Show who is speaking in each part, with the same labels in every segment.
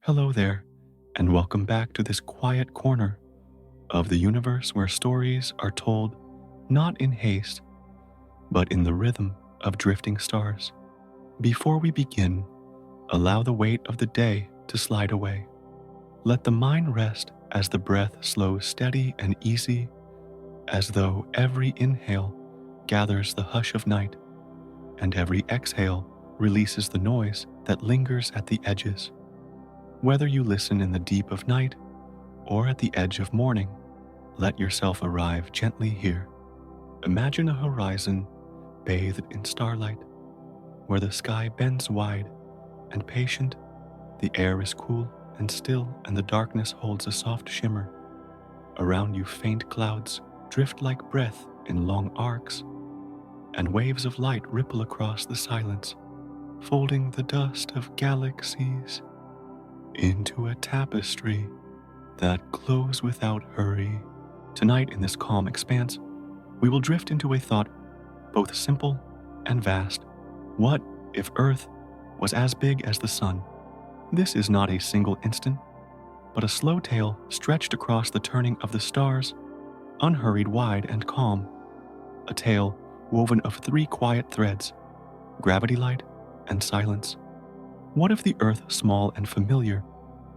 Speaker 1: Hello there, and welcome back to this quiet corner of the universe where stories are told not in haste, but in the rhythm of drifting stars. Before we begin, allow the weight of the day to slide away. Let the mind rest as the breath slows steady and easy, as though every inhale gathers the hush of night, and every exhale releases the noise that lingers at the edges. Whether you listen in the deep of night or at the edge of morning, let yourself arrive gently here. Imagine a horizon bathed in starlight, where the sky bends wide and patient, the air is cool and still, and the darkness holds a soft shimmer. Around you, faint clouds drift like breath in long arcs, and waves of light ripple across the silence, folding the dust of galaxies into a tapestry that glows without hurry. Tonight, in this calm expanse, we will drift into a thought both simple and vast. What if Earth was as big as the sun? This is not a single instant, but a slow tale stretched across the turning of the stars, unhurried, wide, and calm. A tale woven of three quiet threads: gravity, light, and silence. What if the Earth, small and familiar,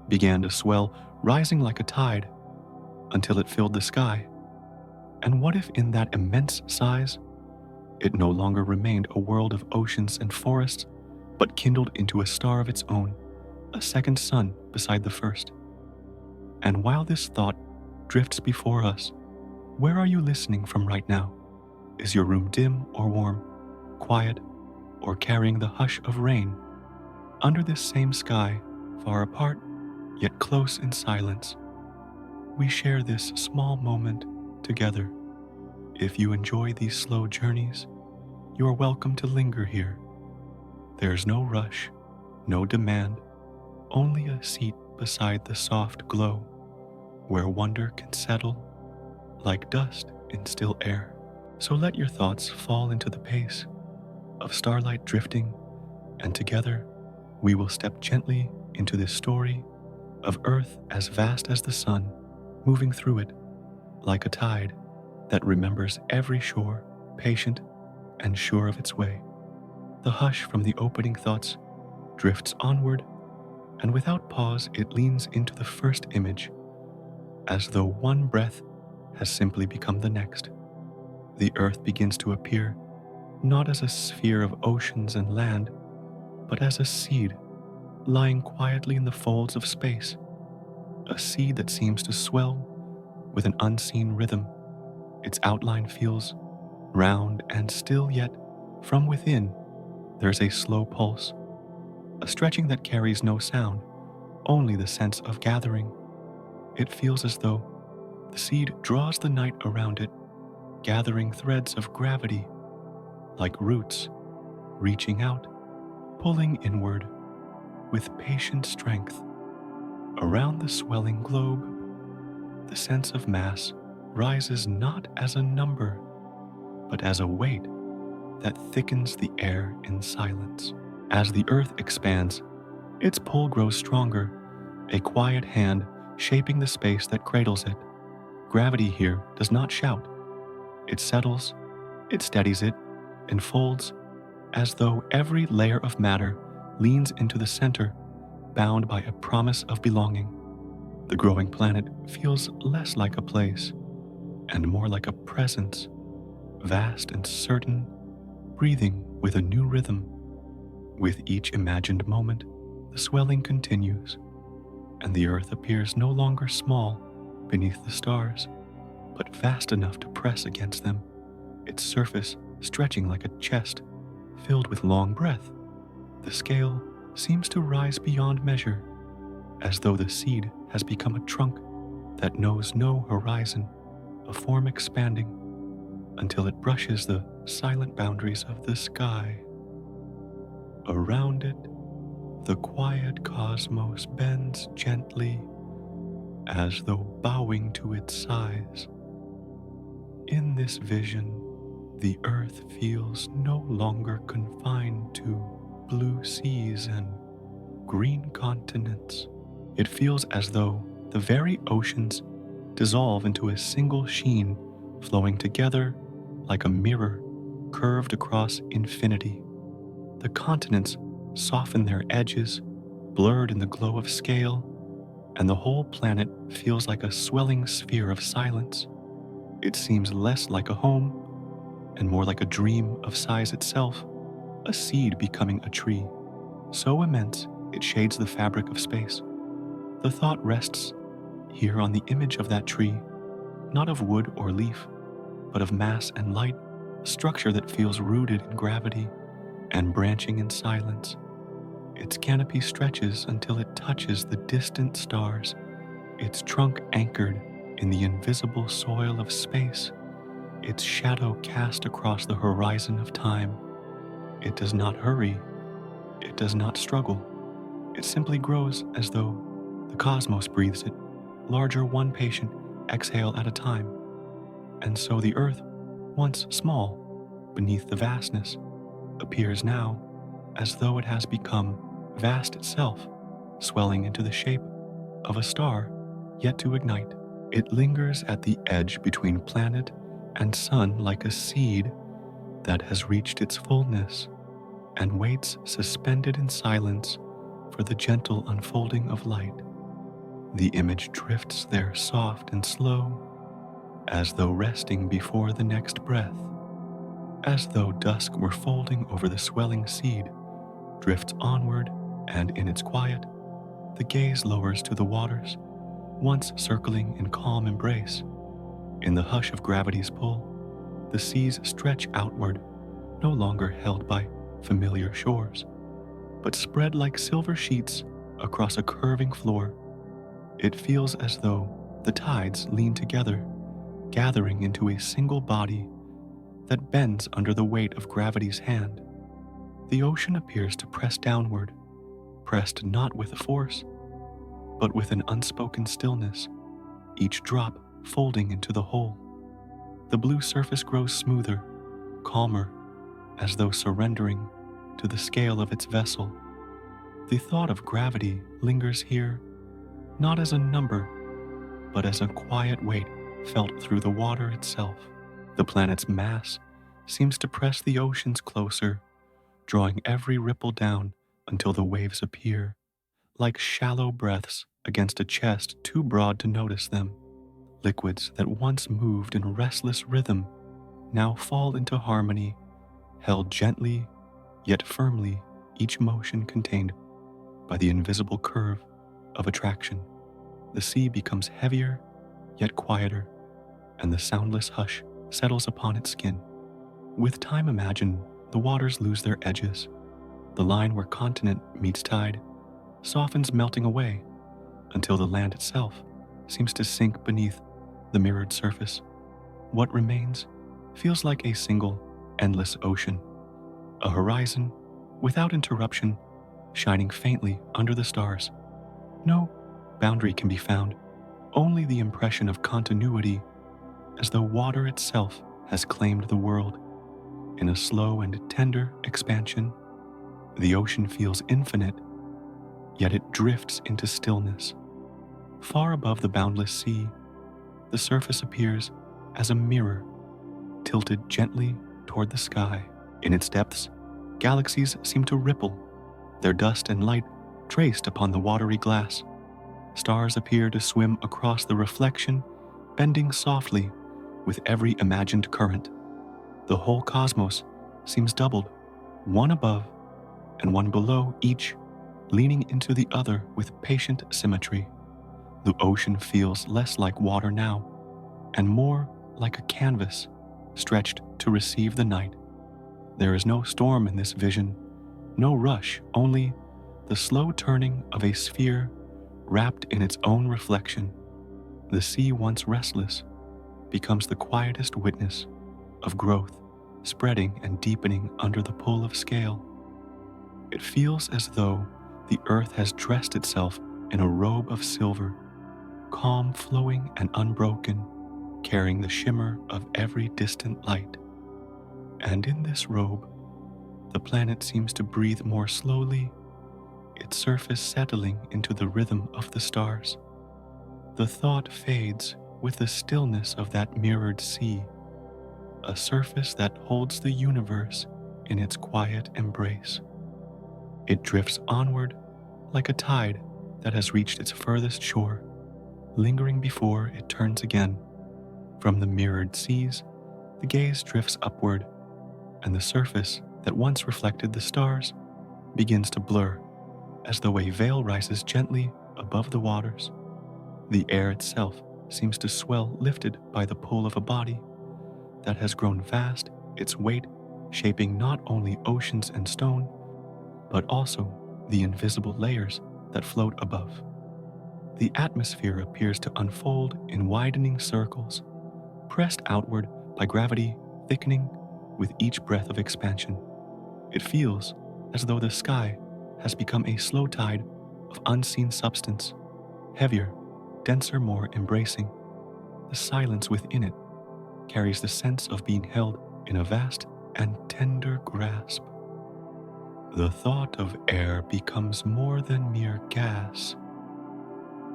Speaker 1: began to swell, rising like a tide, until it filled the sky? And what if in that immense size, it no longer remained a world of oceans and forests, but kindled into a star of its own, a second sun beside the first? And while this thought drifts before us, where are you listening from right now? Is your room dim or warm, quiet, or carrying the hush of rain? Under this same sky, far apart, yet close in silence, we share this small moment together. If you enjoy these slow journeys, you are welcome to linger here. There's no rush, no demand, only a seat beside the soft glow, where wonder can settle like dust in still air. So let your thoughts fall into the pace of starlight drifting, and together we will step gently into this story of Earth as vast as the sun, moving through it like a tide that remembers every shore, patient and sure of its way. The hush from the opening thoughts drifts onward, and without pause it leans into the first image, as though one breath has simply become the next. The Earth begins to appear not as a sphere of oceans and land, but as a seed lying quietly in the folds of space, a seed that seems to swell with an unseen rhythm. Its outline feels round and still, yet from within there's a slow pulse, a stretching that carries no sound, only the sense of gathering. It feels as though the seed draws the night around it, gathering threads of gravity like roots, reaching out, pulling inward with patient strength. Around the swelling globe, the sense of mass rises not as a number, but as a weight that thickens the air in silence. As the Earth expands, its pull grows stronger, a quiet hand shaping the space that cradles it. Gravity here does not shout. It settles, it steadies it, enfolds, as though every layer of matter leans into the center, bound by a promise of belonging. The growing planet feels less like a place and more like a presence, vast and certain, breathing with a new rhythm. With each imagined moment, the swelling continues, and the Earth appears no longer small beneath the stars, but vast enough to press against them, its surface stretching like a chest filled with long breath. The scale seems to rise beyond measure, as though the seed has become a trunk that knows no horizon, a form expanding until it brushes the silent boundaries of the sky. Around it, the quiet cosmos bends gently, as though bowing to its size. In this vision, the Earth feels no longer confined to blue seas and green continents, It feels as though the very oceans dissolve into a single sheen, flowing together like a mirror curved across infinity. The continents soften their edges, blurred in the glow of scale, and the whole planet feels like a swelling sphere of silence. It seems less like a home and more like a dream of size itself, a seed becoming a tree, so immense it shades the fabric of space. The thought rests here on the image of that tree, not of wood or leaf, but of mass and light, a structure that feels rooted in gravity and branching in silence. Its canopy stretches until it touches the distant stars, its trunk anchored in the invisible soil of space, its shadow cast across the horizon of time. It does not hurry, it does not struggle. It simply grows as though the cosmos breathes it, larger one patient exhale at a time. And so the earth, once small beneath the vastness, appears now as though it has become vast itself, swelling into the shape of a star yet to ignite. It lingers at the edge between planet and sun like a seed that has reached its fullness and waits suspended in silence for the gentle unfolding of light. The image drifts there soft and slow, as though resting before the next breath, as though dusk were folding over the swelling seed, drifts onward, and in its quiet, the gaze lowers to the waters, once circling in calm embrace. In the hush of gravity's pull, the seas stretch outward, no longer held by familiar shores, but spread like silver sheets across a curving floor. It feels as though the tides lean together, gathering into a single body that bends under the weight of gravity's hand. The ocean appears to press downward, pressed not with a force, but with an unspoken stillness, each drop folding into the whole. The blue surface grows smoother, calmer, as though surrendering to the scale of its vessel. The thought of gravity lingers here, not as a number, but as a quiet weight felt through the water itself. The planet's mass seems to press the oceans closer, drawing every ripple down until the waves appear, like shallow breaths against a chest too broad to notice them. Liquids that once moved in restless rhythm now fall into harmony, held gently yet firmly, each motion contained by the invisible curve of attraction. The sea becomes heavier yet quieter, and the soundless hush settles upon its skin. With time, imagine the waters lose their edges. The line where continent meets tide softens, melting away until the land itself seems to sink beneath the mirrored surface. What remains feels like a single, endless ocean, a horizon without interruption, shining faintly under the stars. No boundary can be found, only the impression of continuity, as though water itself has claimed the world. In a slow and tender expansion, the ocean feels infinite, yet it drifts into stillness. Far above the boundless sea, the surface appears as a mirror, tilted gently toward the sky. In its depths, galaxies seem to ripple, their dust and light traced upon the watery glass. Stars appear to swim across the reflection, bending softly with every imagined current. The whole cosmos seems doubled, one above and one below each, leaning into the other with patient symmetry. The ocean feels less like water now, and more like a canvas stretched to receive the night. There is no storm in this vision, no rush, only the slow turning of a sphere wrapped in its own reflection. The sea, once restless, becomes the quietest witness of growth, spreading and deepening under the pull of scale. It feels as though the earth has dressed itself in a robe of silver, calm, flowing, and unbroken, carrying the shimmer of every distant light. And in this robe, the planet seems to breathe more slowly, its surface settling into the rhythm of the stars. The thought fades with the stillness of that mirrored sea, a surface that holds the universe in its quiet embrace. It drifts onward like a tide that has reached its furthest shore, lingering before it turns again. From the mirrored seas, the gaze drifts upward, and the surface that once reflected the stars begins to blur as though a veil rises gently above the waters. The air itself seems to swell, lifted by the pull of a body that has grown vast, its weight shaping not only oceans and stone, but also the invisible layers that float above. The atmosphere appears to unfold in widening circles, pressed outward by gravity thickening with each breath of expansion. It feels as though the sky has become a slow tide of unseen substance, heavier, denser, more embracing. The silence within it carries the sense of being held in a vast and tender grasp. The thought of air becomes more than mere gas.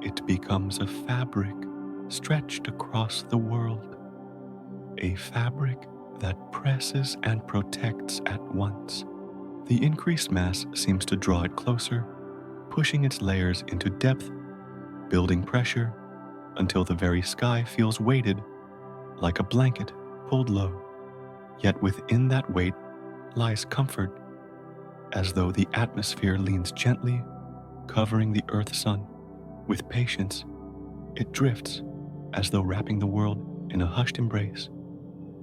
Speaker 1: It becomes a fabric stretched across the world, a fabric that presses and protects at once. The increased mass seems to draw it closer, pushing its layers into depth, building pressure until the very sky feels weighted like a blanket pulled low. Yet within that weight lies comfort, as though the atmosphere leans gently, covering the Earth's sun. With patience, it drifts as though wrapping the world in a hushed embrace.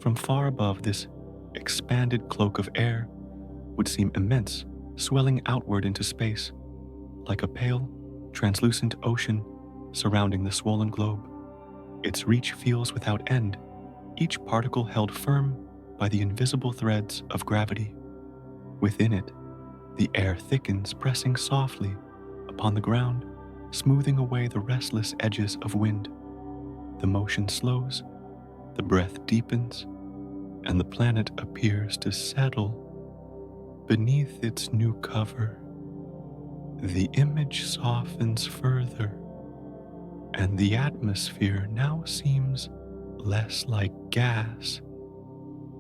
Speaker 1: From far above, this expanded cloak of air would seem immense, swelling outward into space, like a pale, translucent ocean surrounding the swollen globe. Its reach feels without end, each particle held firm by the invisible threads of gravity. Within it, the air thickens, pressing softly upon the ground, smoothing away the restless edges of wind. The motion slows, the breath deepens, and the planet appears to settle beneath its new cover. The image softens further, and the atmosphere now seems less like gas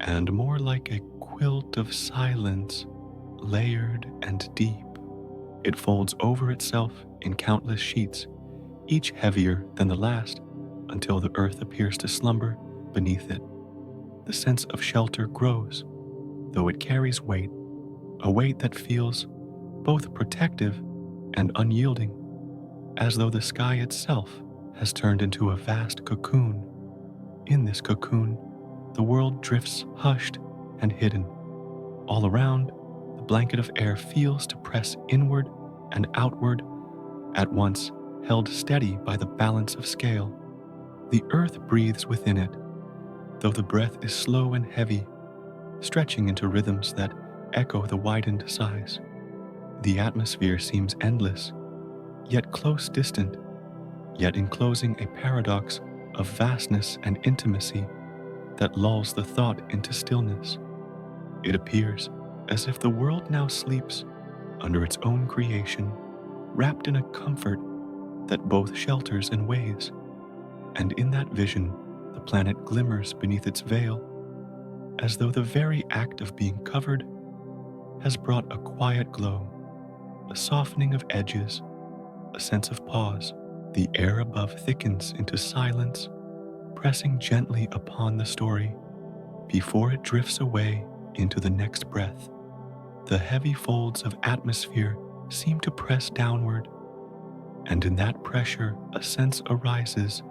Speaker 1: and more like a quilt of silence, layered and deep. It folds over itself in countless sheets, each heavier than the last, until the earth appears to slumber beneath it. The sense of shelter grows, though it carries weight, a weight that feels both protective and unyielding, as though the sky itself has turned into a vast cocoon. In this cocoon, the world drifts hushed and hidden. All around, the blanket of air feels to press inward and outward, at once held steady by the balance of scale. The earth breathes within it, though the breath is slow and heavy, stretching into rhythms that echo the widened sighs. The atmosphere seems endless, yet close distant, yet enclosing a paradox of vastness and intimacy that lulls the thought into stillness. It appears as if the world now sleeps under its own creation, wrapped in a comfort that both shelters and weighs. And in that vision, the planet glimmers beneath its veil, as though the very act of being covered has brought a quiet glow, a softening of edges, a sense of pause. The air above thickens into silence, pressing gently upon the story before it drifts away into the next breath. The heavy folds of atmosphere seem to press downward, and in that pressure a sense arises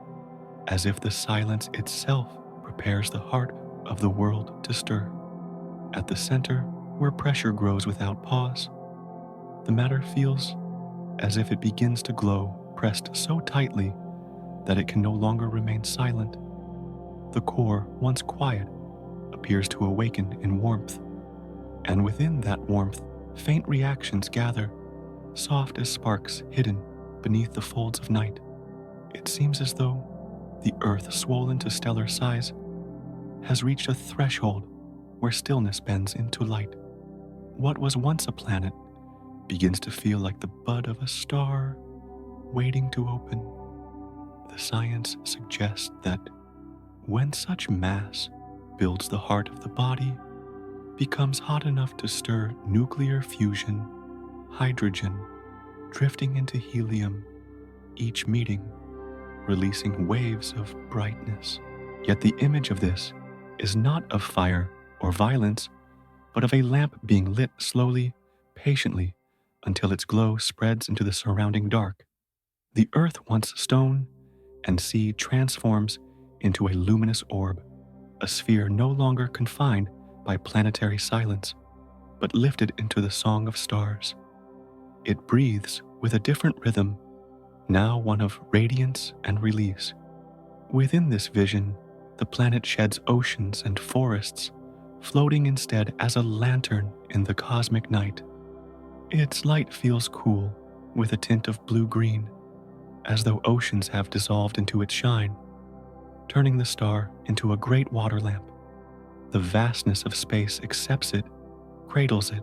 Speaker 1: as if the silence itself prepares the heart of the world to stir. At the center, where pressure grows without pause, the matter feels as if it begins to glow, pressed so tightly that it can no longer remain silent. The core, once quiet, appears to awaken in warmth, and within that warmth, faint reactions gather, soft as sparks hidden beneath the folds of night. It seems as though the earth, swollen to stellar size, has reached a threshold where stillness bends into light. What was once a planet begins to feel like the bud of a star waiting to open. The science suggests that when such mass builds the heart of the body, becomes hot enough to stir nuclear fusion, hydrogen drifting into helium, each meeting, releasing waves of brightness. Yet the image of this is not of fire or violence, but of a lamp being lit slowly, patiently, until its glow spreads into the surrounding dark. The earth, once stone and sea, transforms into a luminous orb, a sphere no longer confined by planetary silence, but lifted into the song of stars. It breathes with a different rhythm, now one of radiance and release. Within this vision, the planet sheds oceans and forests, floating instead as a lantern in the cosmic night. Its light feels cool, with a tint of blue-green, as though oceans have dissolved into its shine, turning the star into a great water lamp. The vastness of space accepts it, cradles it,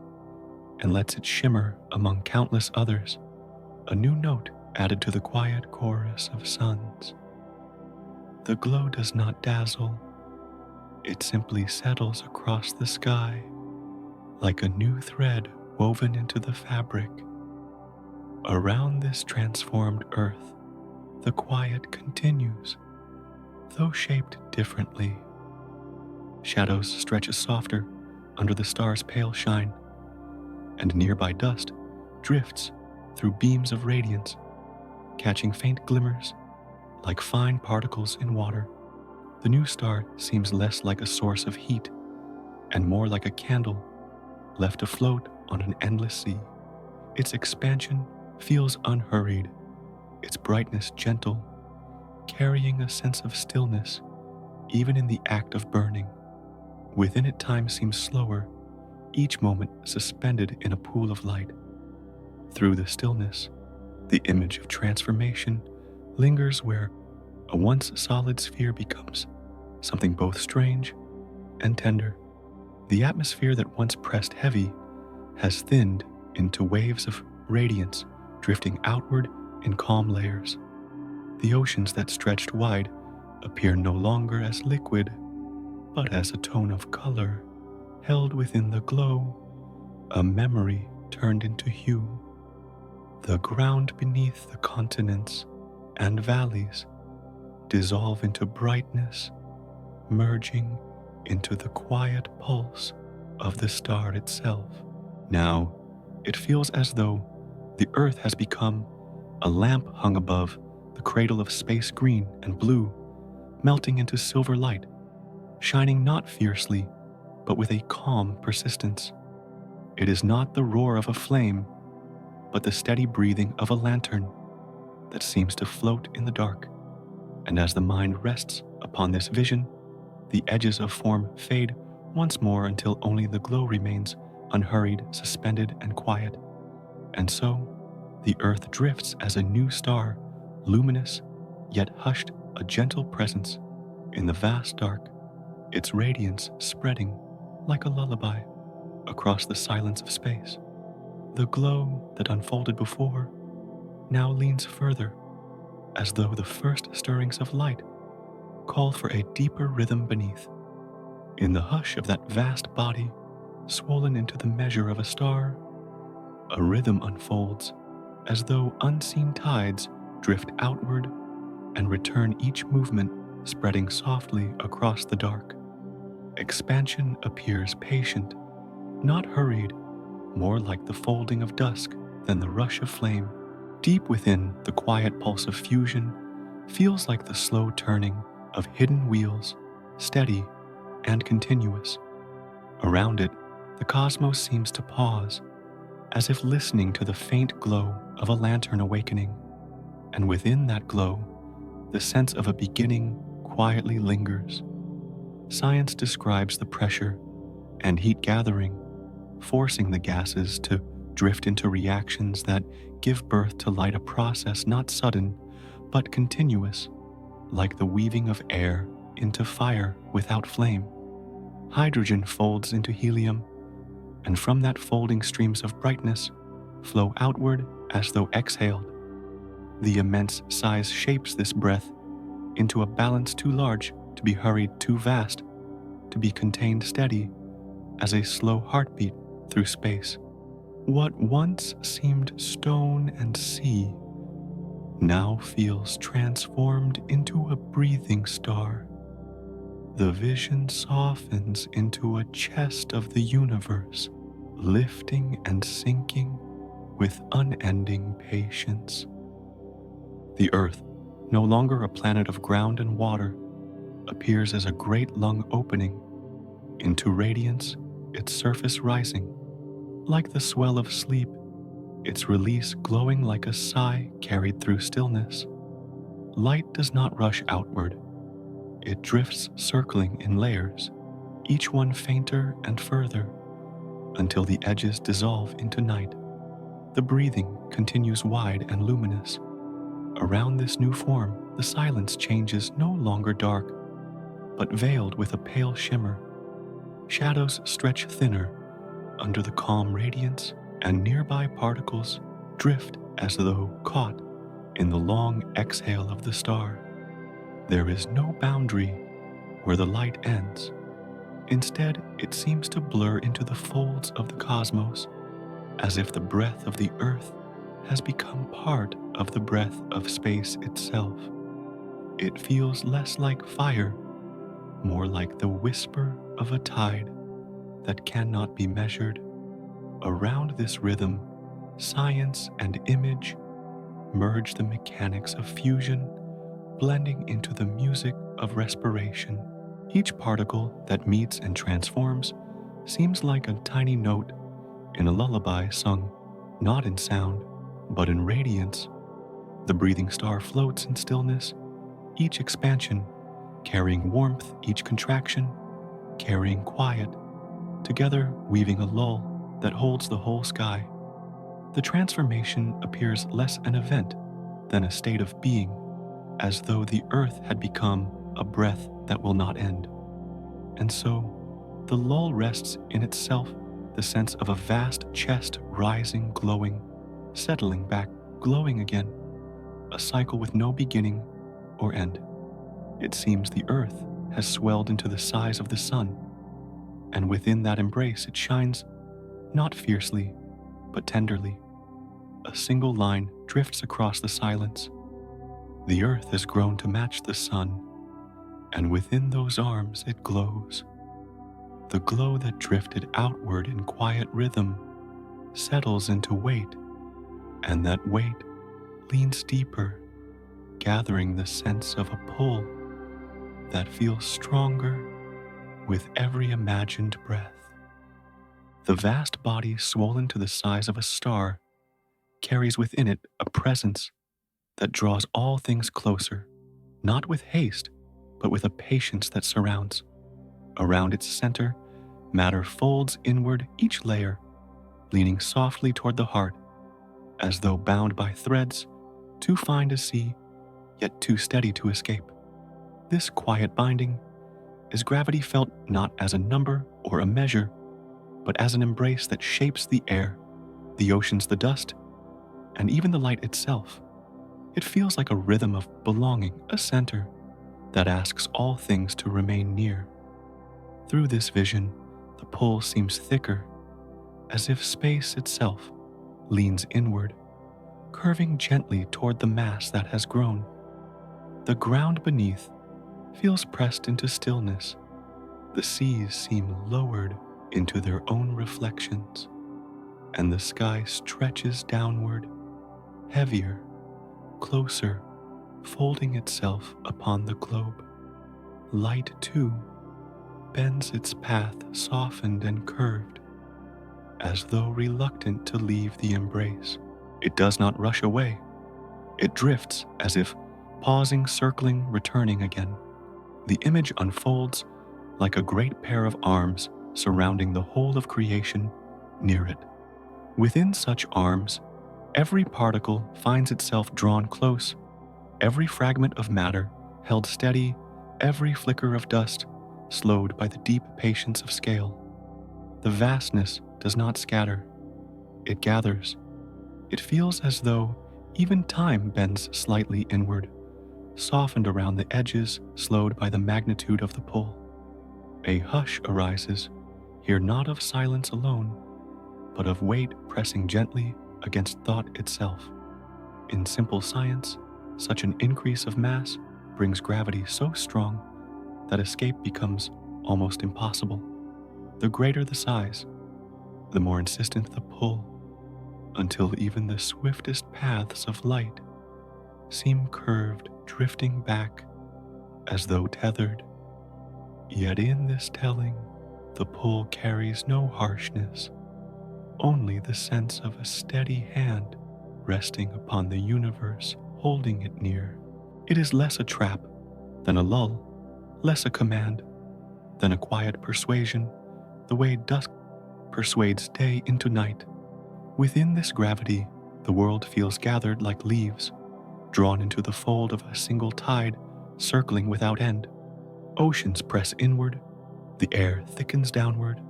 Speaker 1: and lets it shimmer among countless others, a new note added to the quiet chorus of suns. The glow does not dazzle, it simply settles across the sky, like a new thread woven into the fabric. Around this transformed earth, the quiet continues, though shaped differently. Shadows stretch softer under the star's pale shine, and nearby dust drifts through beams of radiance, catching faint glimmers like fine particles in water. The new star seems less like a source of heat and more like a candle left afloat on an endless sea. Its expansion feels unhurried, its brightness gentle, carrying a sense of stillness even in the act of burning. Within it, time seems slower, each moment suspended in a pool of light. Through the stillness, the image of transformation lingers where a once solid sphere becomes something both strange and tender. The atmosphere that once pressed heavy has thinned into waves of radiance drifting outward in calm layers. The oceans that stretched wide appear no longer as liquid, but as a tone of color held within the glow, a memory turned into hue. The ground beneath the continents and valleys dissolve into brightness, merging into the quiet pulse of the star itself. Now, it feels as though the earth has become a lamp hung above the cradle of space green and blue, melting into silver light, shining not fiercely, but with a calm persistence. It is not the roar of a flame, but the steady breathing of a lantern that seems to float in the dark. And as the mind rests upon this vision, the edges of form fade once more until only the glow remains unhurried, suspended, and quiet. And so, the earth drifts as a new star, luminous, yet hushed, a gentle presence in the vast dark, its radiance spreading like a lullaby across the silence of space. The glow that unfolded before now leans further, as though the first stirrings of light call for a deeper rhythm beneath. In the hush of that vast body, swollen into the measure of a star, a rhythm unfolds, as though unseen tides drift outward and return, each movement spreading softly across the dark. Expansion appears patient, not hurried, more like the folding of dusk than the rush of flame. Deep within, the quiet pulse of fusion feels like the slow turning of hidden wheels, steady and continuous. Around it, the cosmos seems to pause, as if listening to the faint glow of a lantern awakening. And within that glow, the sense of a beginning quietly lingers. Science describes the pressure and heat gathering, forcing the gases to drift into reactions that give birth to light, a process not sudden, but continuous, like the weaving of air into fire without flame. Hydrogen folds into helium, and from that folding streams of brightness, flow outward as though exhaled. The immense size shapes this breath into a balance too large to be hurried, too vast to be contained, steady as a slow heartbeat through space. What once seemed stone and sea now feels transformed into a breathing star. The vision softens into a chest of the universe, lifting and sinking with unending patience. The Earth, no longer a planet of ground and water, appears as a great lung opening into radiance, its surface rising like the swell of sleep, its release glowing like a sigh carried through stillness. Light does not rush outward. It drifts circling in layers, each one fainter and further, until the edges dissolve into night. The breathing continues wide and luminous. Around this new form, the silence changes, no longer dark, but veiled with a pale shimmer. Shadows stretch thinner under the calm radiance, and nearby particles drift as though caught in the long exhale of the star. There is no boundary where the light ends. Instead, it seems to blur into the folds of the cosmos, as if the breath of the earth has become part of the breath of space itself. It feels less like fire, more like the whisper of a tide that cannot be measured. Around this rhythm, science and image merge the mechanics of fusion, blending into the music of respiration. Each particle that meets and transforms seems like a tiny note in a lullaby sung not in sound, but in radiance. The breathing star floats in stillness, each expansion carrying warmth, each contraction carrying quiet, together weaving a lull that holds the whole sky. The transformation appears less an event than a state of being, as though the earth had become a breath that will not end. And so, the lull rests in itself, the sense of a vast chest rising, glowing, settling back, glowing again, a cycle with no beginning or end. It seems the earth has swelled into the size of the sun, and within that embrace it shines, not fiercely, but tenderly. A single line drifts across the silence. The earth has grown to match the sun, and within those arms it glows. The glow that drifted outward in quiet rhythm settles into weight, and that weight leans deeper, gathering the sense of a pull that feels stronger with every imagined breath. The vast body, swollen to the size of a star, carries within it a presence that draws all things closer, not with haste, but with a patience that surrounds. Around its center, matter folds inward each layer, leaning softly toward the heart, as though bound by threads, too fine to see, yet too steady to escape. This quiet binding is gravity felt not as a number or a measure, but as an embrace that shapes the air, the oceans, the dust, and even the light itself. It feels like a rhythm of belonging, a center that asks all things to remain near. Through this vision, the pull seems thicker, as if space itself leans inward, curving gently toward the mass that has grown. The ground beneath feels pressed into stillness. The seas seem lowered into their own reflections, and the sky stretches downward, heavier, closer, folding itself upon the globe. Light, too, bends its path, softened and curved, as though reluctant to leave the embrace. It does not rush away. It drifts as if pausing, circling, returning again. The image unfolds like a great pair of arms surrounding the whole of creation near it. Within such arms, every particle finds itself drawn close, every fragment of matter held steady, every flicker of dust slowed by the deep patience of scale. The vastness does not scatter. It gathers, It feels as though even time bends slightly inward, softened around the edges, slowed by the magnitude of the pull. A hush arises, here not of silence alone, but of weight pressing gently against thought itself. In simple science, such an increase of mass brings gravity so strong that escape becomes almost impossible. The greater the size, the more insistent the pull, until even the swiftest paths of light seem curved, drifting back as though tethered. Yet in this telling, the pull carries no harshness, only the sense of a steady hand resting upon the universe, holding it near. It is less a trap than a lull, less a command than a quiet persuasion, the way dusk persuades day into night. Within this gravity, the world feels gathered like leaves, drawn into the fold of a single tide, circling without end. Oceans press inward, the air thickens downward,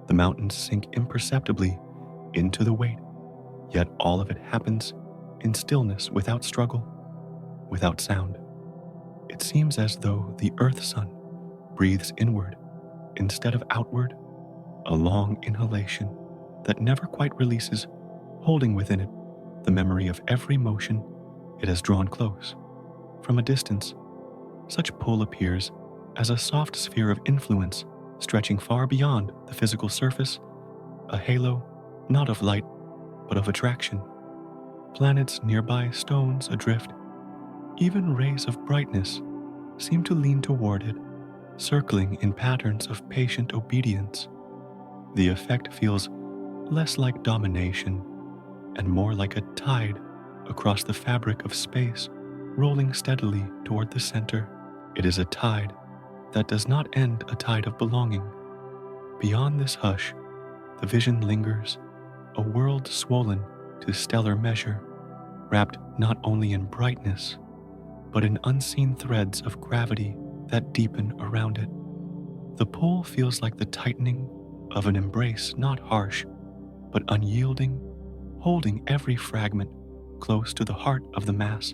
Speaker 1: the mountains sink imperceptibly into the weight, yet all of it happens in stillness, without struggle, without sound. It seems as though the earth sun breathes inward instead of outward, a long inhalation that never quite releases, holding within it the memory of every motion it has drawn close. From a distance, such pull appears as a soft sphere of influence stretching far beyond the physical surface, a halo not of light but of attraction. Planets nearby, stones adrift, even rays of brightness seem to lean toward it, circling in patterns of patient obedience. The effect feels less like domination and more like a tide across the fabric of space, rolling steadily toward the center. It is a tide that does not end, a tide of belonging. Beyond this hush, the vision lingers, a world swollen to stellar measure, wrapped not only in brightness, but in unseen threads of gravity that deepen around it. The pull feels like the tightening of an embrace, not harsh, but unyielding, holding every fragment close to the heart of the mass.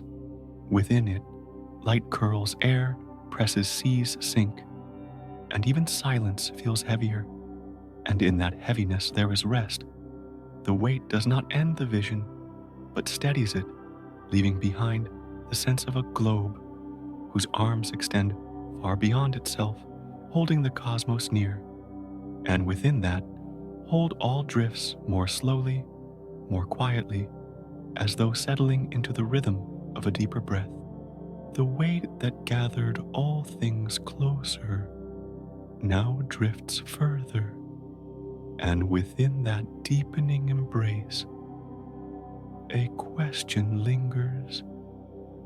Speaker 1: Within it, light curls air, presses seas sink, and even silence feels heavier. And in that heaviness there is rest. The weight does not end the vision, but steadies it, leaving behind the sense of a globe whose arms extend far beyond itself, holding the cosmos near, and within that hold all drifts more slowly, more quietly, as though settling into the rhythm of a deeper breath. The weight that gathered all things closer now drifts further, and within that deepening embrace, a question lingers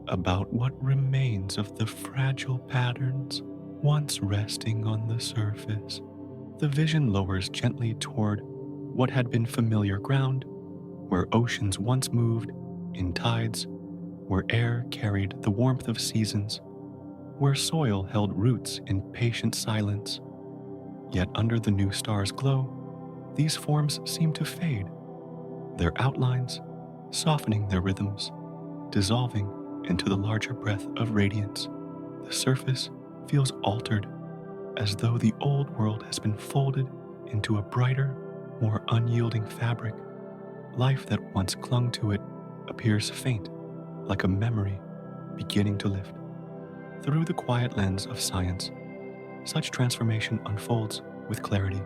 Speaker 1: about what remains of the fragile patterns once resting on the surface. The vision lowers gently toward what had been familiar ground, where oceans once moved in tides, where air carried the warmth of seasons, where soil held roots in patient silence. Yet under the new star's glow, these forms seem to fade, their outlines softening their rhythms, dissolving into the larger breath of radiance. The surface feels altered, as though the old world has been folded into a brighter, more unyielding fabric. Life that once clung to it appears faint, like a memory beginning to lift. Through the quiet lens of science, such transformation unfolds with clarity.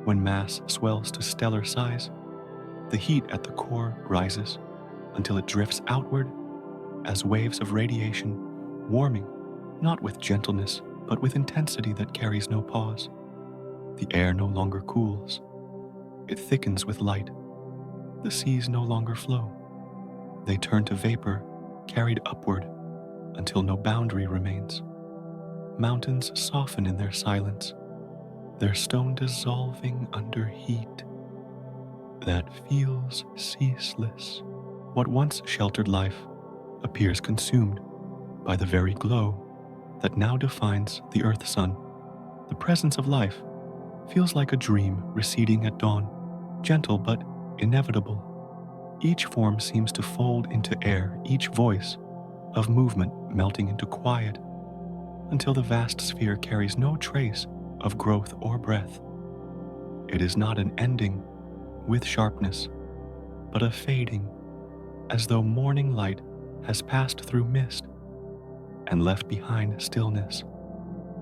Speaker 1: When mass swells to stellar size, the heat at the core rises until it drifts outward as waves of radiation, warming not with gentleness but with intensity that carries no pause. The air no longer cools, it thickens with light. The seas no longer flow, they turn to vapor carried upward until no boundary remains. Mountains soften in their silence, their stone dissolving under heat that feels ceaseless. What once sheltered life appears consumed by the very glow that now defines the earth sun. The presence of life feels like a dream receding at dawn, gentle but inevitable. Each form seems to fold into air, each voice of movement melting into quiet, until the vast sphere carries no trace of growth or breath. It is not an ending with sharpness, but a fading, as though morning light has passed through mist and left behind stillness.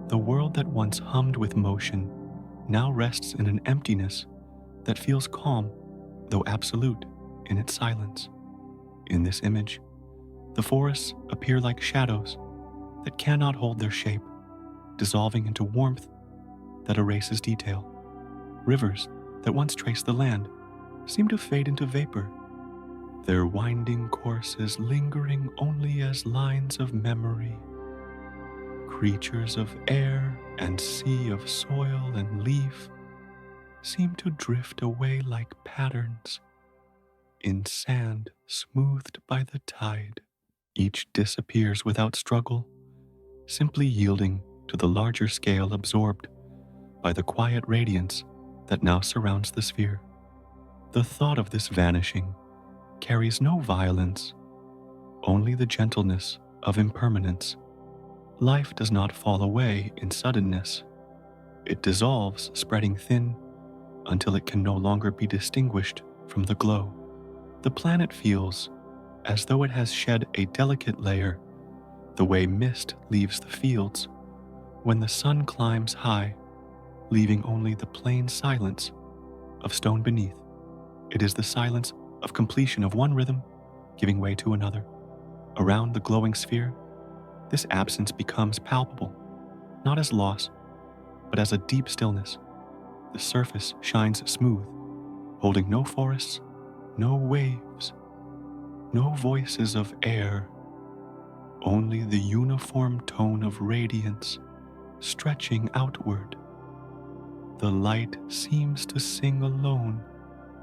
Speaker 1: The world that once hummed with motion now rests in an emptiness that feels calm, though absolute, in its silence. In this image, the forests appear like shadows that cannot hold their shape, dissolving into warmth that erases detail. Rivers that once traced the land seem to fade into vapor, their winding courses lingering only as lines of memory. Creatures of air and sea, of soil and leaf, seem to drift away like patterns in sand smoothed by the tide. Each disappears without struggle, simply yielding to the larger scale absorbed by the quiet radiance that now surrounds the sphere. The thought of this vanishing carries no violence, only the gentleness of impermanence. Life does not fall away in suddenness. It dissolves, spreading thin, until it can no longer be distinguished from the glow. The planet feels as though it has shed a delicate layer, the way mist leaves the fields when the sun climbs high, leaving only the plain silence of stone beneath. It is the silence of completion of one rhythm giving way to another. Around the glowing sphere, this absence becomes palpable, not as loss, but as a deep stillness. The surface shines smooth, holding no forests, no waves, no voices of air, only the uniform tone of radiance stretching outward. The light seems to sing alone,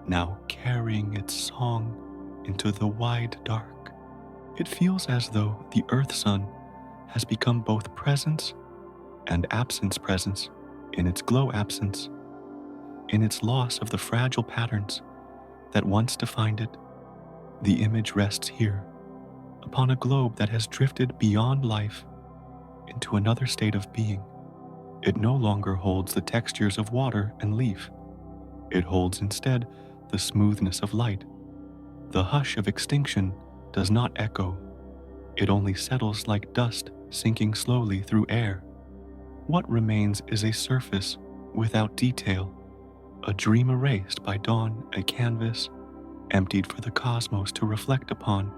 Speaker 1: now carrying its song into the wide dark. It feels as though the Earth Sun has become both presence and absence presence in its glow absence, in its loss of the fragile patterns that once defined it. The image rests here, upon a globe that has drifted beyond life into another state of being. It no longer holds the textures of water and leaf. It holds instead the smoothness of light. The hush of extinction does not echo. It only settles like dust sinking slowly through air. What remains is a surface without detail, a dream erased by dawn, a canvas emptied for the cosmos to reflect upon.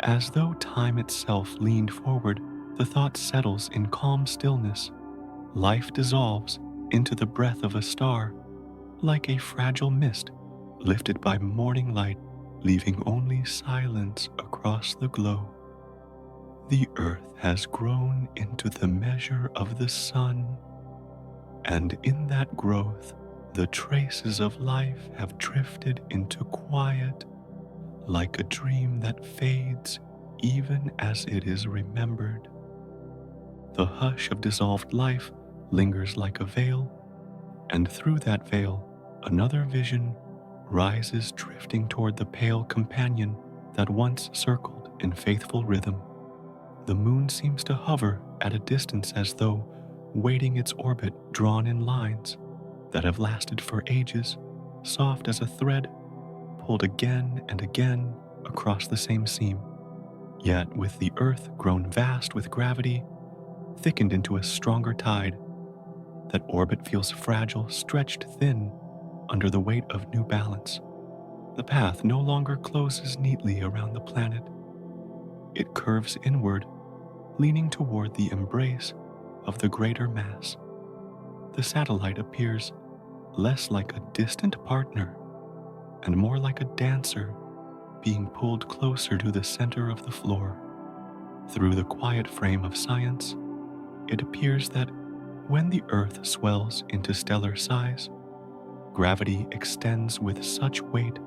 Speaker 1: As though time itself leaned forward, the thought settles in calm stillness. Life dissolves into the breath of a star, like a fragile mist lifted by morning light, leaving only silence across the glow. The earth has grown into the measure of the sun, and in that growth, the traces of life have drifted into quiet, like a dream that fades even as it is remembered. The hush of dissolved life lingers like a veil, and through that veil, another vision rises, drifting toward the pale companion that once circled in faithful rhythm. The moon seems to hover at a distance, as though waiting its orbit drawn in lines that have lasted for ages, soft as a thread pulled again and again across the same seam. Yet with the earth grown vast with gravity, thickened into a stronger tide, that orbit feels fragile, stretched thin under the weight of new balance. The path no longer closes neatly around the planet. It curves inward, leaning toward the embrace of the greater mass. The satellite appears less like a distant partner and more like a dancer being pulled closer to the center of the floor. Through the quiet frame of science, it appears that when the Earth swells into stellar size, gravity extends with such weight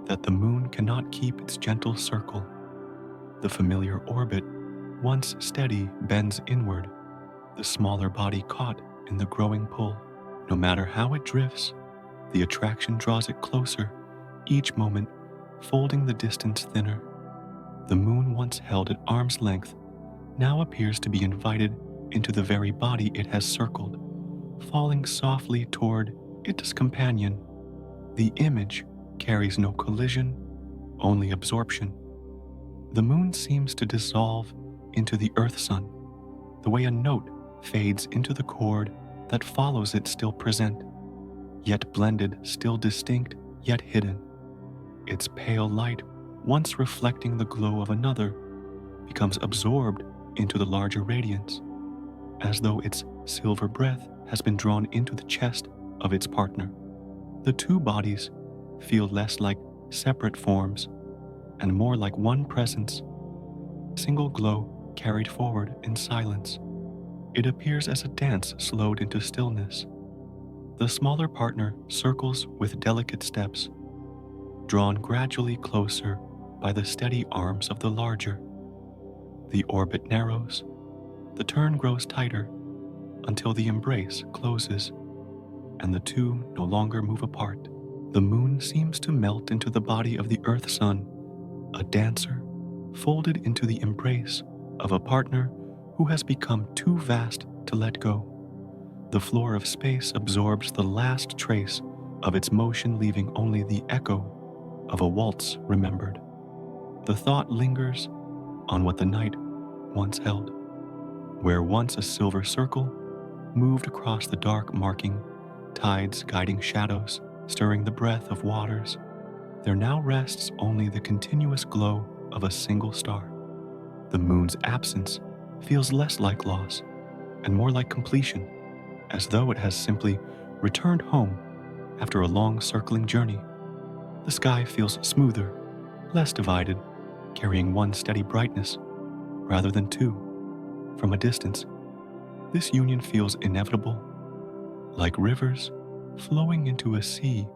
Speaker 1: that the moon cannot keep its gentle circle. The familiar orbit, once steady, bends inward, the smaller body caught in the growing pull. No matter how it drifts, the attraction draws it closer, each moment folding the distance thinner. The moon, once held at arm's length, now appears to be invited into the very body it has circled, falling softly toward its companion. The image carries no collision, only absorption. The moon seems to dissolve into the earth sun, the way a note fades into the chord that follows it, still present, yet blended, still distinct, yet hidden. Its pale light, once reflecting the glow of another, becomes absorbed into the larger radiance, as though its silver breath has been drawn into the chest of its partner. The two bodies feel less like separate forms and more like one presence, single glow carried forward in silence. It appears as a dance slowed into stillness. The smaller partner circles with delicate steps, drawn gradually closer by the steady arms of the larger. The orbit narrows, the turn grows tighter until the embrace closes, and the two no longer move apart. The moon seems to melt into the body of the earth sun, a dancer folded into the embrace of a partner who has become too vast to let go. The floor of space absorbs the last trace of its motion, leaving only the echo of a waltz remembered. The thought lingers on what the night once held, where once a silver circle moved across the dark, marking tides, guiding shadows, stirring the breath of waters. There now rests only the continuous glow of a single star. The moon's absence feels less like loss and more like completion, as though it has simply returned home after a long circling journey. The sky feels smoother, less divided, carrying one steady brightness rather than two. From a distance, this union feels inevitable, like rivers flowing into a sea,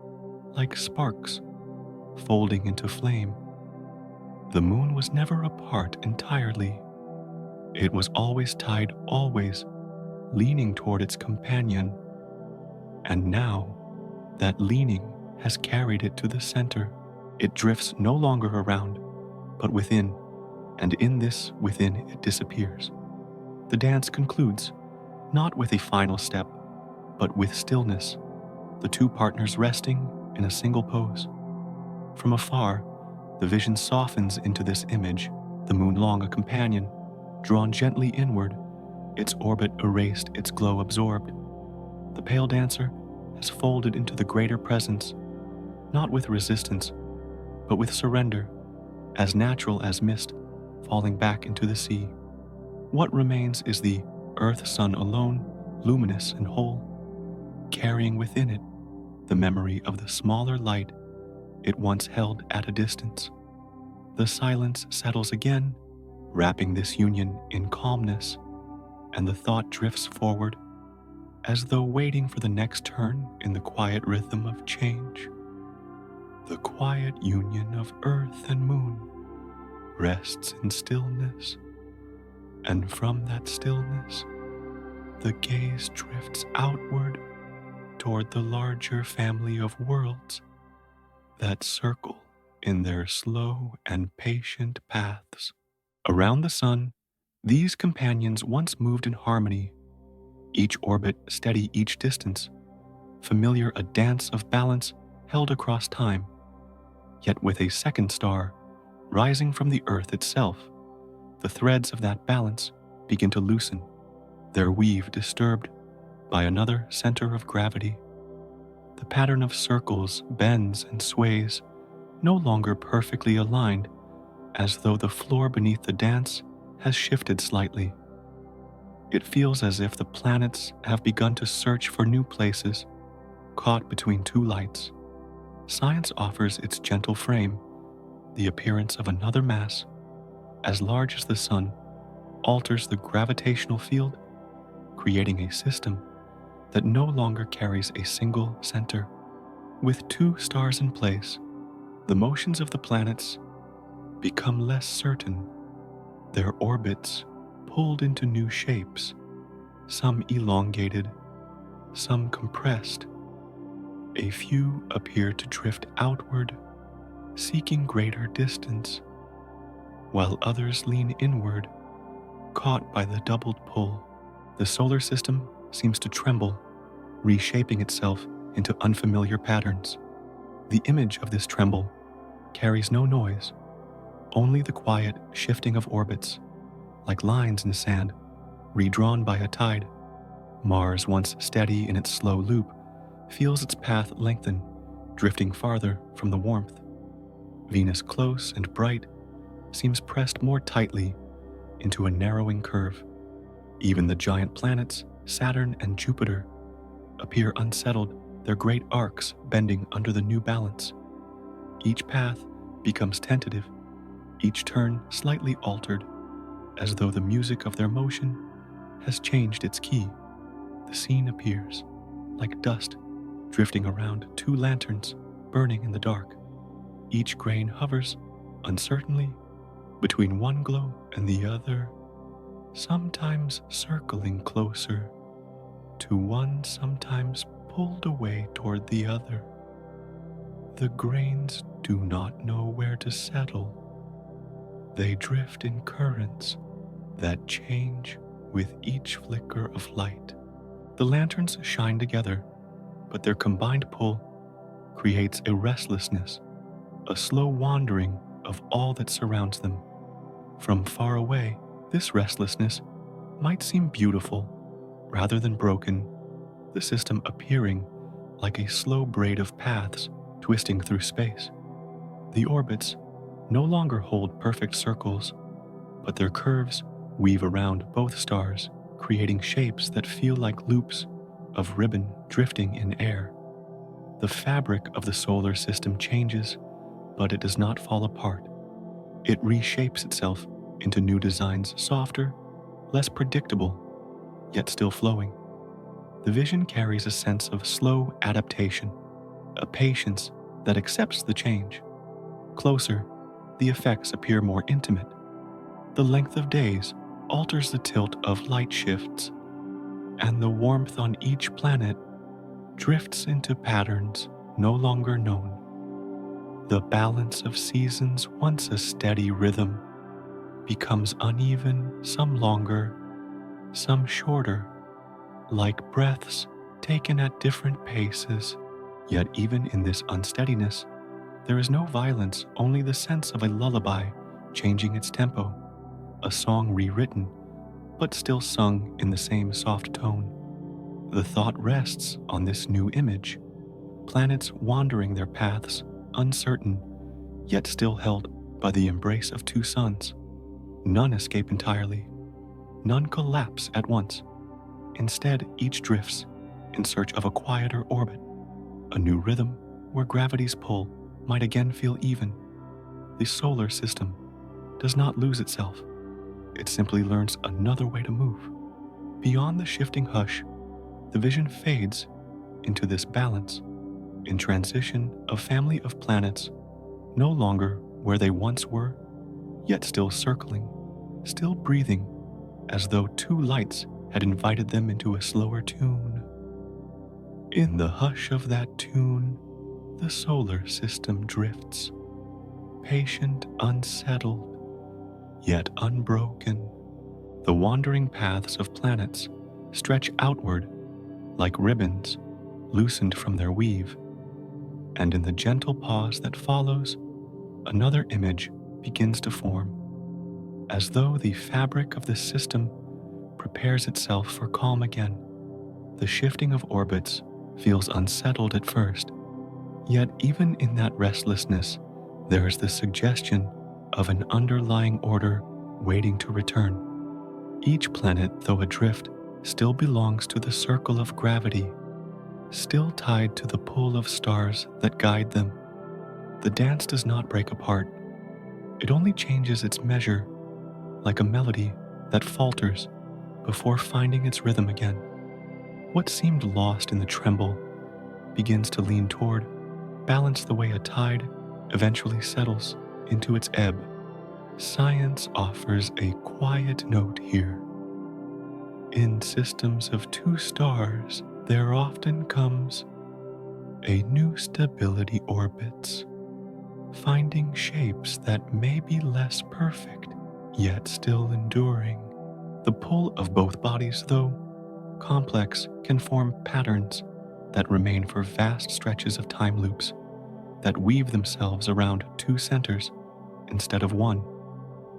Speaker 1: like sparks folding into flame. The moon was never apart entirely. It was always tied, always leaning toward its companion. And now, that leaning has carried it to the center. It drifts no longer around, but within, and in this within it disappears. The dance concludes, not with a final step, but with stillness, the two partners resting in a single pose. From afar, the vision softens into this image, the moon long a companion, drawn gently inward, its orbit erased, its glow absorbed. The pale dancer has folded into the greater presence, not with resistance, but with surrender, as natural as mist falling back into the sea. What remains is the earth sun alone, luminous and whole, carrying within it the memory of the smaller light it once held at a distance. The silence settles again, wrapping this union in calmness, and the thought drifts forward, as though waiting for the next turn in the quiet rhythm of change. The quiet union of earth and moon rests in stillness, and from that stillness, the gaze drifts outward toward the larger family of worlds that circle in their slow and patient paths. Around the sun, these companions once moved in harmony, each orbit steady, each distance, familiar, a dance of balance held across time. Yet with a second star rising from the earth itself, the threads of that balance begin to loosen, their weave disturbed by another center of gravity. The pattern of circles bends and sways, no longer perfectly aligned, as though the floor beneath the dance has shifted slightly. It feels as if the planets have begun to search for new places, caught between two lights. Science offers its gentle frame, the appearance of another mass, as large as the sun, alters the gravitational field, creating a system that no longer carries a single center. With two stars in place, the motions of the planets become less certain, their orbits pulled into new shapes, some elongated, some compressed. A few appear to drift outward, seeking greater distance, while others lean inward, caught by the doubled pull. The solar system seems to tremble, reshaping itself into unfamiliar patterns. The image of this tremble carries no noise, only the quiet shifting of orbits, like lines in sand, redrawn by a tide. Mars, once steady in its slow loop, feels its path lengthen, drifting farther from the warmth. Venus, close and bright, seems pressed more tightly into a narrowing curve. Even the giant planets, Saturn and Jupiter, appear unsettled, their great arcs bending under the new balance. Each path becomes tentative, each turn slightly altered, as though the music of their motion has changed its key. The scene appears like dust drifting around two lanterns burning in the dark. Each grain hovers uncertainly between one glow and the other, sometimes circling closer to one, sometimes pulled away toward the other. The grains do not know where to settle. They drift in currents that change with each flicker of light. The lanterns shine together, but their combined pull creates a restlessness, a slow wandering of all that surrounds them. From far away, this restlessness might seem beautiful rather than broken, the system appearing like a slow braid of paths twisting through space. The orbits no longer hold perfect circles, but their curves weave around both stars, creating shapes that feel like loops of ribbon drifting in air. The fabric of the solar system changes, but it does not fall apart. It reshapes itself into new designs, softer, less predictable, yet still flowing. The vision carries a sense of slow adaptation, a patience that accepts the change. Closer, the effects appear more intimate. The length of days alters the tilt of light shifts, and the warmth on each planet drifts into patterns no longer known. The balance of seasons, once a steady rhythm, becomes uneven, some longer, some shorter, like breaths taken at different paces. Yet even in this unsteadiness, there is no violence, only the sense of a lullaby changing its tempo, a song rewritten, but still sung in the same soft tone. The thought rests on this new image, planets wandering their paths, uncertain, yet still held by the embrace of two suns. None escape entirely, none collapse at once. Instead, each drifts in search of a quieter orbit, a new rhythm where gravity's pull might again feel even. The solar system does not lose itself. It simply learns another way to move. Beyond the shifting hush, the vision fades into this balance, in transition, a family of planets, no longer where they once were, yet still circling, still breathing, as though two lights had invited them into a slower tune. In the hush of that tune, the solar system drifts, patient, unsettled, yet unbroken. The wandering paths of planets stretch outward like ribbons loosened from their weave, and in the gentle pause that follows, another image begins to form, as though the fabric of the system prepares itself for calm again. The shifting of orbits feels unsettled at first, yet even in that restlessness, there is the suggestion of an underlying order waiting to return. Each planet, though adrift, still belongs to the circle of gravity, still tied to the pull of stars that guide them. The dance does not break apart. It only changes its measure, like a melody that falters before finding its rhythm again. What seemed lost in the tremble begins to lean toward, balance the way a tide eventually settles into its ebb. Science offers a quiet note here. In systems of two stars, there often comes a new stability orbits, finding shapes that may be less perfect, yet still enduring. The pull of both bodies, though complex, can form patterns that remain for vast stretches of time loops that weave themselves around two centers instead of one.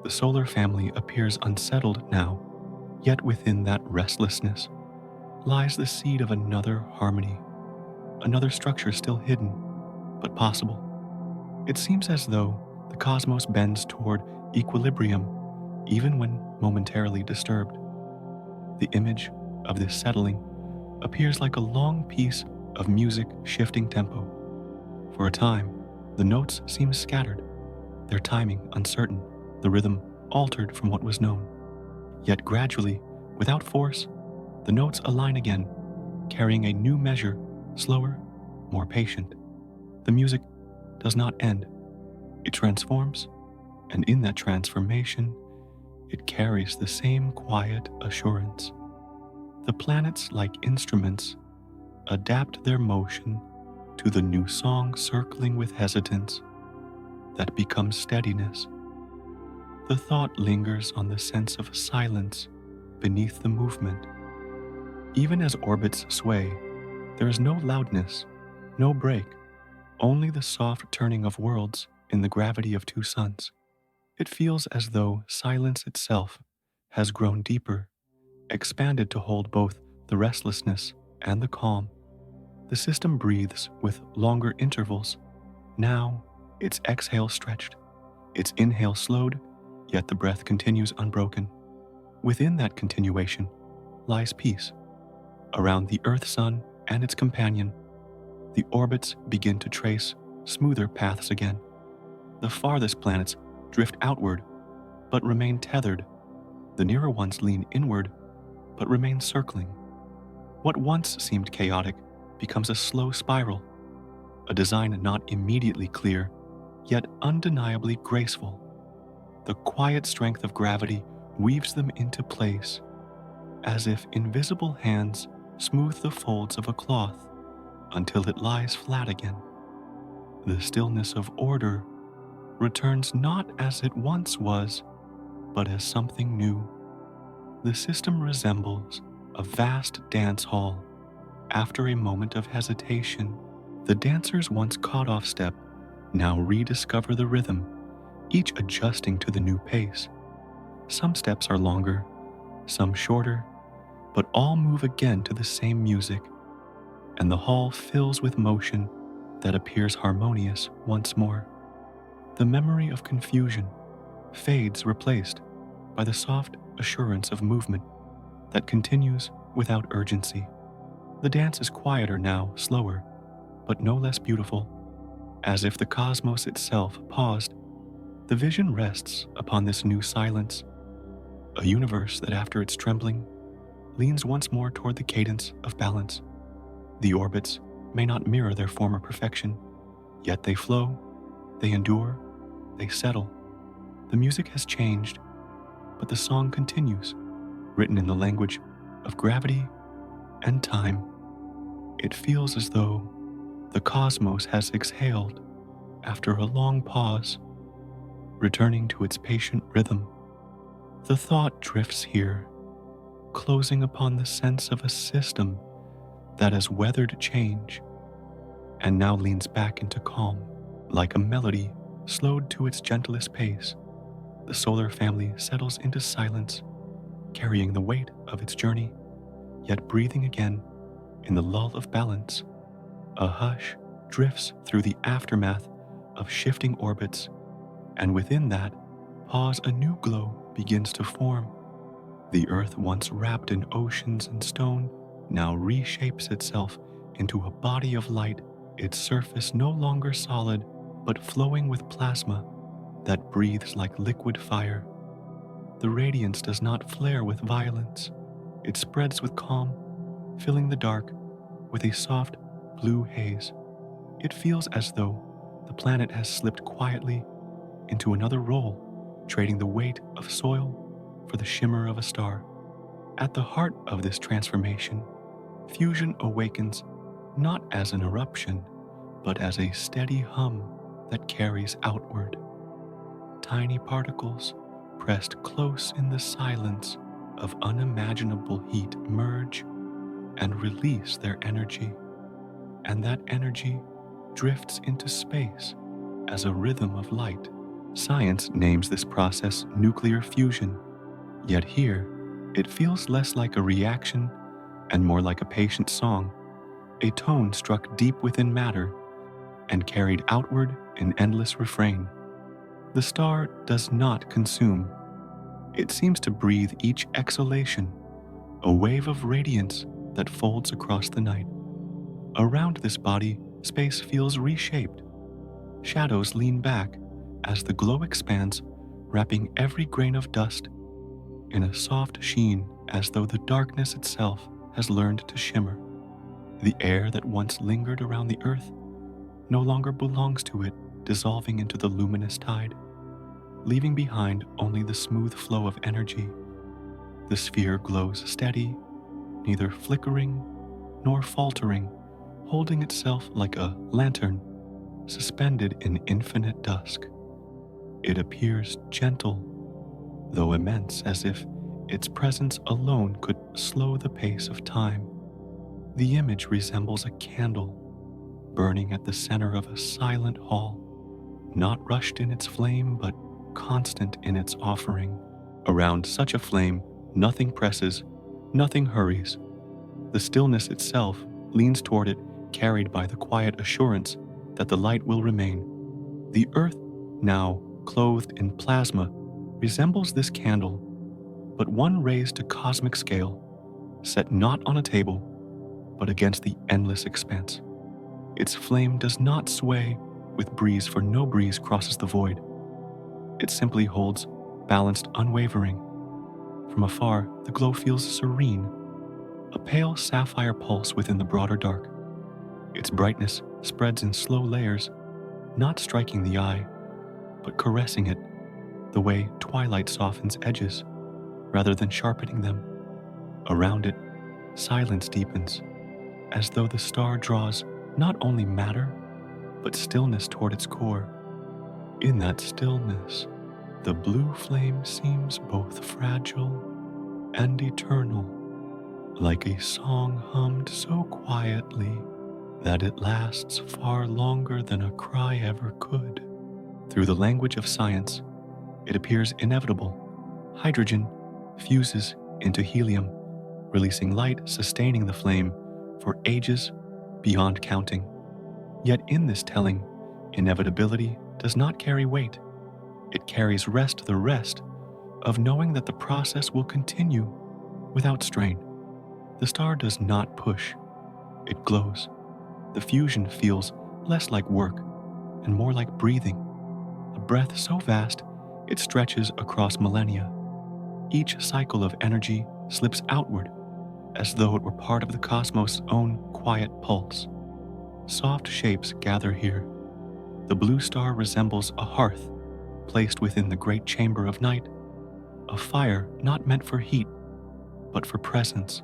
Speaker 1: The solar family appears unsettled now, yet within that restlessness lies the seed of another harmony, another structure still hidden, but possible. It seems as though the cosmos bends toward equilibrium even when momentarily disturbed. The image of this settling appears like a long piece of music shifting tempo. For a time, the notes seem scattered, their timing uncertain, the rhythm altered from what was known. Yet gradually, without force, the notes align again, carrying a new measure, slower, more patient. The music does not end. It transforms, and in that transformation, it carries the same quiet assurance. The planets, like instruments, adapt their motion to the new song circling with hesitance that becomes steadiness. The thought lingers on the sense of silence beneath the movement. Even as orbits sway, there is no loudness, no break, only the soft turning of worlds in the gravity of two suns. It feels as though silence itself has grown deeper, expanded to hold both the restlessness and the calm. The system breathes with longer intervals. Now, its exhale stretched, its inhale slowed, yet the breath continues unbroken. Within that continuation lies peace. Around the Earth-Sun and its companion, the orbits begin to trace smoother paths again. The farthest planets drift outward, but remain tethered. The nearer ones lean inward, but remain circling. What once seemed chaotic becomes a slow spiral, a design not immediately clear, yet undeniably graceful. The quiet strength of gravity weaves them into place, as if invisible hands smooth the folds of a cloth until it lies flat again. The stillness of order returns not as it once was, but as something new. The system resembles a vast dance hall. After a moment of hesitation, the dancers once caught off step now rediscover the rhythm, each adjusting to the new pace. Some steps are longer, some shorter, but all move again to the same music, and the hall fills with motion that appears harmonious once more. The memory of confusion fades, replaced by the soft assurance of movement that continues without urgency. The dance is quieter now, slower, but no less beautiful. As if the cosmos itself paused, the vision rests upon this new silence, a universe that after its trembling leans once more toward the cadence of balance. The orbits may not mirror their former perfection, yet they flow, they endure, they settle. The music has changed, but the song continues, written in the language of gravity and time. It feels as though the cosmos has exhaled after a long pause, returning to its patient rhythm. The thought drifts here, closing upon the sense of a system that has weathered change and now leans back into calm. Like a melody slowed to its gentlest pace, the solar family settles into silence, carrying the weight of its journey, yet breathing again in the lull of balance. A hush drifts through the aftermath of shifting orbits, and within that pause a new glow begins to form. The earth, once wrapped in oceans and stone, now reshapes itself into a body of light, its surface no longer solid, but flowing with plasma that breathes like liquid fire. The radiance does not flare with violence. It spreads with calm, filling the dark with a soft blue haze. It feels as though the planet has slipped quietly into another role, trading the weight of soil for the shimmer of a star. At the heart of this transformation, fusion awakens not as an eruption, but as a steady hum that carries outward. Tiny particles pressed close in the silence of unimaginable heat merge and release their energy, and that energy drifts into space as a rhythm of light. Science names this process nuclear fusion, yet here it feels less like a reaction and more like a patient song, a tone struck deep within matter and carried outward in endless refrain. The star does not consume. It seems to breathe each exhalation, a wave of radiance that folds across the night. Around this body, space feels reshaped. Shadows lean back as the glow expands, wrapping every grain of dust in a soft sheen as though the darkness itself has learned to shimmer. The air that once lingered around the earth no longer belongs to it, dissolving into the luminous tide, leaving behind only the smooth flow of energy. The sphere glows steady, neither flickering nor faltering, holding itself like a lantern suspended in infinite dusk. It appears gentle, though immense, as if its presence alone could slow the pace of time. The image resembles a candle burning at the center of a silent hall, not rushed in its flame, but constant in its offering. Around such a flame, nothing presses, nothing hurries. The stillness itself leans toward it, carried by the quiet assurance that the light will remain. The earth, now clothed in plasma, resembles this candle, but one raised to cosmic scale, set not on a table, but against the endless expanse. Its flame does not sway with breeze, for no breeze crosses the void. It simply holds, balanced, unwavering. From afar, the glow feels serene, a pale sapphire pulse within the broader dark. Its brightness spreads in slow layers, not striking the eye, but caressing it, the way twilight softens edges, rather than sharpening them. Around it, silence deepens, as though the star draws not only matter, but stillness toward its core. In that stillness, the blue flame seems both fragile and eternal, like a song hummed so quietly that it lasts far longer than a cry ever could. Through the language of science, it appears inevitable. Hydrogen fuses into helium, releasing light, sustaining the flame for ages beyond counting. Yet in this telling, inevitability does not carry weight. It carries the rest of knowing that the process will continue without strain. The star does not push, it glows. The fusion feels less like work and more like breathing, a breath so vast it stretches across millennia. Each cycle of energy slips outward as though it were part of the cosmos' own quiet pulse. Soft shapes gather here. The blue star resembles a hearth placed within the great chamber of night, a fire not meant for heat, but for presence.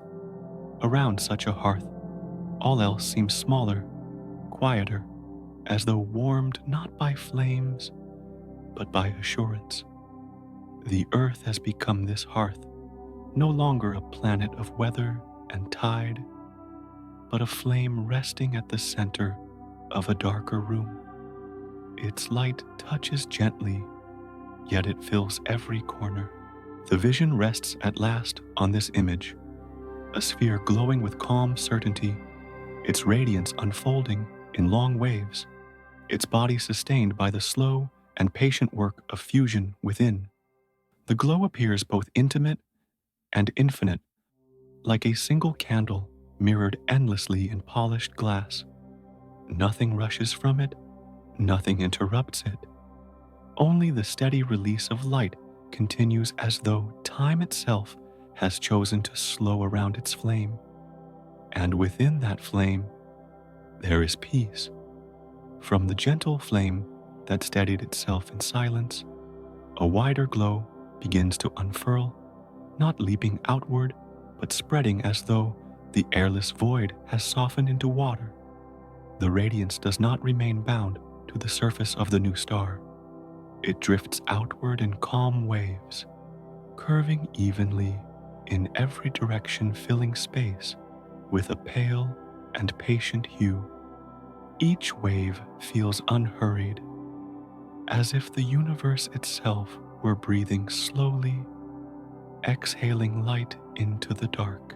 Speaker 1: Around such a hearth, all else seems smaller, quieter, as though warmed not by flames, but by assurance. The earth has become this hearth, no longer a planet of weather and tide, but a flame resting at the center of a darker room. Its light touches gently, yet it fills every corner. The vision rests at last on this image, a sphere glowing with calm certainty, its radiance unfolding in long waves, its body sustained by the slow and patient work of fusion within. The glow appears both intimate and infinite, like a single candle mirrored endlessly in polished glass. Nothing rushes from it, nothing interrupts it. Only the steady release of light continues, as though time itself has chosen to slow around its flame. And within that flame, there is peace. From the gentle flame that steadied itself in silence, a wider glow begins to unfurl, not leaping outward, but spreading as though the airless void has softened into water. The radiance does not remain bound to the surface of the new star. It drifts outward in calm waves, curving evenly in every direction, filling space with a pale and patient hue. Each wave feels unhurried, as if the universe itself were breathing slowly, exhaling light into the dark.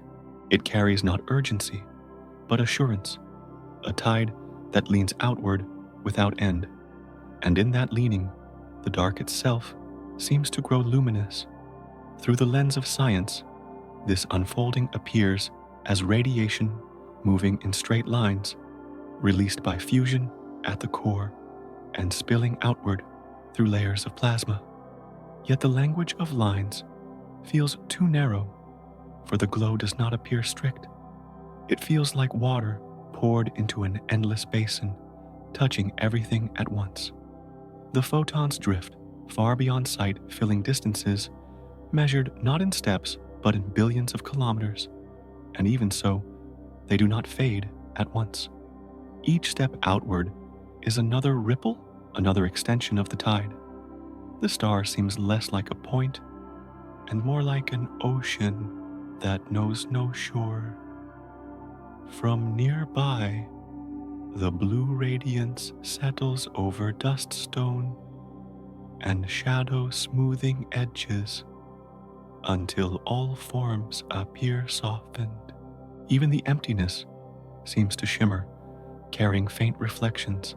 Speaker 1: It carries not urgency, but assurance, a tide that leans outward without end. And in that leaning, the dark itself seems to grow luminous. Through the lens of science, this unfolding appears as radiation moving in straight lines, released by fusion at the core and spilling outward through layers of plasma. Yet the language of lines feels too narrow, for the glow does not appear strict. It feels like water poured into an endless basin, touching everything at once. The photons drift far beyond sight, filling distances measured not in steps but in billions of kilometers, and even so, they do not fade at once. Each step outward is another ripple, another extension of the tide. The star seems less like a point and more like an ocean that knows no shore. From nearby, the blue radiance settles over dust stone and shadow smoothing edges until all forms appear softened. Even the emptiness seems to shimmer, carrying faint reflections,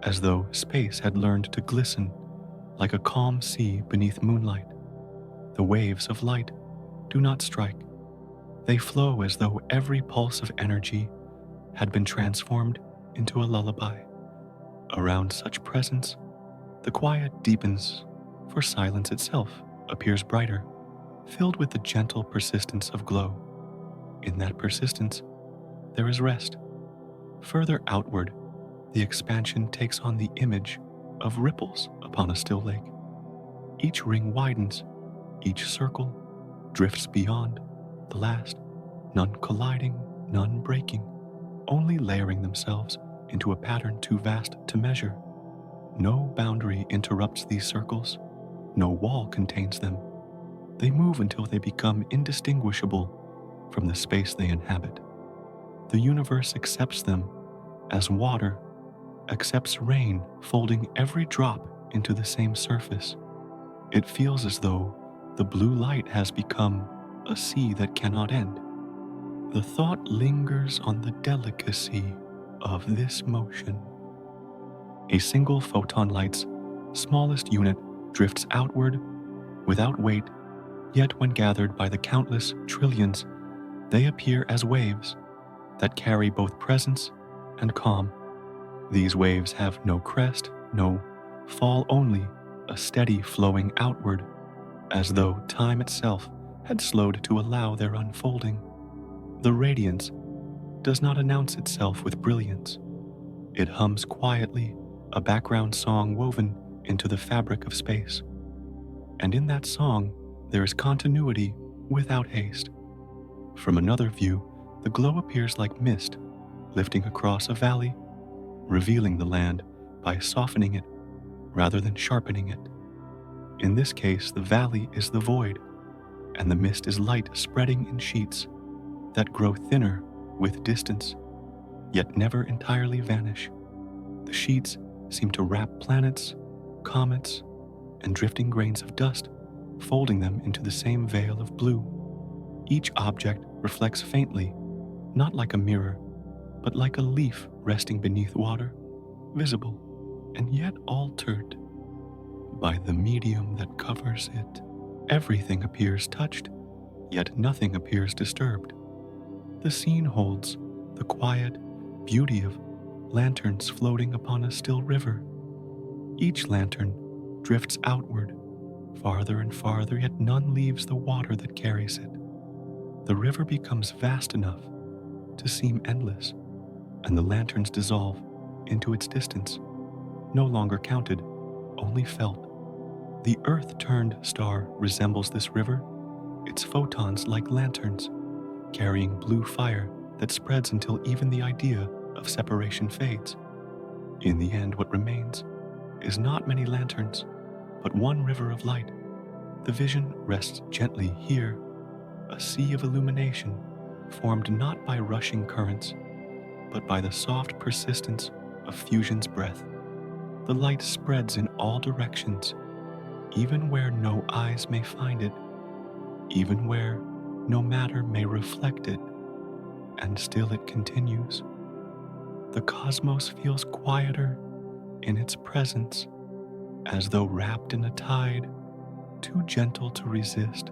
Speaker 1: as though space had learned to glisten like a calm sea beneath moonlight. The waves of light do not strike. They flow as though every pulse of energy had been transformed into a lullaby. Around such presence, the quiet deepens, for silence itself appears brighter, filled with the gentle persistence of glow. In that persistence, there is rest. Further outward, the expansion takes on the image of ripples upon a still lake. Each ring widens, each circle drifts beyond the last, none colliding, none breaking, only layering themselves into a pattern too vast to measure. No boundary interrupts these circles, no wall contains them. They move until they become indistinguishable from the space they inhabit. The universe accepts them as water accepts rain, folding every drop into the same surface. It feels as though the blue light has become a sea that cannot end. The thought lingers on the delicacy of this motion. A single photon light's smallest unit drifts outward without weight, yet when gathered by the countless trillions, they appear as waves that carry both presence and calm. These waves have no crest, no fall, only a steady flowing outward, as though time itself had slowed to allow their unfolding. The radiance does not announce itself with brilliance. It hums quietly, a background song woven into the fabric of space. And in that song, there is continuity without haste. From another view, the glow appears like mist, lifting across a valley, revealing the land by softening it rather than sharpening it. In this case, the valley is the void, and the mist is light spreading in sheets that grow thinner with distance, yet never entirely vanish. The sheets seem to wrap planets, comets, and drifting grains of dust, folding them into the same veil of blue. Each object reflects faintly, not like a mirror, but like a leaf resting beneath water, visible and yet altered by the medium that covers it. Everything appears touched, yet nothing appears disturbed. The scene holds the quiet beauty of lanterns floating upon a still river. Each lantern drifts outward, farther and farther, yet none leaves the water that carries it. The river becomes vast enough to seem endless, and the lanterns dissolve into its distance, no longer counted, only felt. The earth-turned star resembles this river, its photons like lanterns, carrying blue fire that spreads until even the idea of separation fades. In the end, what remains is not many lanterns, but one river of light. The vision rests gently here, a sea of illumination formed not by rushing currents, but by the soft persistence of fusion's breath. The light spreads in all directions, even where no eyes may find it, even where no matter may reflect it, and still it continues. The cosmos feels quieter in its presence, as though wrapped in a tide, too gentle to resist,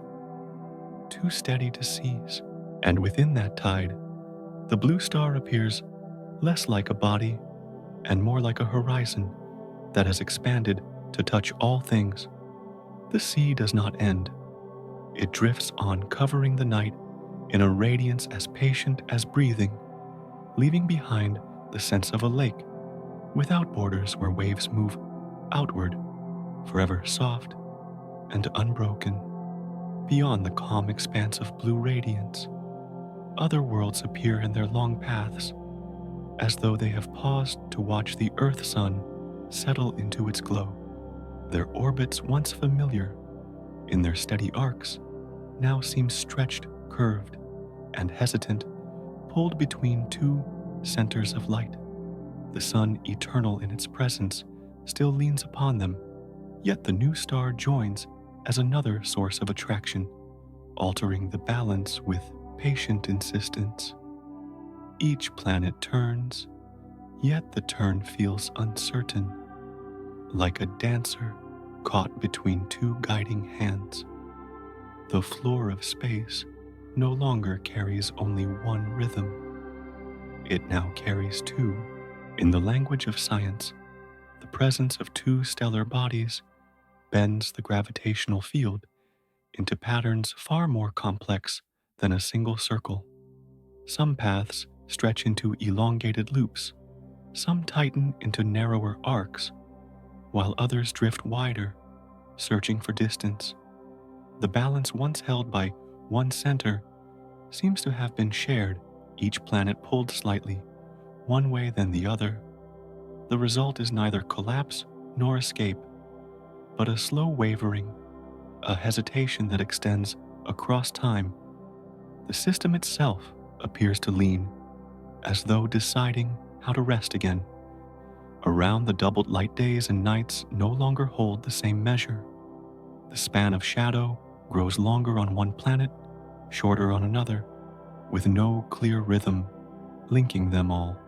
Speaker 1: too steady to seize. And within that tide, the blue star appears less like a body and more like a horizon that has expanded to touch all things. The sea does not end. It drifts on, covering the night in a radiance as patient as breathing, leaving behind the sense of a lake without borders where waves move outward, forever soft and unbroken. Beyond the calm expanse of blue radiance, other worlds appear in their long paths, as though they have paused to watch the Earth-sun settle into its glow. Their orbits, once familiar in their steady arcs, now seem stretched, curved, and hesitant, pulled between two centers of light. The sun, eternal in its presence, still leans upon them, yet the new star joins as another source of attraction, altering the balance with patient insistence. Each planet turns, yet the turn feels uncertain, like a dancer caught between two guiding hands. The floor of space no longer carries only one rhythm. It now carries two. In the language of science, the presence of two stellar bodies bends the gravitational field into patterns far more complex than a single circle. Some paths stretch into elongated loops, some tighten into narrower arcs, while others drift wider, searching for distance. The balance once held by one center seems to have been shared, each planet pulled slightly, one way then the other. The result is neither collapse nor escape, but a slow wavering, a hesitation that extends across time. The system itself appears to lean, as though deciding how to rest again. Around the doubled light days and nights no longer hold the same measure. The span of shadow grows longer on one planet, shorter on another, with no clear rhythm linking them all.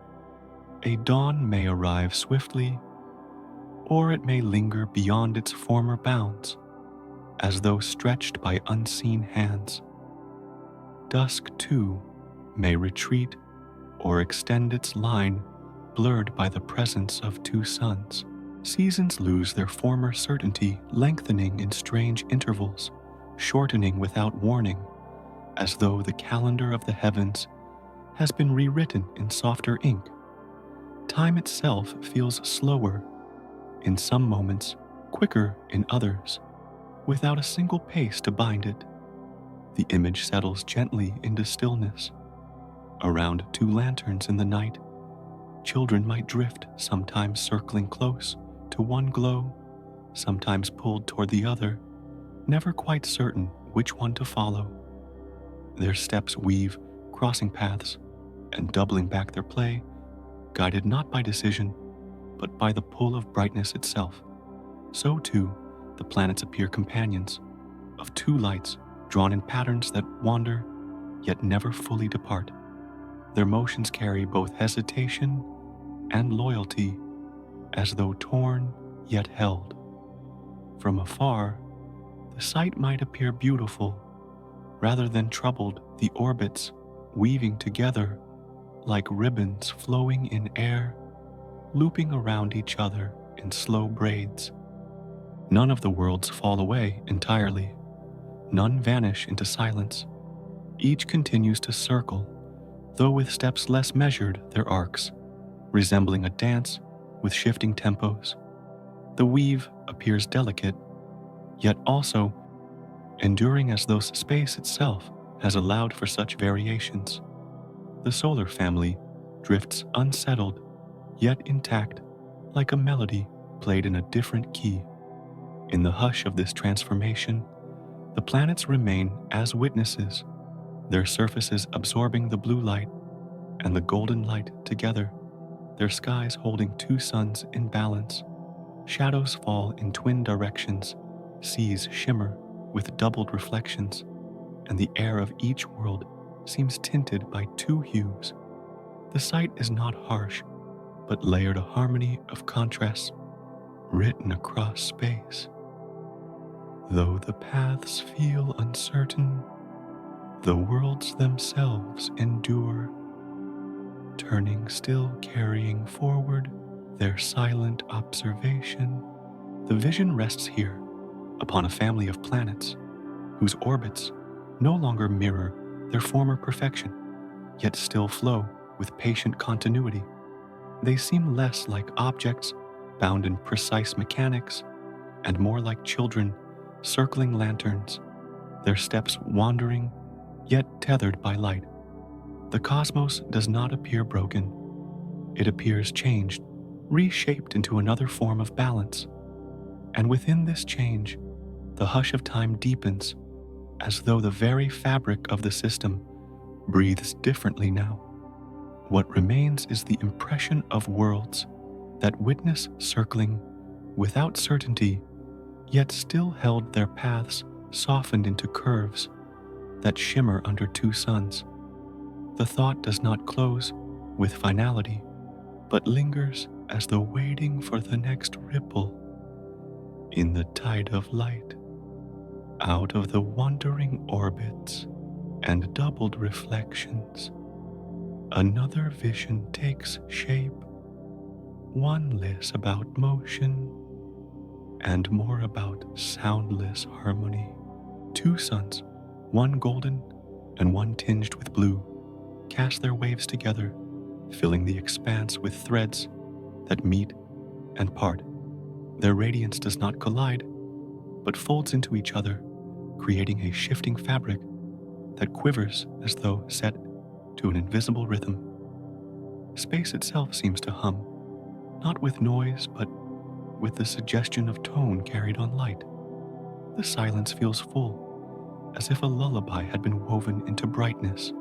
Speaker 1: A dawn may arrive swiftly, or it may linger beyond its former bounds, as though stretched by unseen hands. Dusk, too, may retreat or extend its line, blurred by the presence of two suns. Seasons lose their former certainty, lengthening in strange intervals, shortening without warning, as though the calendar of the heavens has been rewritten in softer ink. Time itself feels slower in some moments, quicker in others, without a single pace to bind it. The image settles gently into stillness. Around two lanterns in the night, children might drift, sometimes circling close to one glow, sometimes pulled toward the other, never quite certain which one to follow. Their steps weave crossing paths and doubling back their play, guided not by decision, but by the pull of brightness itself. So too, the planets appear companions of two lights drawn in patterns that wander, yet never fully depart. Their motions carry both hesitation and loyalty, as though torn yet held. From afar, the sight might appear beautiful, rather than troubled, the orbits weaving together like ribbons flowing in air, looping around each other in slow braids. None of the worlds fall away entirely. None vanish into silence. Each continues to circle, though with steps less measured, their arcs, resembling a dance with shifting tempos. The weave appears delicate, yet also enduring, as though space itself has allowed for such variations. The solar family drifts unsettled, yet intact, like a melody played in a different key. In the hush of this transformation, the planets remain as witnesses, their surfaces absorbing the blue light and the golden light together, their skies holding two suns in balance. Shadows fall in twin directions, seas shimmer with doubled reflections, and the air of each world seems tinted by two hues. The sight is not harsh, but layered a harmony of contrasts written across space. Though the paths feel uncertain, the worlds themselves endure, turning still carrying forward their silent observation. The vision rests here upon a family of planets whose orbits no longer mirror their former perfection, yet still flow with patient continuity. They seem less like objects bound in precise mechanics and more like children circling lanterns, their steps wandering yet tethered by light. The cosmos does not appear broken. It appears changed, reshaped into another form of balance. And within this change, the hush of time deepens, as though the very fabric of the system breathes differently now. What remains is the impression of worlds that witness circling without certainty, yet still held their paths softened into curves that shimmer under two suns. The thought does not close with finality, but lingers as though waiting for the next ripple in the tide of light. Out of the wandering orbits and doubled reflections, another vision takes shape, one less about motion and more about soundless harmony. Two suns, one golden and one tinged with blue, cast their waves together, filling the expanse with threads that meet and part. Their radiance does not collide, but folds into each other, creating a shifting fabric that quivers as though set to an invisible rhythm. Space itself seems to hum, not with noise, but with the suggestion of tone carried on light. The silence feels full, as if a lullaby had been woven into brightness.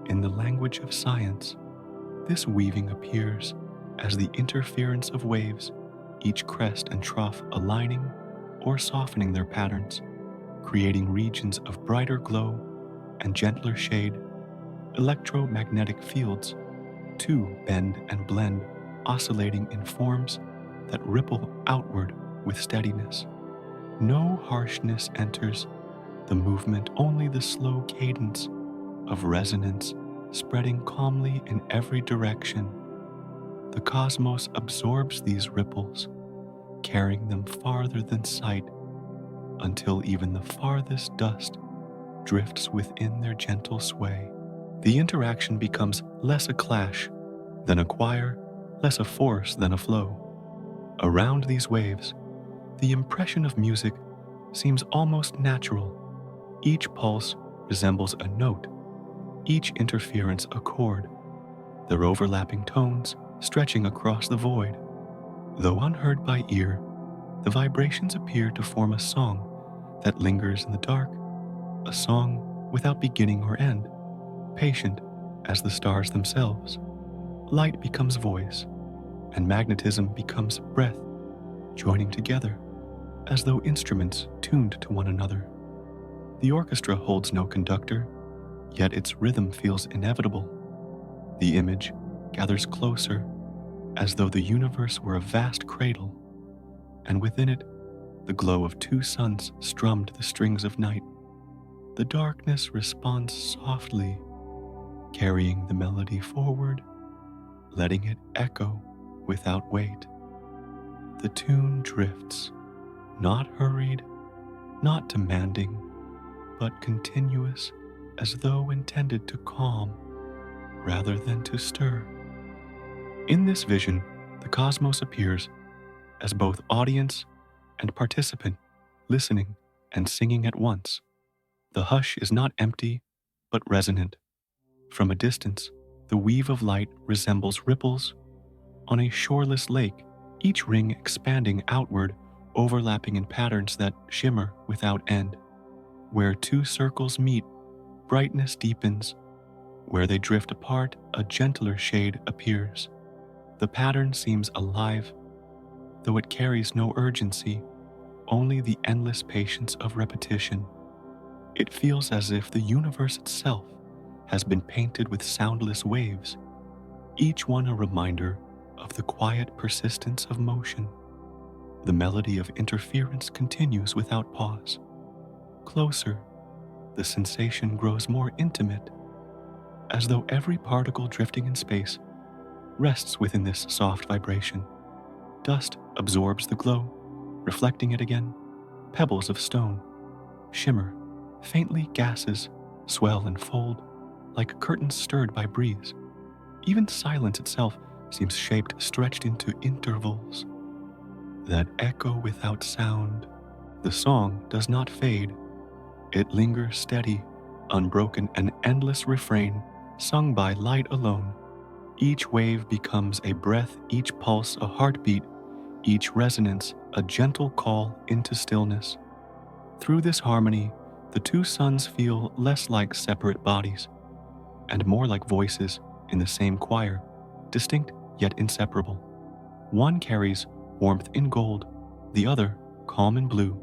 Speaker 1: In the language of science, this weaving appears as the interference of waves, each crest and trough aligning or softening their patterns, creating regions of brighter glow and gentler shade. Electromagnetic fields, too, bend and blend, oscillating in forms that ripple outward with steadiness. No harshness enters the movement, only the slow cadence of resonance spreading calmly in every direction. The cosmos absorbs these ripples, carrying them farther than sight, until even the farthest dust drifts within their gentle sway. The interaction becomes less a clash than a choir, less a force than a flow. Around these waves, the impression of music seems almost natural. Each pulse resembles a note, each interference a chord, their overlapping tones stretching across the void. Though unheard by ear, the vibrations appear to form a song that lingers in the dark, a song without beginning or end, patient as the stars themselves. Light becomes voice, and magnetism becomes breath, joining together, as though instruments tuned to one another. The orchestra holds no conductor, yet its rhythm feels inevitable. The image gathers closer, as though the universe were a vast cradle, and within it, the glow of two suns strummed the strings of night. The darkness responds softly, carrying the melody forward, letting it echo without weight. The tune drifts, not hurried, not demanding, but continuous, as though intended to calm rather than to stir. In this vision, the cosmos appears as both audience and participant, listening and singing at once. The hush is not empty, but resonant. From a distance, the weave of light resembles ripples on a shoreless lake, each ring expanding outward, overlapping in patterns that shimmer without end. Where two circles meet, brightness deepens. Where they drift apart, a gentler shade appears. The pattern seems alive, though it carries no urgency, only the endless patience of repetition. It feels as if the universe itself has been painted with soundless waves, each one a reminder of the quiet persistence of motion. The melody of interference continues without pause. Closer, the sensation grows more intimate, as though every particle drifting in space rests within this soft vibration. Dust absorbs the glow, reflecting it again. Pebbles of stone shimmer, faintly gases swell and fold like curtains stirred by breeze. Even silence itself seems shaped, stretched into intervals that echo without sound. The song does not fade. It lingers steady, unbroken, an endless refrain sung by light alone. Each wave becomes a breath, each pulse a heartbeat, each resonance a gentle call into stillness. Through this harmony, the two suns feel less like separate bodies and more like voices in the same choir, distinct yet inseparable. One carries warmth in gold, the other calm in blue,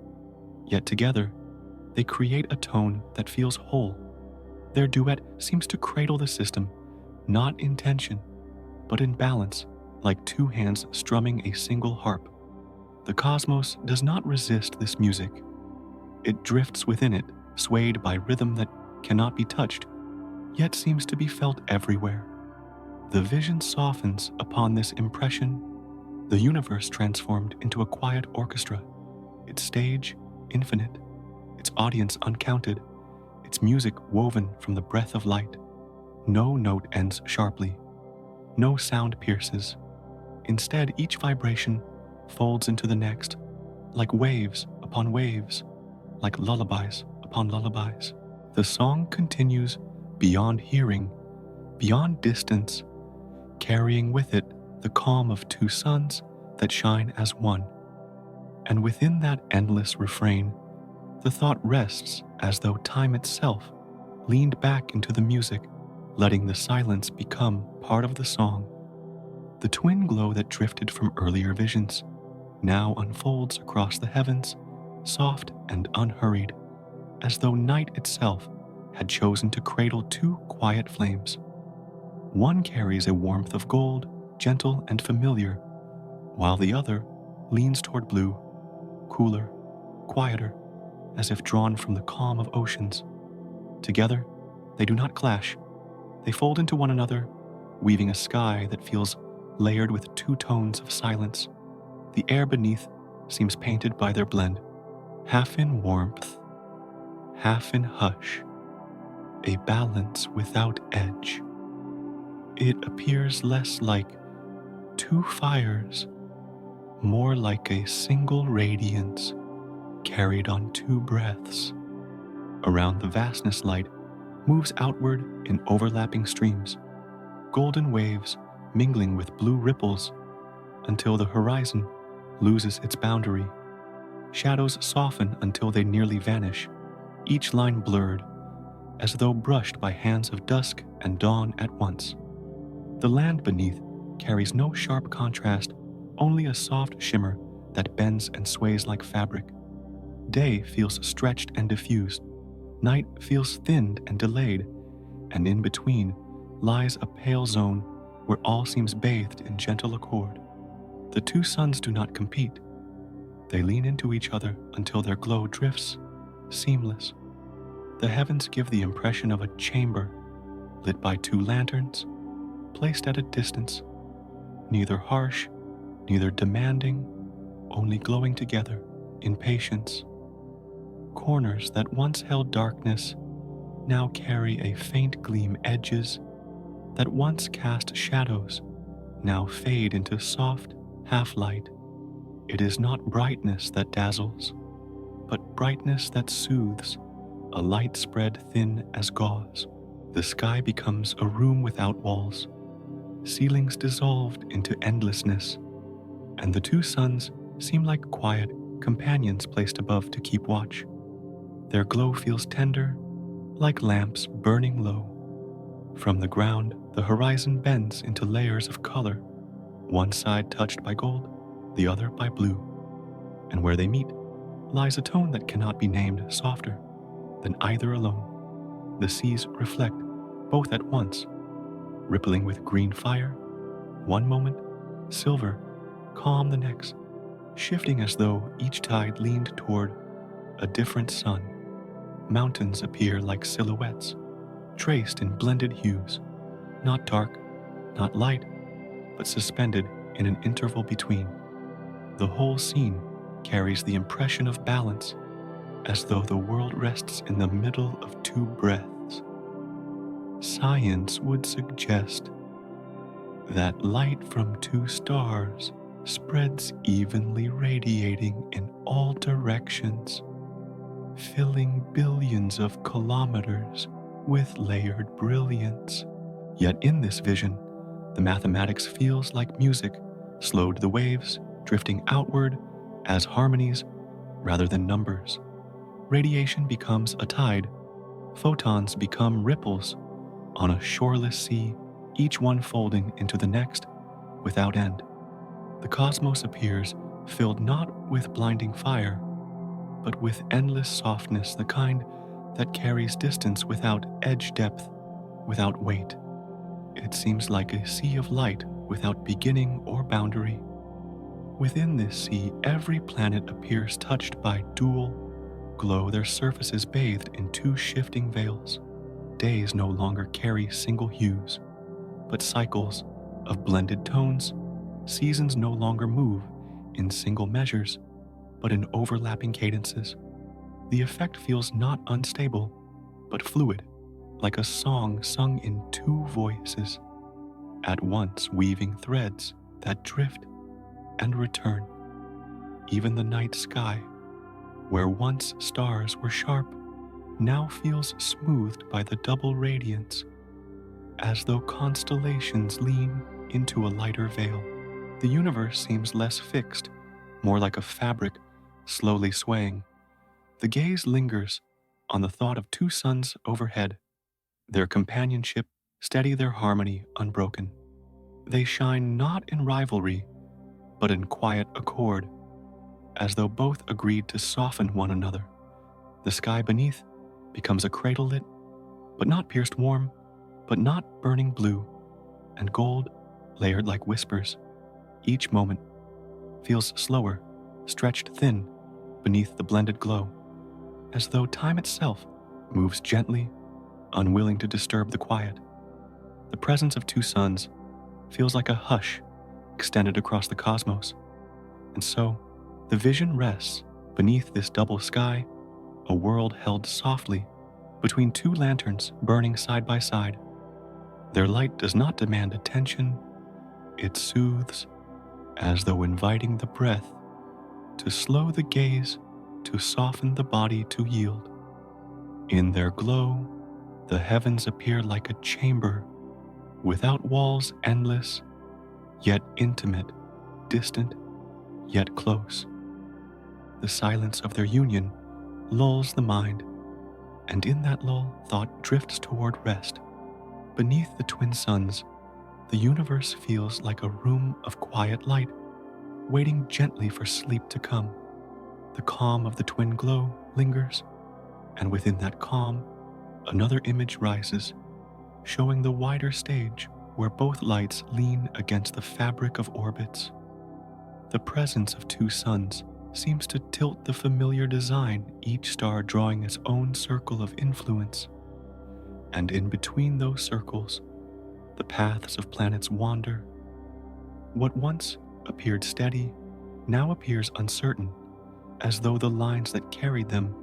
Speaker 1: yet together they create a tone that feels whole. Their duet seems to cradle the system, not in tension, but in balance, like two hands strumming a single harp. The cosmos does not resist this music. It drifts within it, swayed by rhythm that cannot be touched, yet seems to be felt everywhere. The vision softens upon this impression, the universe transformed into a quiet orchestra, its stage infinite, its audience uncounted, its music woven from the breath of light. No note ends sharply, no sound pierces. Instead, each vibration folds into the next, like waves upon waves, like lullabies upon lullabies. The song continues beyond hearing, beyond distance, carrying with it the calm of two suns that shine as one. And within that endless refrain, the thought rests as though time itself leaned back into the music, letting the silence become part of the song. The twin glow that drifted from earlier visions now unfolds across the heavens, soft and unhurried, as though night itself had chosen to cradle two quiet flames. One carries a warmth of gold, gentle and familiar, while the other leans toward blue, cooler, quieter, as if drawn from the calm of oceans. Together, they do not clash. They fold into one another, weaving a sky that feels layered with two tones of silence. The air beneath seems painted by their blend, half in warmth, half in hush, a balance without edge. It appears less like two fires, more like a single radiance carried on two breaths. Around the vastness, light moves outward in overlapping streams, golden waves mingling with blue ripples until the horizon loses its boundary. Shadows soften until they nearly vanish, each line blurred, as though brushed by hands of dusk and dawn at once. The land beneath carries no sharp contrast, only a soft shimmer that bends and sways like fabric. Day feels stretched and diffused, night feels thinned and delayed, and in between lies a pale zone where all seems bathed in gentle accord. The two suns do not compete. They lean into each other until their glow drifts, seamless. The heavens give the impression of a chamber lit by two lanterns, placed at a distance, neither harsh, neither demanding, only glowing together in patience. Corners that once held darkness now carry a faint gleam. Edges that once cast shadows now fade into soft half-light. It is not brightness that dazzles, but brightness that soothes, a light spread thin as gauze. The sky becomes a room without walls, ceilings dissolved into endlessness, and the two suns seem like quiet companions placed above to keep watch. Their glow feels tender, like lamps burning low. From the ground, the horizon bends into layers of color, one side touched by gold, the other by blue. And where they meet lies a tone that cannot be named softer than either alone. The seas reflect both at once, rippling with green fire, one moment, silver, calm the next, shifting as though each tide leaned toward a different sun. Mountains appear like silhouettes, traced in blended hues, not dark, not light, but suspended in an interval between. The whole scene carries the impression of balance, as though the world rests in the middle of two breaths. Science would suggest that light from two stars spreads evenly, radiating in all directions, filling billions of kilometers with layered brilliance. Yet in this vision, the mathematics feels like music, slowed the waves, drifting outward as harmonies rather than numbers. Radiation becomes a tide, photons become ripples on a shoreless sea, each one folding into the next without end. The cosmos appears filled not with blinding fire, but with endless softness, the kind that carries distance without edge depth, without weight. It seems like a sea of light without beginning or boundary. Within this sea, every planet appears touched by dual glow, their surfaces bathed in two shifting veils. Days no longer carry single hues, but cycles of blended tones. Seasons no longer move in single measures, but in overlapping cadences. The effect feels not unstable, but fluid, like a song sung in two voices, at once weaving threads that drift and return. Even the night sky, where once stars were sharp, now feels smoothed by the double radiance, as though constellations lean into a lighter veil. The universe seems less fixed, more like a fabric slowly swaying. The gaze lingers on the thought of two suns overhead, their companionship steady, their harmony unbroken. They shine not in rivalry, but in quiet accord, as though both agreed to soften one another. The sky beneath becomes a cradle lit, but not pierced warm, but not burning blue, and gold layered like whispers. Each moment feels slower, stretched thin beneath the blended glow, as though time itself moves gently, unwilling to disturb the quiet. The presence of two suns feels like a hush extended across the cosmos, and so the vision rests beneath this double sky, a world held softly between two lanterns burning side by side. Their light does not demand attention, it soothes, as though inviting the breath to slow the gaze, to soften the body to yield. In their glow, the heavens appear like a chamber, without walls, endless, yet intimate, distant, yet close. The silence of their union lulls the mind, and in that lull, thought drifts toward rest. Beneath the twin suns, the universe feels like a room of quiet light, waiting gently for sleep to come. The calm of the twin glow lingers, and within that calm, another image rises, showing the wider stage where both lights lean against the fabric of orbits. The presence of two suns seems to tilt the familiar design, each star drawing its own circle of influence. And in between those circles, the paths of planets wander. What once appeared steady now appears uncertain, as though the lines that carried them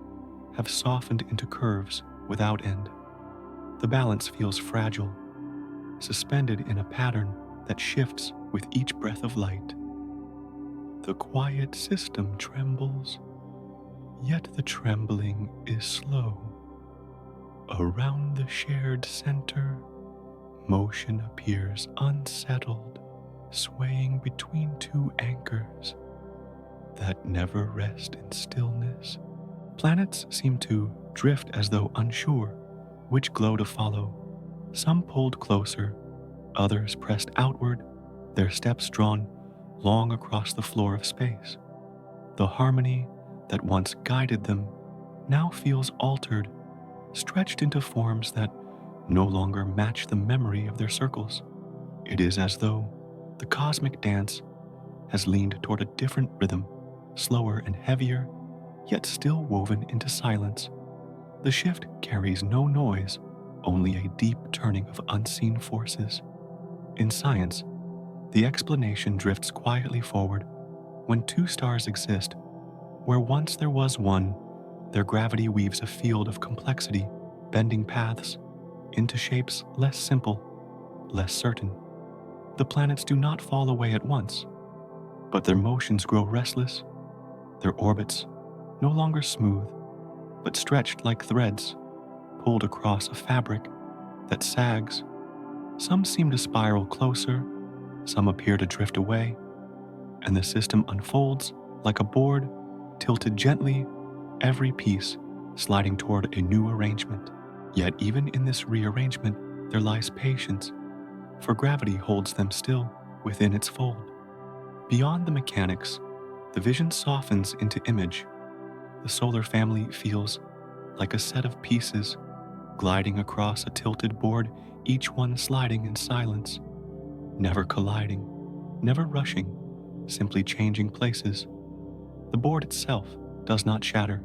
Speaker 1: have softened into curves without end. The balance feels fragile, suspended in a pattern that shifts with each breath of light. The quiet system trembles, yet the trembling is slow. Around the shared center, motion appears unsettled, swaying between two anchors that never rest in stillness. Planets seem to drift as though unsure which glow to follow. Some pulled closer, others pressed outward, their steps drawn long across the floor of space. The harmony that once guided them now feels altered, stretched into forms that no longer match the memory of their circles. It is as though the cosmic dance has leaned toward a different rhythm, slower and heavier, yet still woven into silence. The shift carries no noise, only a deep turning of unseen forces. In science, the explanation drifts quietly forward. When two stars exist, where once there was one, their gravity weaves a field of complexity, bending paths into shapes less simple, less certain. The planets do not fall away at once, but their motions grow restless, their orbits no longer smooth, but stretched like threads, pulled across a fabric that sags. Some seem to spiral closer, some appear to drift away, and the system unfolds like a board tilted gently, every piece sliding toward a new arrangement. Yet even in this rearrangement, there lies patience, for gravity holds them still within its fold. Beyond the mechanics, the vision softens into image. The solar family feels like a set of pieces gliding across a tilted board, each one sliding in silence, never colliding, never rushing, simply changing places. The board itself does not shatter,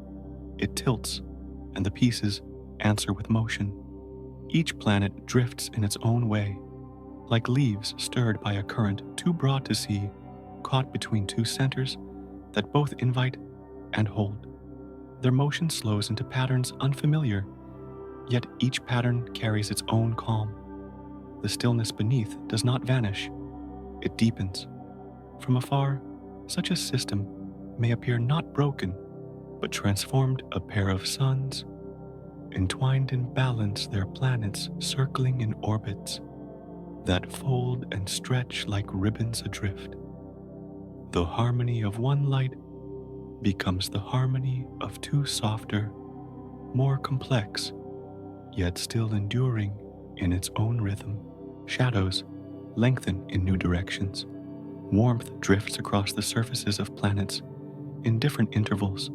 Speaker 1: it tilts, and the pieces answer with motion. Each planet drifts in its own way, like leaves stirred by a current too broad to see, caught between two centers that both invite and hold. Their motion slows into patterns unfamiliar, yet each pattern carries its own calm. The stillness beneath does not vanish, it deepens. From afar, such a system may appear not broken, but transformed a pair of suns, entwined in balance their planets circling in orbits that fold and stretch like ribbons adrift. The harmony of one light becomes the harmony of two softer, more complex, yet still enduring in its own rhythm. Shadows lengthen in new directions. Warmth drifts across the surfaces of planets in different intervals.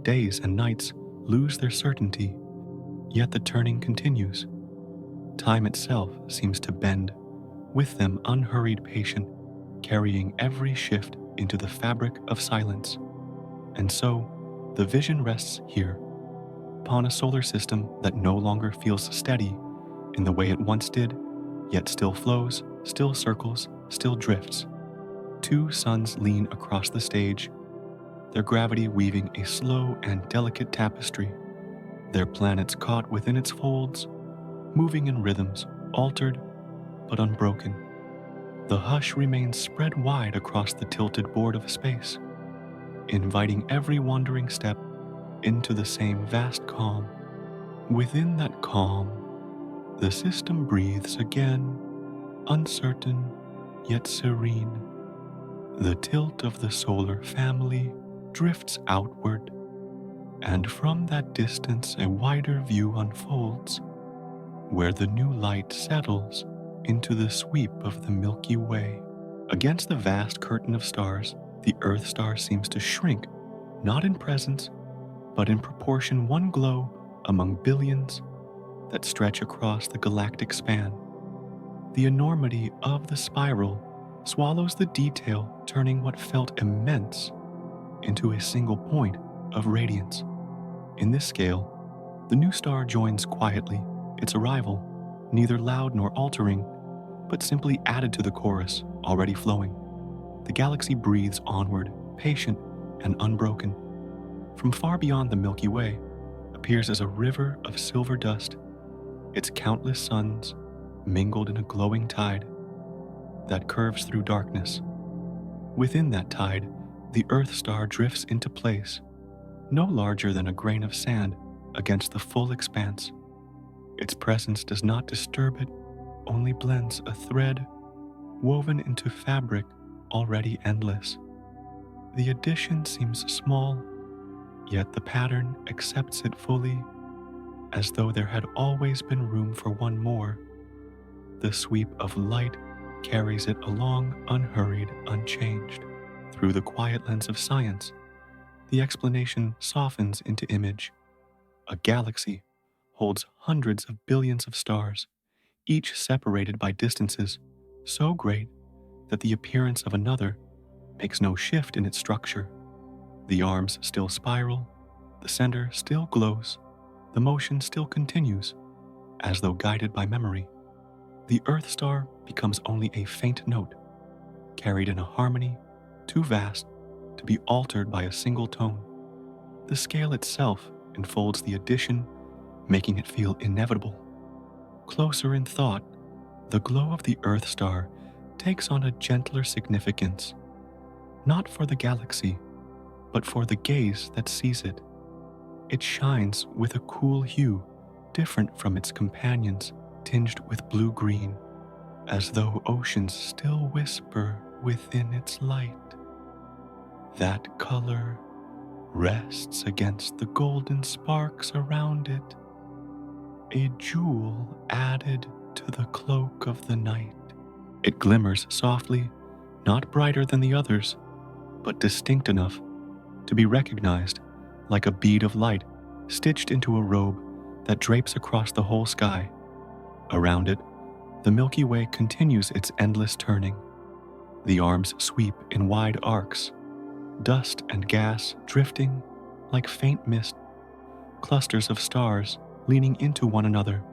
Speaker 1: Days and nights lose their certainty, yet the turning continues. Time itself seems to bend, with them unhurried patient, carrying every shift into the fabric of silence. And so, the vision rests here, upon a solar system that no longer feels steady in the way it once did, yet still flows, still circles, still drifts. Two suns lean across the stage, their gravity weaving a slow and delicate tapestry, their planets caught within its folds, moving in rhythms altered but unbroken. The hush remains spread wide across the tilted board of space, inviting every wandering step into the same vast calm. Within that calm, the system breathes again, uncertain yet serene. The tilt of the solar family drifts outward, and from that distance a wider view unfolds, where the new light settles into the sweep of the Milky Way. Against the vast curtain of stars, the Earth star seems to shrink, not in presence, but in proportion, one glow among billions that stretch across the galactic span. The enormity of the spiral swallows the detail, turning what felt immense into a single point of radiance. In this scale, the new star joins quietly, its arrival neither loud nor altering, but simply added to the chorus already flowing. The galaxy breathes onward, patient and unbroken. From far beyond the Milky Way appears as a river of silver dust, its countless suns mingled in a glowing tide that curves through darkness. Within that tide, the Earth star drifts into place, no larger than a grain of sand against the full expanse. Its presence does not disturb it, only blends a thread woven into fabric already endless. The addition seems small, yet the pattern accepts it fully, as though there had always been room for one more. The sweep of light carries it along unhurried, unchanged. Through the quiet lens of science, the explanation softens into image. A galaxy holds hundreds of billions of stars, each separated by distances so great that the appearance of another makes no shift in its structure. The arms still spiral, the center still glows, the motion still continues, as though guided by memory. The Earth star becomes only a faint note, carried in a harmony too vast to be altered by a single tone. The scale itself enfolds the addition, making it feel inevitable. Closer in thought, the glow of the Earth star takes on a gentler significance, not for the galaxy, but for the gaze that sees it. It shines with a cool hue different from its companions, tinged with blue-green, as though oceans still whisper within its light. That color rests against the golden sparks around it, a jewel added to the cloak of the night. It glimmers softly, not brighter than the others, but distinct enough to be recognized like a bead of light stitched into a robe that drapes across the whole sky. Around it, the Milky Way continues its endless turning. The arms sweep in wide arcs, dust and gas drifting like faint mist, clusters of stars leaning into one another,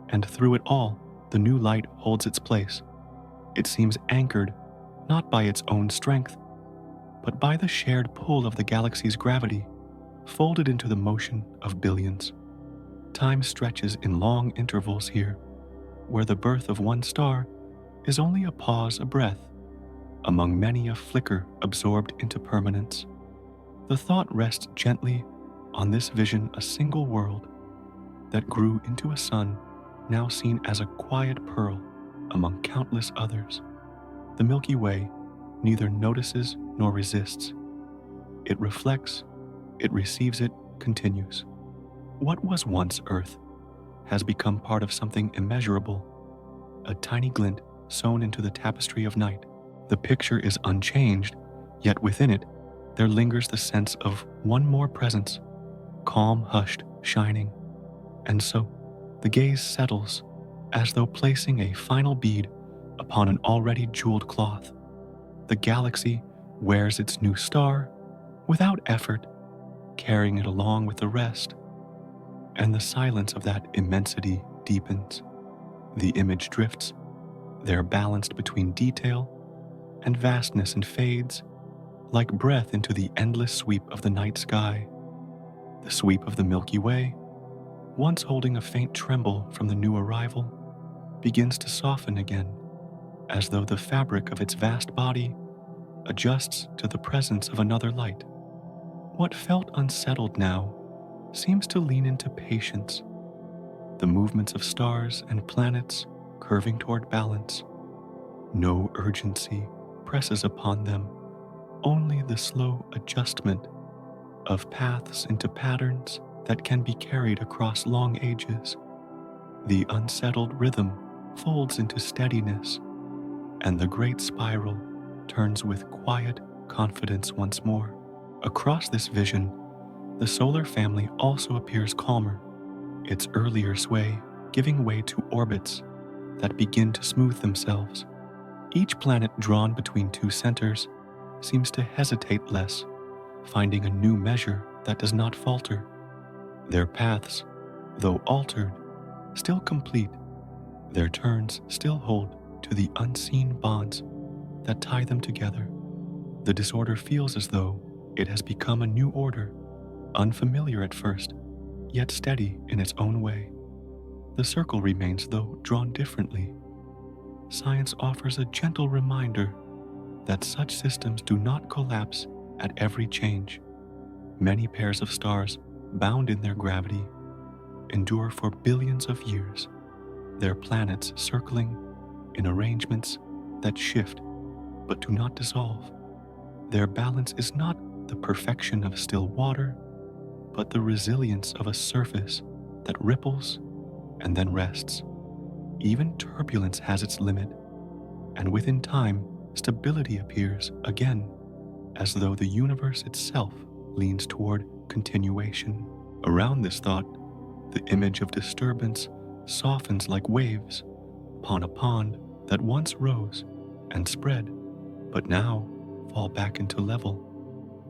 Speaker 1: and through it all, the new light holds its place. It seems anchored not by its own strength, but by the shared pull of the galaxy's gravity, folded into the motion of billions. Time stretches in long intervals here, where the birth of one star is only a pause, a breath, among many a flicker absorbed into permanence. The thought rests gently on this vision, a single world that grew into a sun now seen as a quiet pearl among countless others. The Milky Way neither notices nor resists. It reflects, it receives, it continues. What was once Earth has become part of something immeasurable, a tiny glint sewn into the tapestry of night. The picture is unchanged, yet within it there lingers the sense of one more presence, calm, hushed, shining. And so the gaze settles, as though placing a final bead upon an already jeweled cloth. The galaxy wears its new star without effort, carrying it along with the rest, and the silence of that immensity deepens. The image drifts, there balanced between detail and vastness, and fades like breath into the endless sweep of the night sky. The sweep of the Milky Way, once holding a faint tremble from the new arrival, begins to soften again, as though the fabric of its vast body adjusts to the presence of another light. What felt unsettled now seems to lean into patience, the movements of stars and planets curving toward balance. No urgency presses upon them, only the slow adjustment of paths into patterns that can be carried across long ages. The unsettled rhythm folds into steadiness, and the great spiral turns with quiet confidence once more. Across this vision, the solar family also appears calmer, its earlier sway giving way to orbits that begin to smooth themselves. Each planet drawn between two centers seems to hesitate less, finding a new measure that does not falter. Their paths, though altered, still complete. Their turns still hold to the unseen bonds that tie them together. The disorder feels as though it has become a new order, unfamiliar at first, yet steady in its own way. The circle remains, though drawn differently. Science offers a gentle reminder that such systems do not collapse at every change. Many pairs of stars, bound in their gravity, endure for billions of years, their planets circling in arrangements that shift but do not dissolve. Their balance is not the perfection of still water, but the resilience of a surface that ripples and then rests. Even turbulence has its limit, and within time, stability appears again, as though the universe itself leans toward continuation. Around this thought, the image of disturbance softens like waves upon a pond that once rose and spread, but now fall back into level.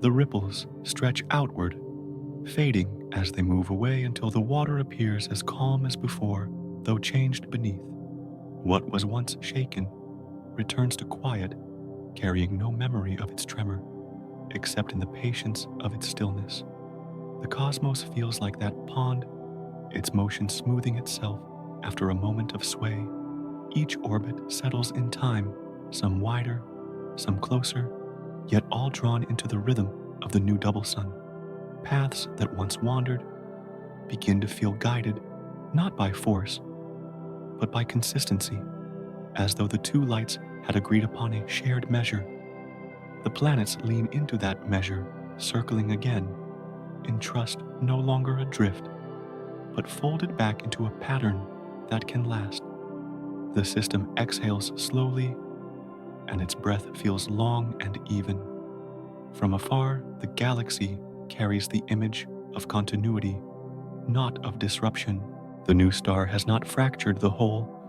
Speaker 1: The ripples stretch outward, fading as they move away until the water appears as calm as before, though changed beneath. What was once shaken returns to quiet, carrying no memory of its tremor, except in the patience of its stillness. The cosmos feels like that pond, its motion smoothing itself after a moment of sway. Each orbit settles in time, some wider, some closer, yet all drawn into the rhythm of the new double sun. Paths that once wandered begin to feel guided, not by force, but by consistency, as though the two lights had agreed upon a shared measure. The planets lean into that measure, circling again, in trust no longer adrift, but folded back into a pattern that can last. The system exhales slowly, and its breath feels long and even. From afar, the galaxy carries the image of continuity, not of disruption. The new star has not fractured the whole,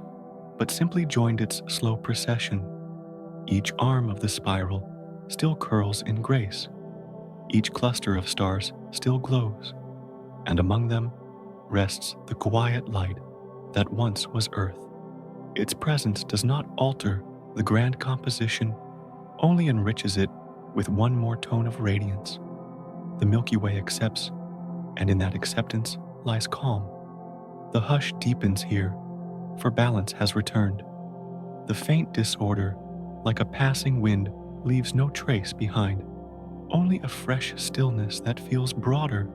Speaker 1: but simply joined its slow procession. Each arm of the spiral still curls in grace. Each cluster of stars still glows, and among them rests the quiet light that once was Earth. Its presence does not alter the grand composition, only enriches it with one more tone of radiance. The Milky Way accepts, and in that acceptance lies calm. The hush deepens here, for balance has returned. The faint disorder, like a passing wind, leaves no trace behind, only a fresh stillness that feels broader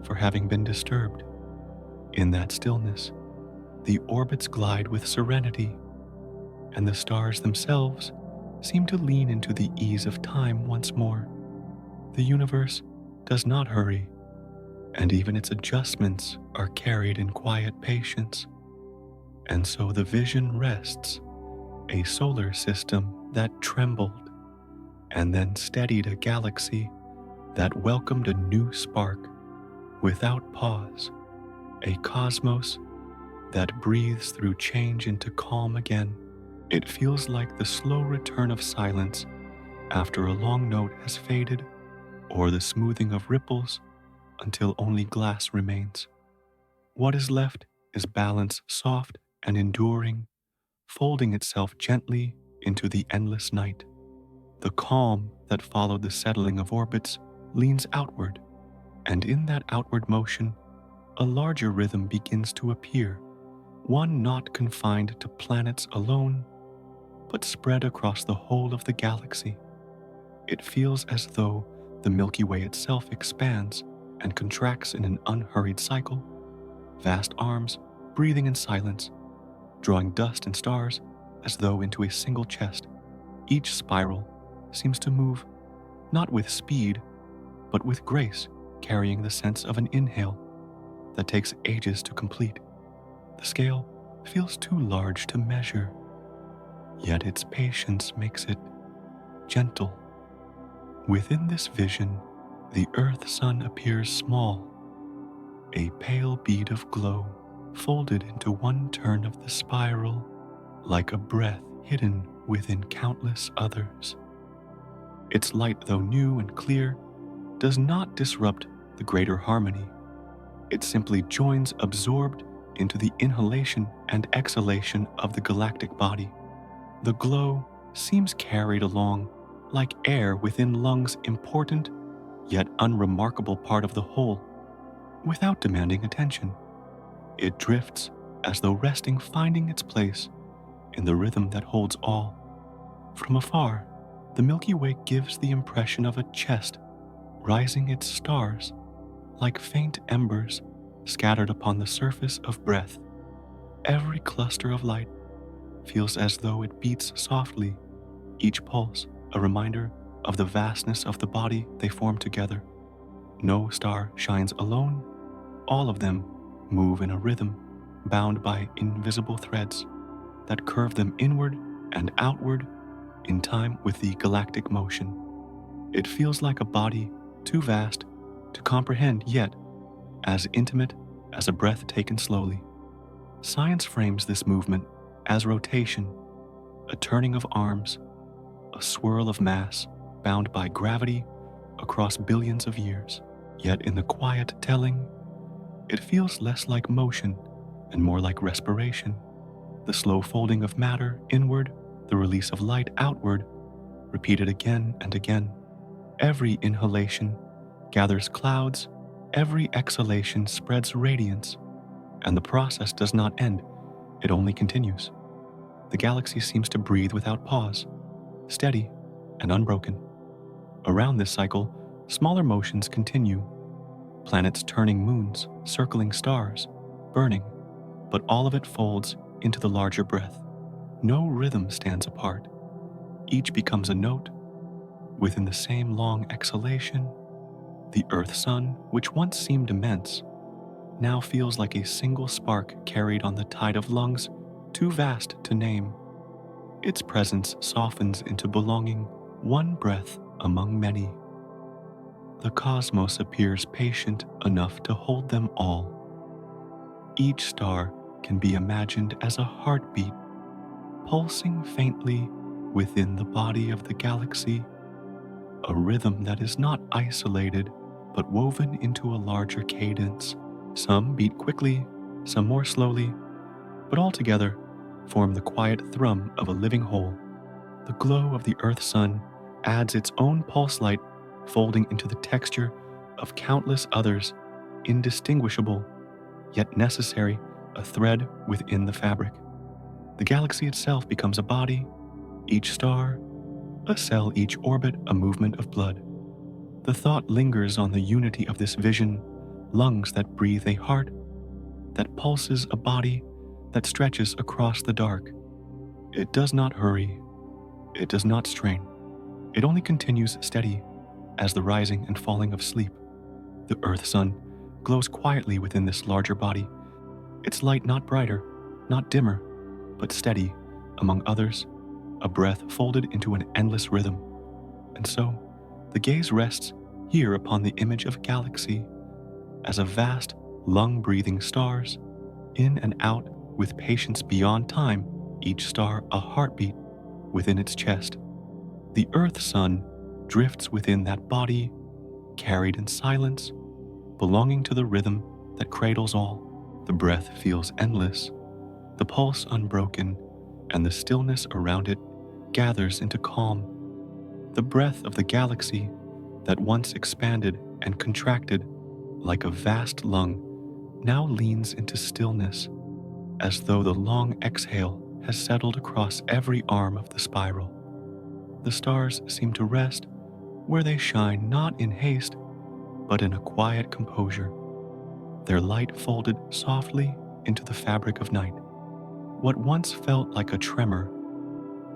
Speaker 1: for having been disturbed. In that stillness, the orbits glide with serenity, and the stars themselves seem to lean into the ease of time once more. The universe does not hurry, and even its adjustments are carried in quiet patience. And so the vision rests, a solar system that trembled, and then steadied a galaxy that welcomed a new spark without pause, a cosmos that breathes through change into calm again. It feels like the slow return of silence after a long note has faded, or the smoothing of ripples until only glass remains. What is left is balance, soft and enduring, folding itself gently into the endless night. The calm that followed the settling of orbits leans outward, and in that outward motion, a larger rhythm begins to appear, one not confined to planets alone, but spread across the whole of the galaxy. It feels as though the Milky Way itself expands and contracts in an unhurried cycle, vast arms breathing in silence, drawing dust and stars as though into a single chest. Each spiral seems to move not with speed, but with grace, carrying the sense of an inhale that takes ages to complete. The scale feels too large to measure, yet its patience makes it gentle. Within this vision, the Earth Sun appears small, a pale bead of glow, folded into one turn of the spiral, like a breath hidden within countless others. Its light, though new and clear, does not disrupt the greater harmony. It simply joins absorbed into the inhalation and exhalation of the galactic body. The glow seems carried along like air within lungs, important yet unremarkable part of the whole, without demanding attention. It drifts as though resting, finding its place in the rhythm that holds all. From afar, the Milky Way gives the impression of a chest rising its stars like faint embers scattered upon the surface of breath. Every cluster of light feels as though it beats softly, each pulse a reminder of the vastness of the body they form together. No star shines alone. All of them move in a rhythm bound by invisible threads that curve them inward and outward in time with the galactic motion. It feels like a body too vast to comprehend, yet as intimate as a breath taken slowly. Science frames this movement as rotation, a turning of arms, a swirl of mass bound by gravity across billions of years. Yet in the quiet telling, it feels less like motion and more like respiration. The slow folding of matter inward, the release of light outward, repeated again and again. Every inhalation gathers clouds, every exhalation spreads radiance, and the process does not end, it only continues. The galaxy seems to breathe without pause, steady and unbroken. Around this cycle, smaller motions continue. Planets turning moons, circling stars, burning, but all of it folds into the larger breath. No rhythm stands apart. Each becomes a note. Within the same long exhalation, the Earth-Sun, which once seemed immense, now feels like a single spark carried on the tide of lungs too vast to name. Its presence softens into belonging, one breath among many. The cosmos appears patient enough to hold them all. Each star can be imagined as a heartbeat, pulsing faintly within the body of the galaxy, a rhythm that is not isolated but woven into a larger cadence. Some beat quickly, some more slowly, but all together form the quiet thrum of a living whole. The glow of the Earth-Sun adds its own pulse light, folding into the texture of countless others, indistinguishable, yet necessary, a thread within the fabric. The galaxy itself becomes a body, each star, a cell, each orbit, a movement of blood. The thought lingers on the unity of this vision, lungs that breathe a heart, that pulses a body, that stretches across the dark. It does not hurry, it does not strain, it only continues steady as the rising and falling of sleep. The Earth-Sun glows quietly within this larger body, its light not brighter, not dimmer, but steady, among others, a breath folded into an endless rhythm. And so, the gaze rests here upon the image of galaxy, as a vast, lung-breathing stars, in and out with patience beyond time, each star a heartbeat within its chest. The Earth-Sun drifts within that body, carried in silence, belonging to the rhythm that cradles all. The breath feels endless, the pulse unbroken, and the stillness around it gathers into calm. The breath of the galaxy that once expanded and contracted like a vast lung now leans into stillness, as though the long exhale has settled across every arm of the spiral. The stars seem to rest where they shine, not in haste, but in a quiet composure, their light folded softly into the fabric of night. What once felt like a tremor,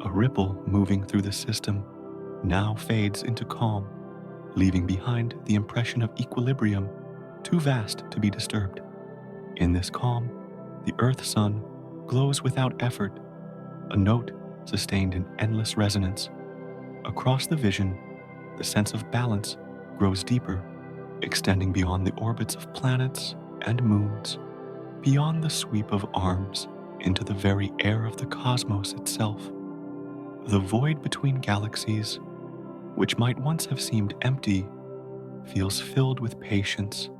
Speaker 1: a ripple moving through the system, now fades into calm, leaving behind the impression of equilibrium too vast to be disturbed. In this calm, the Earth-Sun glows without effort, a note sustained in endless resonance. Across the vision, the sense of balance grows deeper, extending beyond the orbits of planets and moons, beyond the sweep of arms, into the very air of the cosmos itself. The void between galaxies, which might once have seemed empty, feels filled with patience,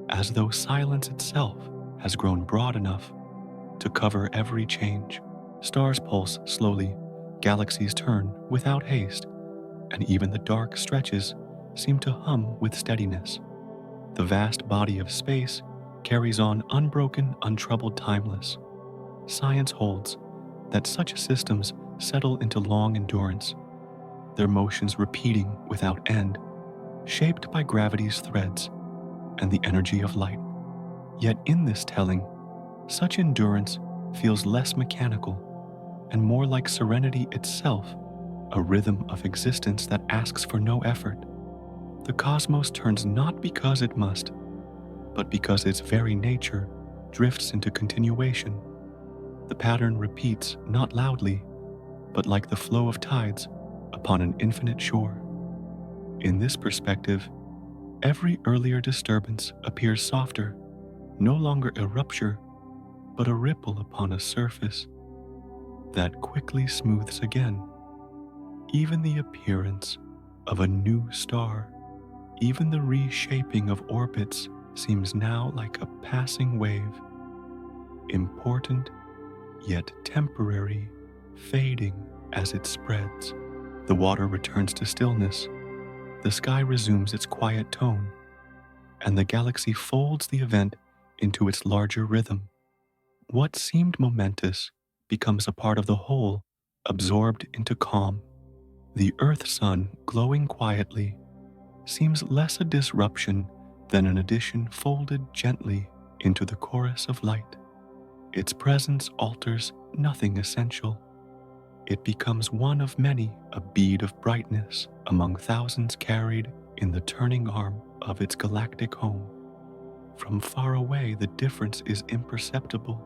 Speaker 1: as though silence itself has grown broad enough to cover every change. Stars pulse slowly, galaxies turn without haste, and even the dark stretches seem to hum with steadiness. The vast body of space carries on unbroken, untroubled, timeless. Science holds that such systems settle into long endurance, their motions repeating without end, shaped by gravity's threads and the energy of light. Yet in this telling, such endurance feels less mechanical, and more like serenity itself, a rhythm of existence that asks for no effort. The cosmos turns not because it must, but because its very nature drifts into continuation. The pattern repeats not loudly, but like the flow of tides upon an infinite shore. In this perspective, every earlier disturbance appears softer, no longer a rupture, but a ripple upon a surface that quickly smooths again. Even the appearance of a new star, even the reshaping of orbits seems now like a passing wave, important yet temporary, fading as it spreads. The water returns to stillness, the sky resumes its quiet tone, and the galaxy folds the event into its larger rhythm. What seemed momentous becomes a part of the whole, absorbed into calm. The Earth sun, glowing quietly, seems less a disruption than an addition folded gently into the chorus of light. Its presence alters nothing essential. It becomes one of many, a bead of brightness among thousands carried in the turning arm of its galactic home. From far away, the difference is imperceptible,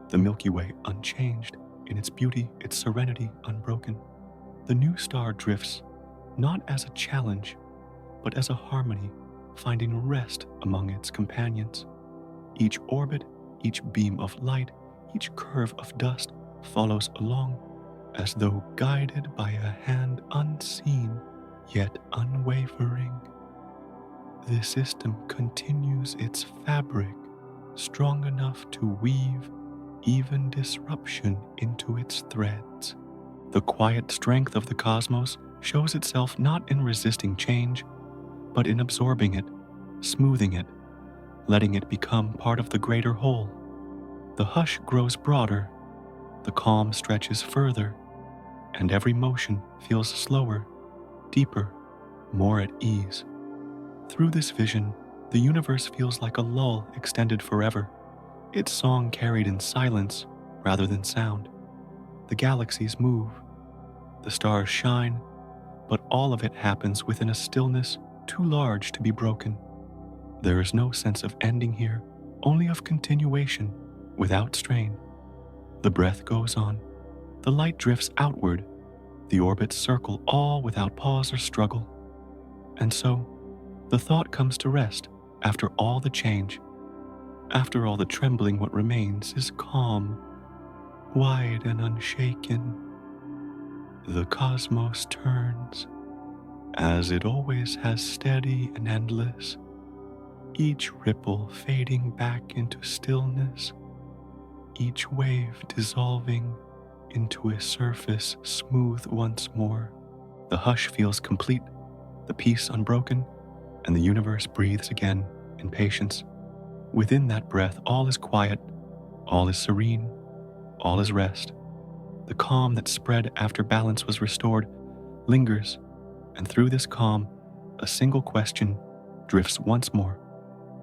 Speaker 1: the Milky Way unchanged, in its beauty, its serenity unbroken. The new star drifts not as a challenge, but as a harmony, finding rest among its companions. Each orbit, each beam of light, each curve of dust follows along, as though guided by a hand unseen yet unwavering. The system continues its fabric, strong enough to weave even disruption into its threads. The quiet strength of the cosmos shows itself not in resisting change, but in absorbing it, smoothing it, letting it become part of the greater whole. The hush grows broader, the calm stretches further, and every motion feels slower, deeper, more at ease. Through this vision, the universe feels like a lull extended forever, its song carried in silence rather than sound. The galaxies move, the stars shine, but all of it happens within a stillness too large to be broken. There is no sense of ending here, only of continuation without strain. The breath goes on, the light drifts outward, the orbits circle all without pause or struggle. And so, the thought comes to rest after all the change. After all the trembling, what remains is calm, wide and unshaken. The cosmos turns, as it always has, steady and endless, each ripple fading back into stillness, each wave dissolving into a surface smooth once more. The hush feels complete, the peace unbroken, and the universe breathes again in patience. Within that breath, all is quiet, all is serene, all is rest. The calm that spread after balance was restored lingers, and through this calm, a single question drifts once more,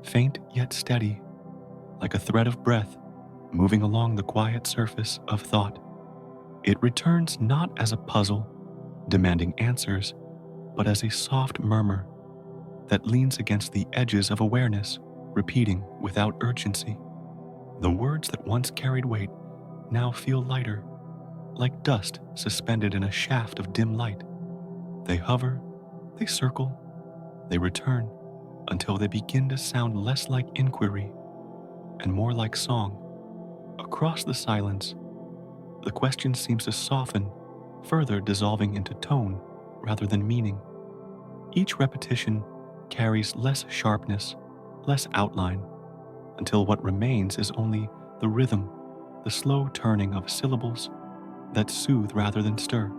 Speaker 1: faint yet steady, like a thread of breath moving along the quiet surface of thought. It returns not as a puzzle, demanding answers, but as a soft murmur that leans against the edges of awareness, repeating without urgency. The words that once carried weight now feel lighter, like dust suspended in a shaft of dim light. They hover, they circle, they return, until they begin to sound less like inquiry and more like song. Across the silence, the question seems to soften, further dissolving into tone rather than meaning. Each repetition carries less sharpness, less outline, until what remains is only the rhythm, the slow turning of syllables that soothe rather than stir.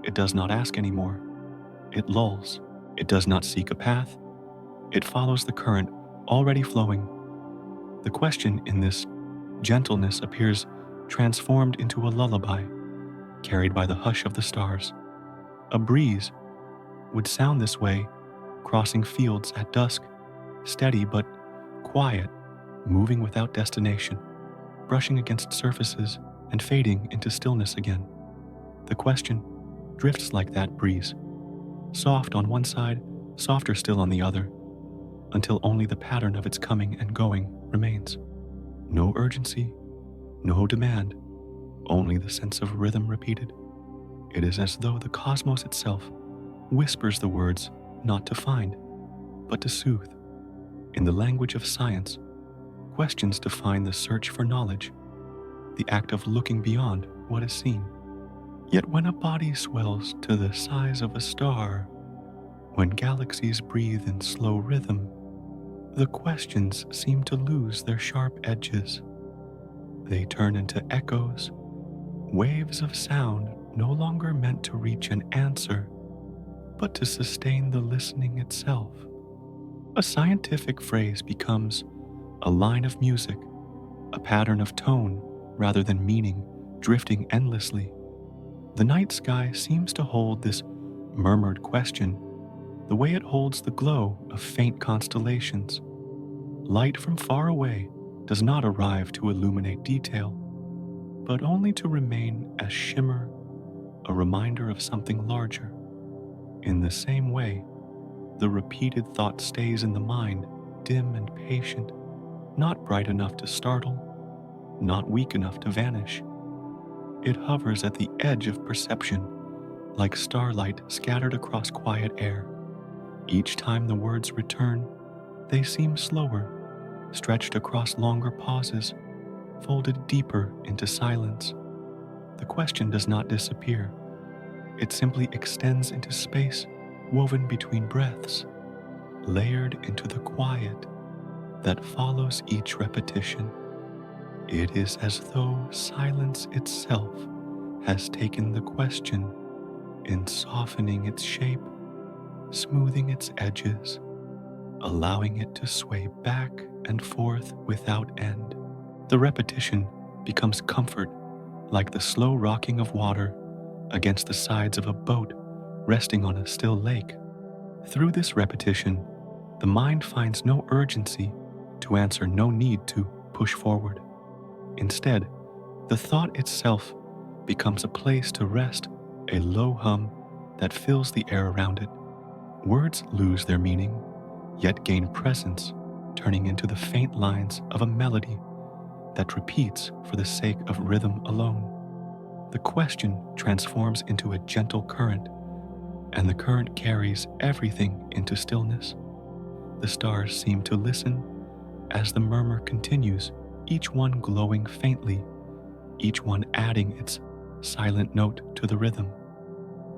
Speaker 1: It does not ask anymore. It lulls. It does not seek a path. It follows the current already flowing. The question in this gentleness appears transformed into a lullaby, carried by the hush of the stars. A breeze would sound this way, crossing fields at dusk, steady but quiet, moving without destination, brushing against surfaces and fading into stillness again. The question drifts like that breeze, soft on one side, softer still on the other, until only the pattern of its coming and going remains. No urgency, no demand, only the sense of rhythm repeated. It is as though the cosmos itself whispers the words not to find, but to soothe. In the language of science, questions define the search for knowledge, the act of looking beyond what is seen. Yet when a body swells to the size of a star, when galaxies breathe in slow rhythm, the questions seem to lose their sharp edges. They turn into echoes, waves of sound no longer meant to reach an answer, but to sustain the listening itself. A scientific phrase becomes a line of music, a pattern of tone rather than meaning, drifting endlessly. The night sky seems to hold this murmured question the way it holds the glow of faint constellations. Light from far away does not arrive to illuminate detail, but only to remain as shimmer, a reminder of something larger. In the same way, the repeated thought stays in the mind, dim and patient, not bright enough to startle, not weak enough to vanish. It hovers at the edge of perception, like starlight scattered across quiet air. Each time the words return, they seem slower, stretched across longer pauses, folded deeper into silence. The question does not disappear. It simply extends into space, woven between breaths, layered into the quiet that follows each repetition. It is as though silence itself has taken the question in softening its shape, smoothing its edges, allowing it to sway back and forth without end. The repetition becomes comfort, like the slow rocking of water against the sides of a boat resting on a still lake. Through this repetition, the mind finds no urgency to answer, no need to push forward. Instead, the thought itself becomes a place to rest, a low hum that fills the air around it. Words lose their meaning, yet gain presence, turning into the faint lines of a melody that repeats for the sake of rhythm alone. The question transforms into a gentle current, and the current carries everything into stillness. The stars seem to listen as the murmur continues, each one glowing faintly, each one adding its silent note to the rhythm.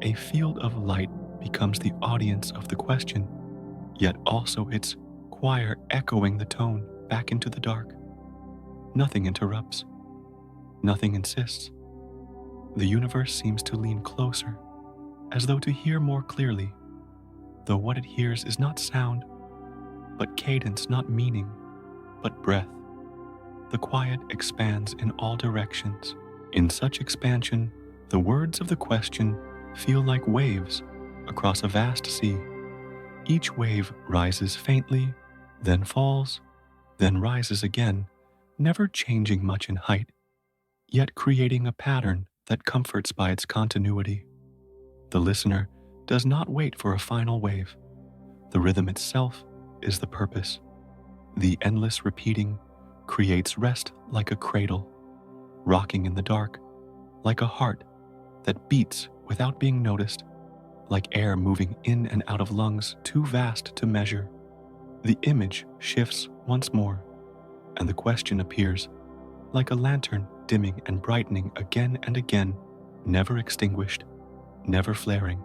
Speaker 1: A field of light becomes the audience of the question, yet also its choir echoing the tone back into the dark. Nothing interrupts. Nothing insists. The universe seems to lean closer, as though to hear more clearly, though what it hears is not sound, but cadence, not meaning, but breath. The quiet expands in all directions. In such expansion, the words of the question feel like waves across a vast sea. Each wave rises faintly, then falls, then rises again, never changing much in height, yet creating a pattern that comforts by its continuity. The listener does not wait for a final wave. The rhythm itself is the purpose. The endless repeating creates rest like a cradle, rocking in the dark, like a heart that beats without being noticed, like air moving in and out of lungs too vast to measure. The image shifts once more, and the question appears like a lantern dimming and brightening again and again, never extinguished, never flaring.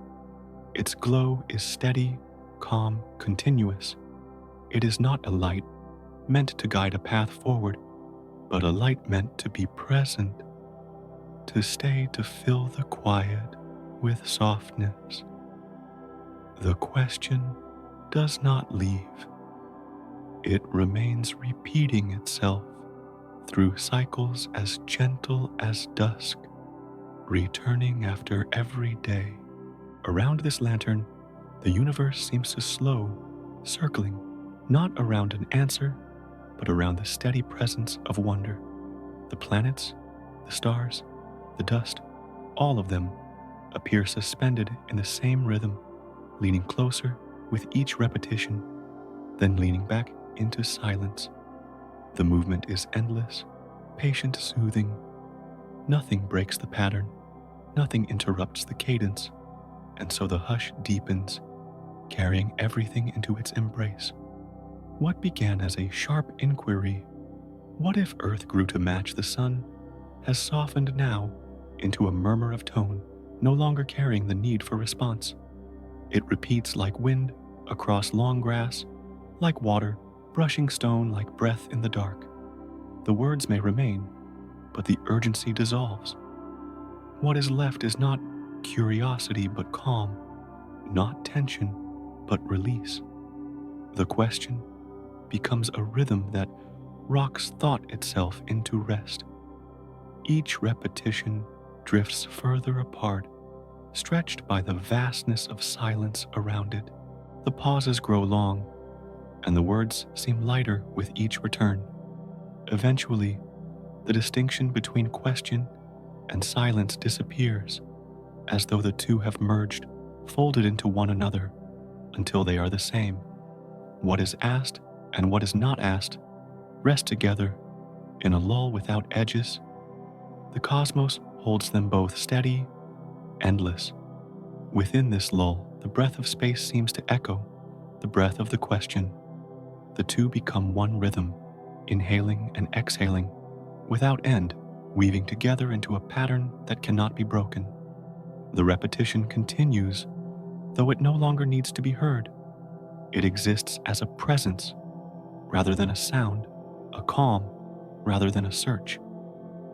Speaker 1: Its glow is steady, calm, continuous. It is not a light meant to guide a path forward, but a light meant to be present, to stay to fill the quiet with softness. The question does not leave. It remains repeating itself through cycles as gentle as dusk, returning after every day. Around this lantern, the universe seems to slow, circling, not around an answer, but around the steady presence of wonder. The planets, The stars, the dust, all of them appear suspended in the same rhythm, leaning closer with each repetition, then leaning back into silence. The movement is endless, patient, soothing. Nothing breaks the pattern, nothing interrupts the cadence, and so the hush deepens, carrying everything into its embrace. What began as a sharp inquiry, what if Earth grew to match the sun, has softened now into a murmur of tone, no longer carrying the need for response. It repeats like wind across long grass, like water brushing stone, like breath in the dark. The words may remain, but the urgency dissolves. What is left is not curiosity but calm, not tension but release. The question becomes a rhythm that rocks thought itself into rest. Each repetition drifts further apart, stretched by the vastness of silence around it. The pauses grow long, and the words seem lighter with each return. Eventually, the distinction between question and silence disappears, as though the two have merged, folded into one another, until they are the same. What is asked and what is not asked rest together in a lull without edges. The cosmos holds them both steady, endless. Within this lull, the breath of space seems to echo the breath of the question. The two become one rhythm, inhaling and exhaling, without end, weaving together into a pattern that cannot be broken. The repetition continues, though it no longer needs to be heard. It exists as a presence rather than a sound, a calm rather than a search.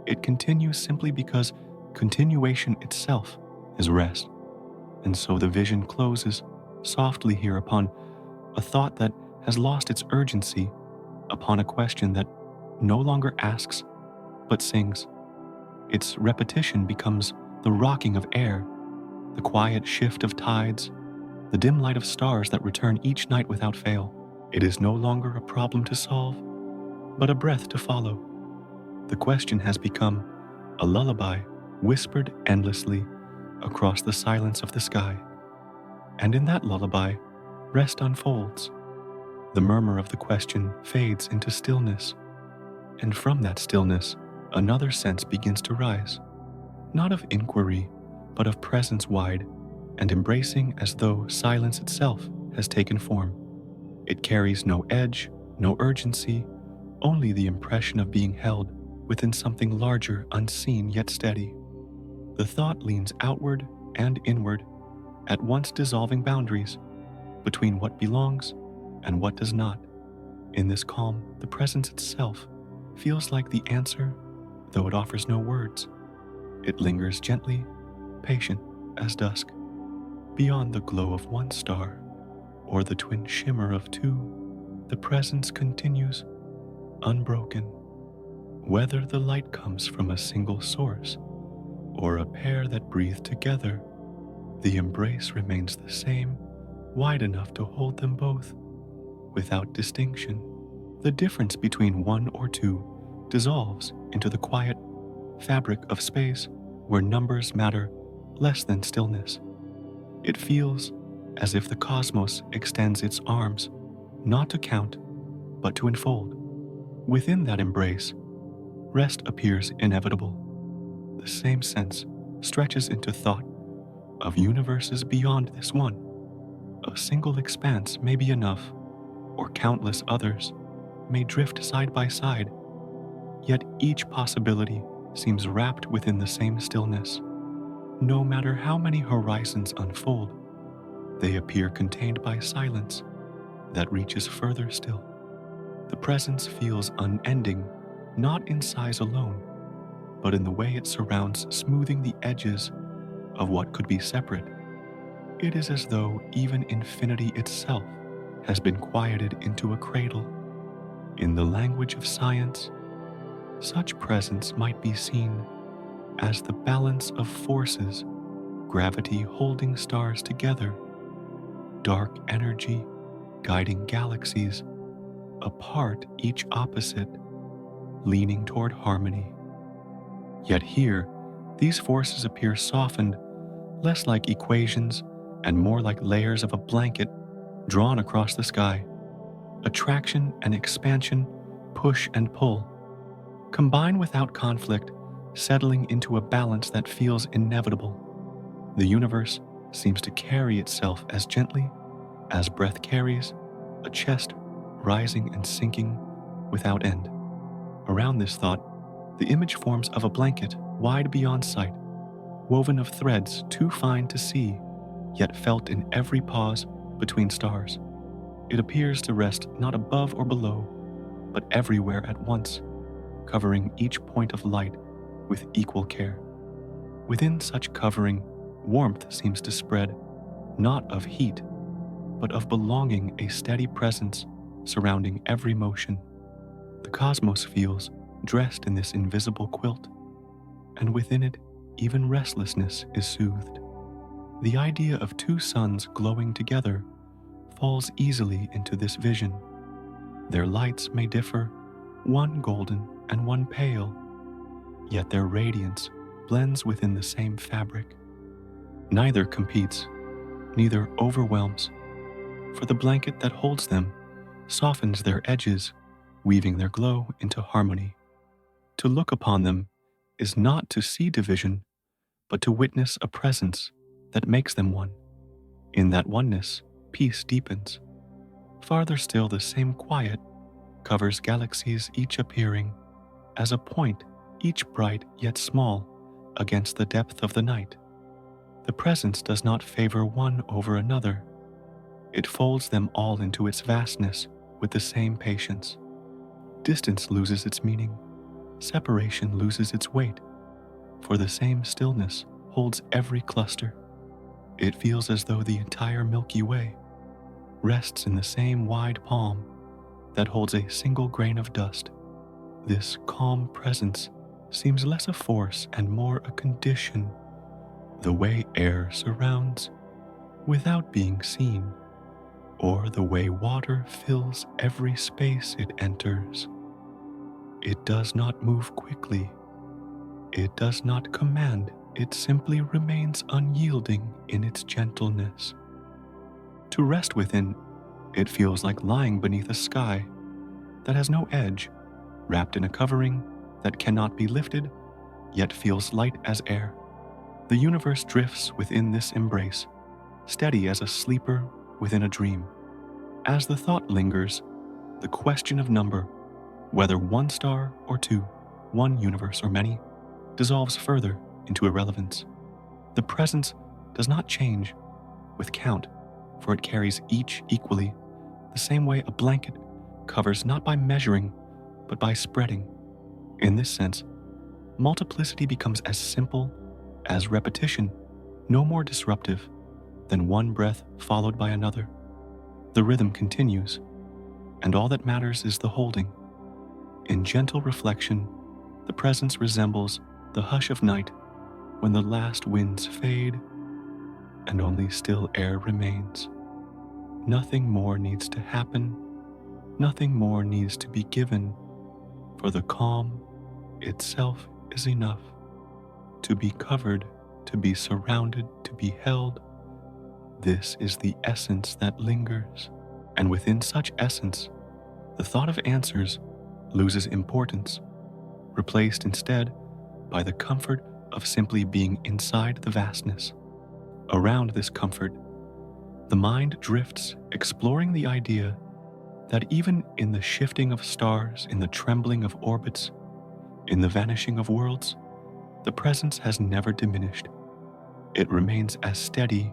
Speaker 1: It continues simply because continuation itself is rest. And so the vision closes softly here upon a thought that has lost its urgency, upon a question that no longer asks but sings. Its repetition becomes the rocking of air, the quiet shift of tides, the dim light of stars that return each night without fail. It is no longer a problem to solve, but a breath to follow. The question has become a lullaby whispered endlessly across the silence of the sky. And in that lullaby, rest unfolds. The murmur of the question fades into stillness, and from that stillness, another sense begins to rise, not of inquiry, but of presence wide and embracing, as though silence itself has taken form. It carries no edge, no urgency, only the impression of being held within something larger, unseen yet steady. The thought leans outward and inward, at once dissolving boundaries between what belongs and what does not. In this calm, the presence itself feels like the answer, though it offers no words. It lingers gently, patient as dusk. Beyond the glow of one star, or the twin shimmer of two, the presence continues, unbroken. Whether the light comes from a single source, or a pair that breathe together, the embrace remains the same, wide enough to hold them both, without distinction. The difference between one or two dissolves into the quiet fabric of space where numbers matter less than stillness. It feels as if the cosmos extends its arms, not to count, but to enfold. Within that embrace, rest appears inevitable. The same sense stretches into thought of universes beyond this one. A single expanse may be enough, or countless others may drift side by side, yet each possibility seems wrapped within the same stillness. No matter how many horizons unfold, they appear contained by silence that reaches further still. The presence feels unending, not in size alone, but in the way it surrounds, smoothing the edges of what could be separate. It is as though even infinity itself has been quieted into a cradle. In the language of science, such presence might be seen as the balance of forces, gravity holding stars together, dark energy guiding galaxies, apart each opposite, leaning toward harmony. Yet here, these forces appear softened, less like equations and more like layers of a blanket drawn across the sky. Attraction and expansion, push and pull, combine without conflict, settling into a balance that feels inevitable. The universe seems to carry itself as gently as breath carries, a chest rising and sinking without end. Around this thought, the image forms of a blanket wide beyond sight, woven of threads too fine to see, yet felt in every pause between stars. It appears to rest not above or below, but everywhere at once, covering each point of light with equal care. Within such covering, warmth seems to spread, not of heat, but of belonging, a steady presence surrounding every motion. The cosmos feels dressed in this invisible quilt, and within it, even restlessness is soothed. The idea of two suns glowing together falls easily into this vision. Their lights may differ, one golden and one pale, yet their radiance blends within the same fabric. Neither competes, neither overwhelms, for the blanket that holds them softens their edges, weaving their glow into harmony. To look upon them is not to see division, but to witness a presence that makes them one. In that oneness, peace deepens. Farther still, the same quiet covers galaxies, each appearing as a point, each bright yet small, against the depth of the night. The presence does not favor one over another. It folds them all into its vastness with the same patience. Distance loses its meaning. Separation loses its weight, for the same stillness holds every cluster. It feels as though the entire Milky Way rests in the same wide palm that holds a single grain of dust. This calm presence seems less a force and more a condition, the way air surrounds without being seen, or the way water fills every space it enters. It does not move quickly. It does not command. It simply remains unyielding in its gentleness. To rest within, it feels like lying beneath a sky that has no edge, wrapped in a covering that cannot be lifted, yet feels light as air. The universe drifts within this embrace, steady as a sleeper within a dream. As the thought lingers, the question of number, whether one star or two, one universe or many, dissolves further into irrelevance. The presence does not change with count, for it carries each equally, the same way a blanket covers not by measuring, but by spreading. In this sense, multiplicity becomes as simple as repetition, no more disruptive than one breath followed by another. The rhythm continues, and all that matters is the holding. In gentle reflection, the presence resembles the hush of night when the last winds fade and only still air remains. Nothing more needs to happen, nothing more needs to be given, for the calm itself is enough. To be covered, to be surrounded, to be held, this is the essence that lingers. And within such essence, the thought of answers loses importance, replaced instead by the comfort of simply being inside the vastness. Around this comfort, the mind drifts, exploring the idea that even in the shifting of stars, in the trembling of orbits, in the vanishing of worlds, the presence has never diminished. It remains as steady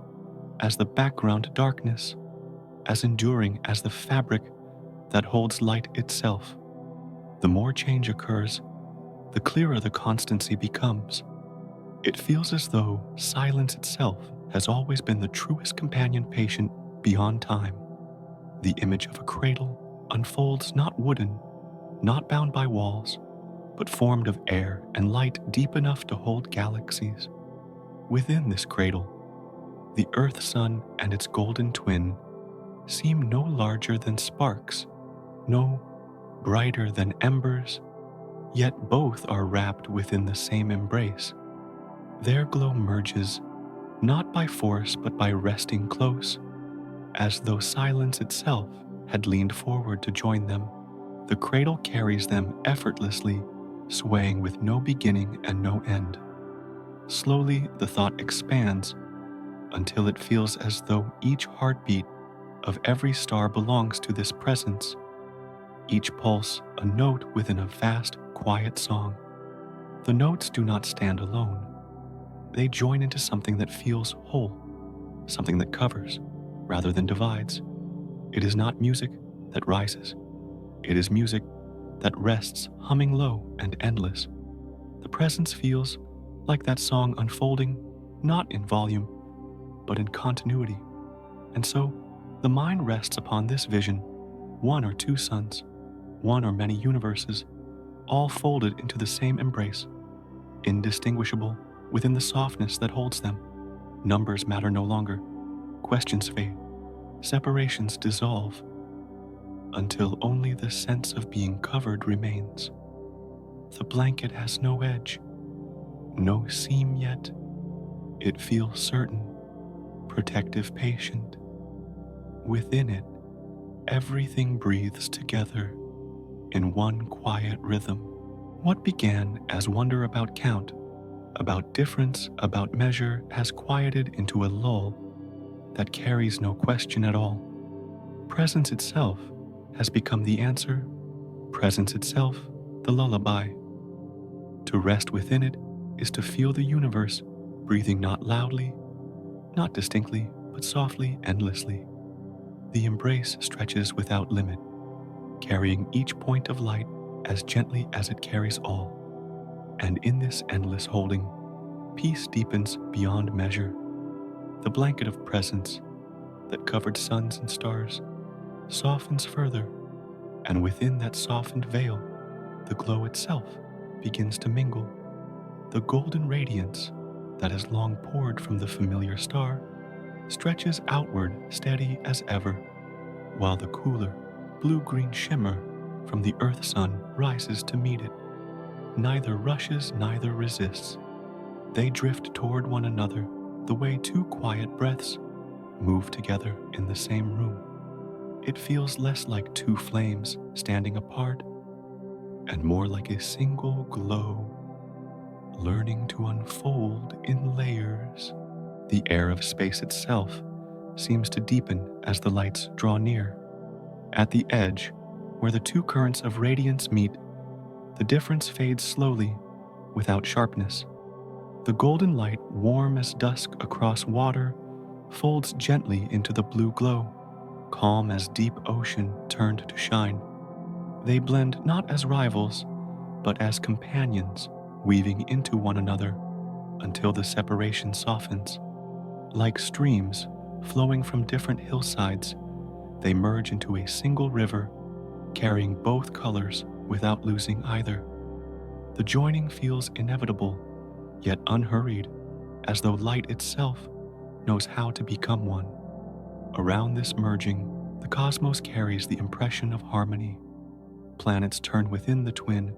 Speaker 1: as the background darkness, as enduring as the fabric that holds light itself. The more change occurs, the clearer the constancy becomes. It feels as though silence itself has always been the truest companion patient beyond time. The image of a cradle unfolds not wooden, not bound by walls, but formed of air and light deep enough to hold galaxies. Within this cradle, the Earth Sun and its golden twin seem no larger than sparks, no brighter than embers, yet both are wrapped within the same embrace. Their glow merges, not by force but by resting close, as though silence itself had leaned forward to join them. The cradle carries them effortlessly, swaying with no beginning and no end. Slowly, the thought expands until it feels as though each heartbeat of every star belongs to this presence, each pulse a note within a vast, quiet song. The notes do not stand alone. They join into something that feels whole, something that covers rather than divides. It is not music that rises. It is music that rests humming low and endless. The presence feels like that song unfolding, not in volume, but in continuity. And so, the mind rests upon this vision, one or two suns, one or many universes, all folded into the same embrace, indistinguishable within the softness that holds them. Numbers matter no longer. Questions fade. Separations dissolve, until only the sense of being covered remains. The blanket has no edge, no seam yet. It feels certain, protective, patient. Within it, everything breathes together in one quiet rhythm. What began as wonder about count, about difference, about measure, has quieted into a lull that carries no question at all. Presence itself has become the answer, presence itself the lullaby. To rest within it is to feel the universe breathing not loudly, not distinctly, but softly, endlessly. The embrace stretches without limit, carrying each point of light as gently as it carries all. And in this endless holding, peace deepens beyond measure. The blanket of presence that covered suns and stars softens further, and within that softened veil, the glow itself begins to mingle. The golden radiance that has long poured from the familiar star stretches outward steady as ever, while the cooler, blue-green shimmer from the earth sun rises to meet it. Neither rushes, neither resists. They drift toward one another the way two quiet breaths move together in the same room. It feels less like two flames standing apart and more like a single glow, learning to unfold in layers. The air of space itself seems to deepen as the lights draw near. At the edge, where the two currents of radiance meet, the difference fades slowly, without sharpness. The golden light, warm as dusk across water, folds gently into the blue glow, calm as deep ocean turned to shine. They blend not as rivals, but as companions, weaving into one another until the separation softens. Like streams flowing from different hillsides, they merge into a single river, carrying both colors without losing either. The joining feels inevitable, yet unhurried, as though light itself knows how to become one. Around this merging, the cosmos carries the impression of harmony. Planets turn within the twin,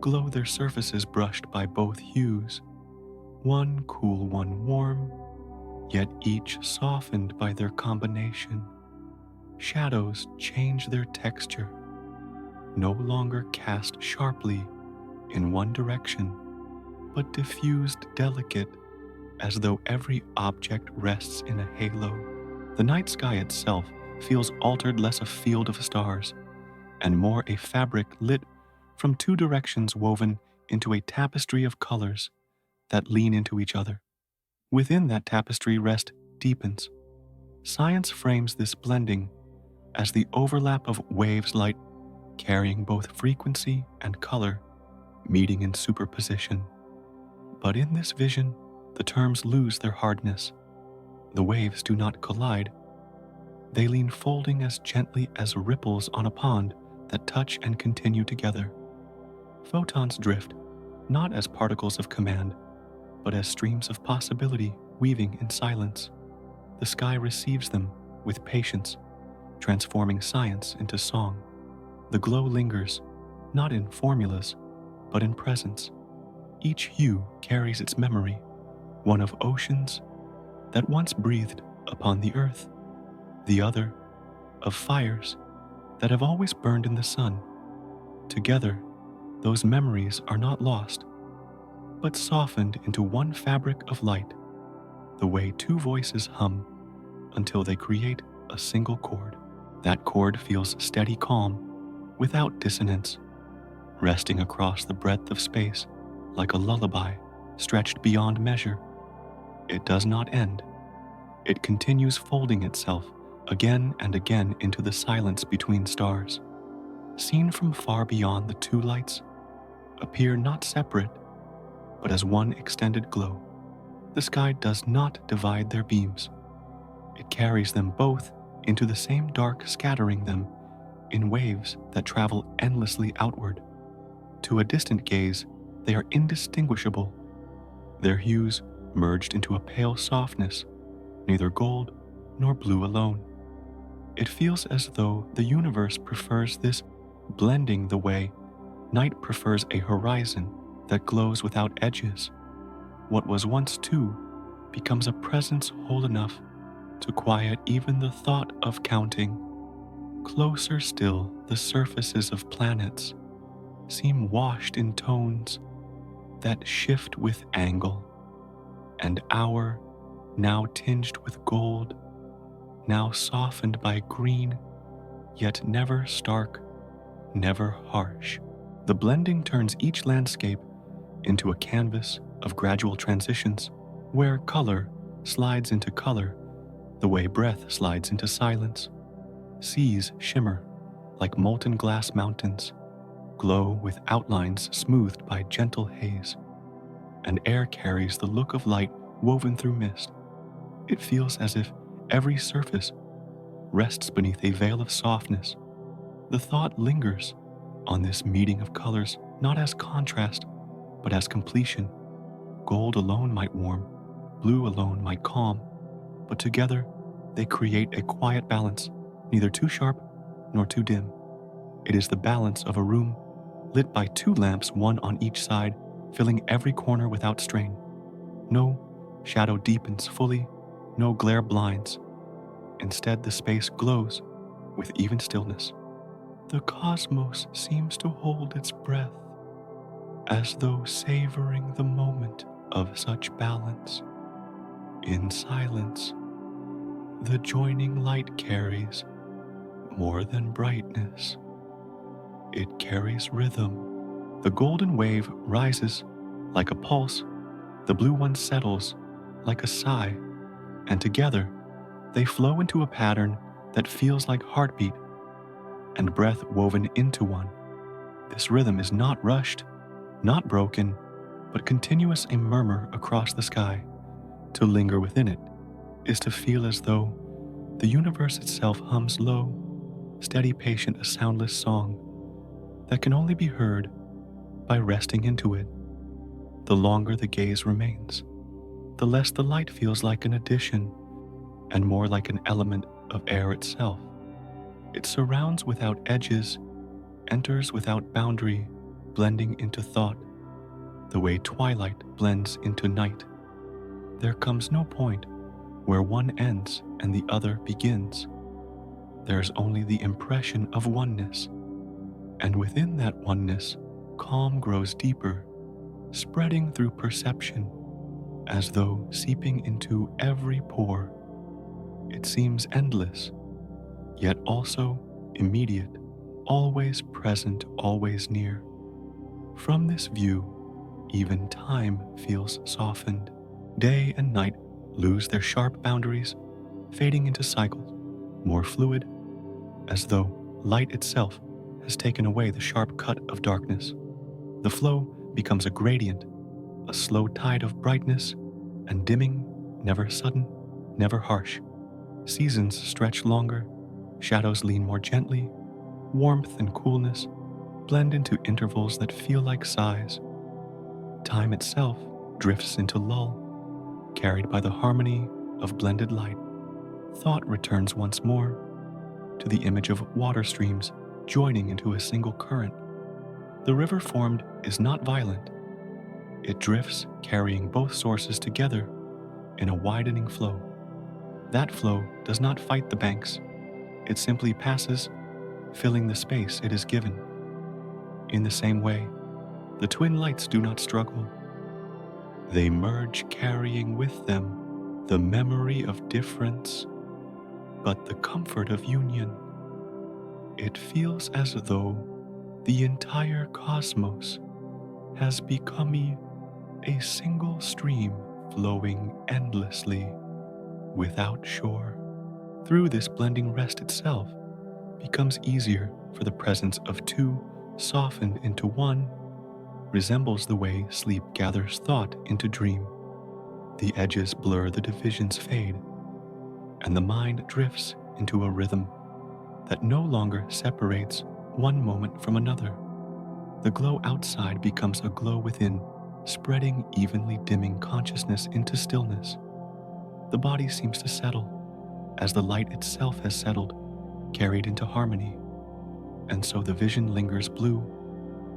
Speaker 1: glow their surfaces brushed by both hues, one cool, one warm, yet each softened by their combination. Shadows change their texture, no longer cast sharply in one direction, but diffused delicate, as though every object rests in a halo. The night sky itself feels altered, less a field of stars, and more a fabric lit from two directions woven into a tapestry of colors that lean into each other. Within that tapestry, rest deepens. Science frames this blending as the overlap of waves light carrying both frequency and color, meeting in superposition. But in this vision, the terms lose their hardness. The waves do not collide. They lean folding as gently as ripples on a pond that touch and continue together. Photons drift, not as particles of command, but as streams of possibility weaving in silence. The sky receives them with patience, transforming science into song. The glow lingers, not in formulas, but in presence. Each hue carries its memory, one of oceans that once breathed upon the earth, the other of fires that have always burned in the sun. Together, those memories are not lost, but softened into one fabric of light, the way two voices hum until they create a single chord. That chord feels steady calm, without dissonance, resting across the breadth of space like a lullaby stretched beyond measure. It does not end. It continues folding itself again and again into the silence between stars. Seen from far beyond, the two lights appear not separate, but as one extended glow. The sky does not divide their beams. It carries them both into the same dark, scattering them in waves that travel endlessly outward. To a distant gaze, they are indistinguishable, their hues merged into a pale softness, neither gold nor blue alone. It feels as though the universe prefers this blending the way night prefers a horizon that glows without edges. What was once two becomes a presence whole enough to quiet even the thought of counting. Closer still, the surfaces of planets seem washed in tones that shift with angle, and our, now tinged with gold, now softened by green, yet never stark, never harsh. The blending turns each landscape into a canvas of gradual transitions, where color slides into color the way breath slides into silence. Seas shimmer like molten glass mountains, glow with outlines smoothed by gentle haze, and air carries the look of light woven through mist. It feels as if every surface rests beneath a veil of softness. The thought lingers on this meeting of colors, not as contrast, but as completion. Gold alone might warm, blue alone might calm, but together they create a quiet balance, neither too sharp nor too dim. It is the balance of a room lit by two lamps, one on each side, filling every corner without strain. No shadow deepens fully, no glare blinds. Instead, the space glows with even stillness. The cosmos seems to hold its breath, as though savoring the moment of such balance. In silence, the joining light carries more than brightness. It carries rhythm. The golden wave rises like a pulse, the blue one settles like a sigh, and together they flow into a pattern that feels like heartbeat and breath woven into one. This rhythm is not rushed, not broken, but continuous, a murmur across the sky. To linger within it is to feel as though the universe itself hums low, steady, patient, a soundless song that can only be heard by resting into it. The longer the gaze remains, the less the light feels like an addition and more like an element of air itself. It surrounds without edges, enters without boundary, blending into thought, the way twilight blends into night. There comes no point where one ends and the other begins. There's only the impression of oneness, and within that oneness, calm grows deeper, spreading through perception, as though seeping into every pore. It seems endless, yet also immediate, always present, always near. From this view, even time feels softened. Day and night lose their sharp boundaries, fading into cycles, more fluid, as though light itself has taken away the sharp cut of darkness. The flow becomes a gradient, a slow tide of brightness and dimming, never sudden, never harsh. Seasons stretch longer, shadows lean more gently, warmth and coolness blend into intervals that feel like sighs. Time itself drifts into lull, carried by the harmony of blended light. Thought returns once more to the image of water streams joining into a single current. The river formed is not violent. It drifts, carrying both sources together in a widening flow. That flow does not fight the banks. It simply passes, filling the space it is given. In the same way, the twin lights do not struggle. They merge, carrying with them the memory of difference, but the comfort of union. It feels as though the entire cosmos has become a single stream flowing endlessly without shore. Through this blending, rest itself becomes easier, for the presence of two softened into one resembles the way sleep gathers thought into dream. The edges blur, the divisions fade, and the mind drifts into a rhythm that no longer separates one moment from another. The glow outside becomes a glow within, spreading evenly, dimming consciousness into stillness. The body seems to settle as the light itself has settled, carried into harmony. And so the vision lingers, blue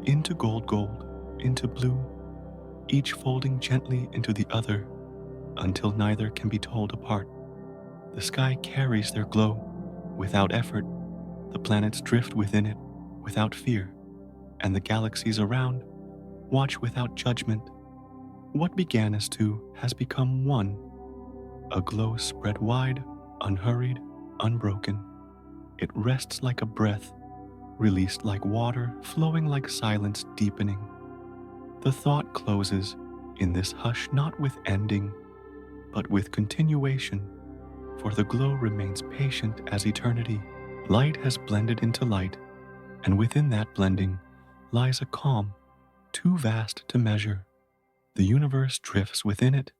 Speaker 1: into gold, gold into blue, each folding gently into the other until neither can be told apart. The sky carries their glow without effort. The planets drift within it without fear, and the galaxies around watch without judgment. What began as two has become one, a glow spread wide, unhurried, unbroken. It rests like a breath, released like water, flowing like silence, deepening. The thought closes in this hush, not with ending, but with continuation, for the glow remains patient as eternity. Light has blended into light, and within that blending lies a calm too vast to measure. The universe drifts within it,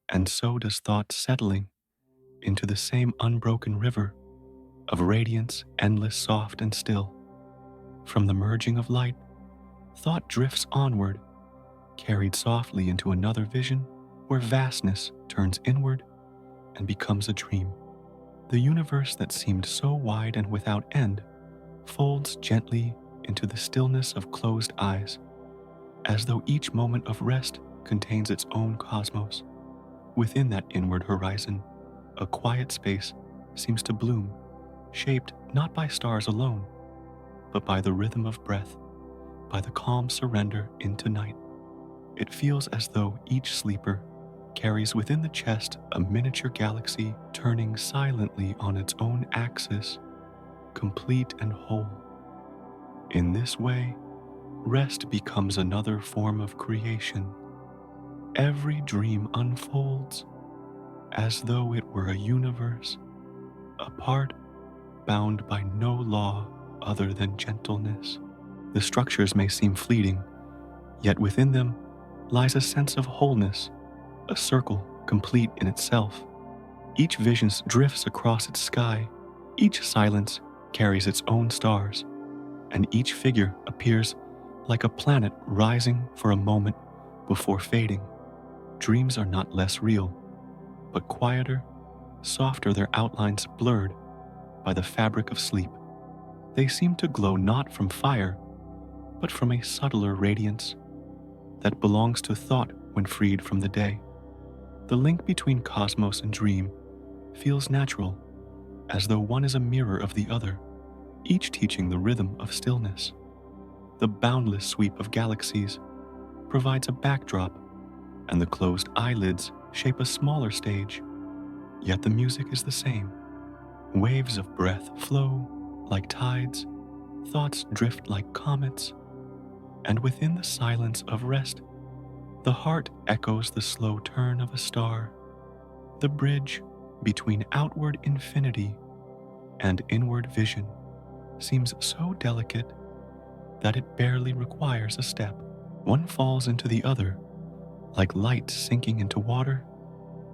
Speaker 1: and so does thought, settling into the same unbroken river of radiance, endless, soft, and still. From the merging of light, thought drifts onward, carried softly into another vision where vastness turns inward and becomes a dream. The universe that seemed so wide and without end folds gently into the stillness of closed eyes, as though each moment of rest contains its own cosmos. Within that inward horizon, a quiet space seems to bloom, shaped not by stars alone, but by the rhythm of breath, by the calm surrender into night. It feels as though each sleeper carries within the chest a miniature galaxy turning silently on its own axis, complete and whole. In this way, rest becomes another form of creation. Every dream unfolds as though it were a universe apart, bound by no law other than gentleness. The structures may seem fleeting, yet within them lies a sense of wholeness, a circle complete in itself. Each vision drifts across its sky, each silence carries its own stars, and each figure appears like a planet rising for a moment before fading. Dreams are not less real, but quieter, softer, their outlines blurred by the fabric of sleep. They seem to glow not from fire, but from a subtler radiance that belongs to thought when freed from the day. The link between cosmos and dream feels natural, as though one is a mirror of the other, each teaching the rhythm of stillness. The boundless sweep of galaxies provides a backdrop, and the closed eyelids shape a smaller stage, yet the music is the same. Waves of breath flow like tides, thoughts drift like comets, and within the silence of rest, the heart echoes the slow turn of a star. The bridge between outward infinity and inward vision seems so delicate that it barely requires a step. One falls into the other, like light sinking into water.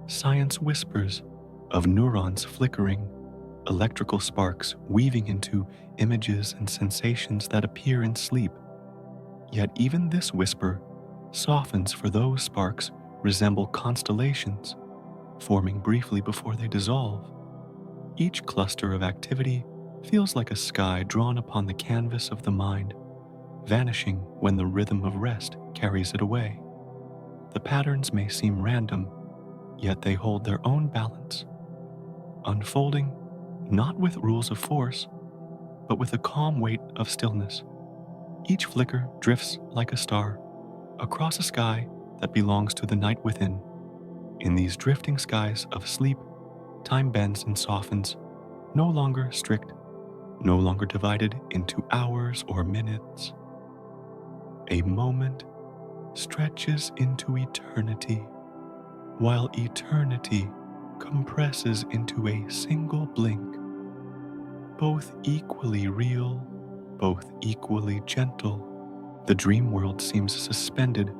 Speaker 1: Science whispers of neurons flickering, electrical sparks weaving into images and sensations that appear in sleep. Yet even this whisper softens, for those sparks resemble constellations, forming briefly before they dissolve. Each cluster of activity feels like a sky drawn upon the canvas of the mind, vanishing when the rhythm of rest carries it away. The patterns may seem random, yet they hold their own balance, unfolding not with rules of force, but with a calm weight of stillness. Each flicker drifts like a star across a sky that belongs to the night within. In these drifting skies of sleep, time bends and softens, no longer strict, no longer divided into hours or minutes. A moment stretches into eternity, while eternity compresses into a single blink, both equally real, both equally gentle. The dream world seems suspended,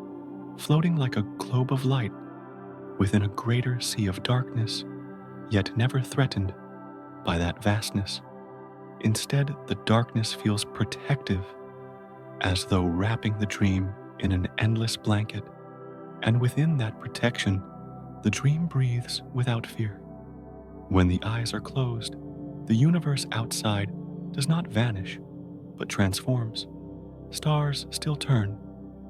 Speaker 1: floating like a globe of light within a greater sea of darkness, yet never threatened by that vastness. Instead, the darkness feels protective, as though wrapping the dream in an endless blanket, and within that protection, the dream breathes without fear. When the eyes are closed, the universe outside does not vanish, but transforms. Stars still turn,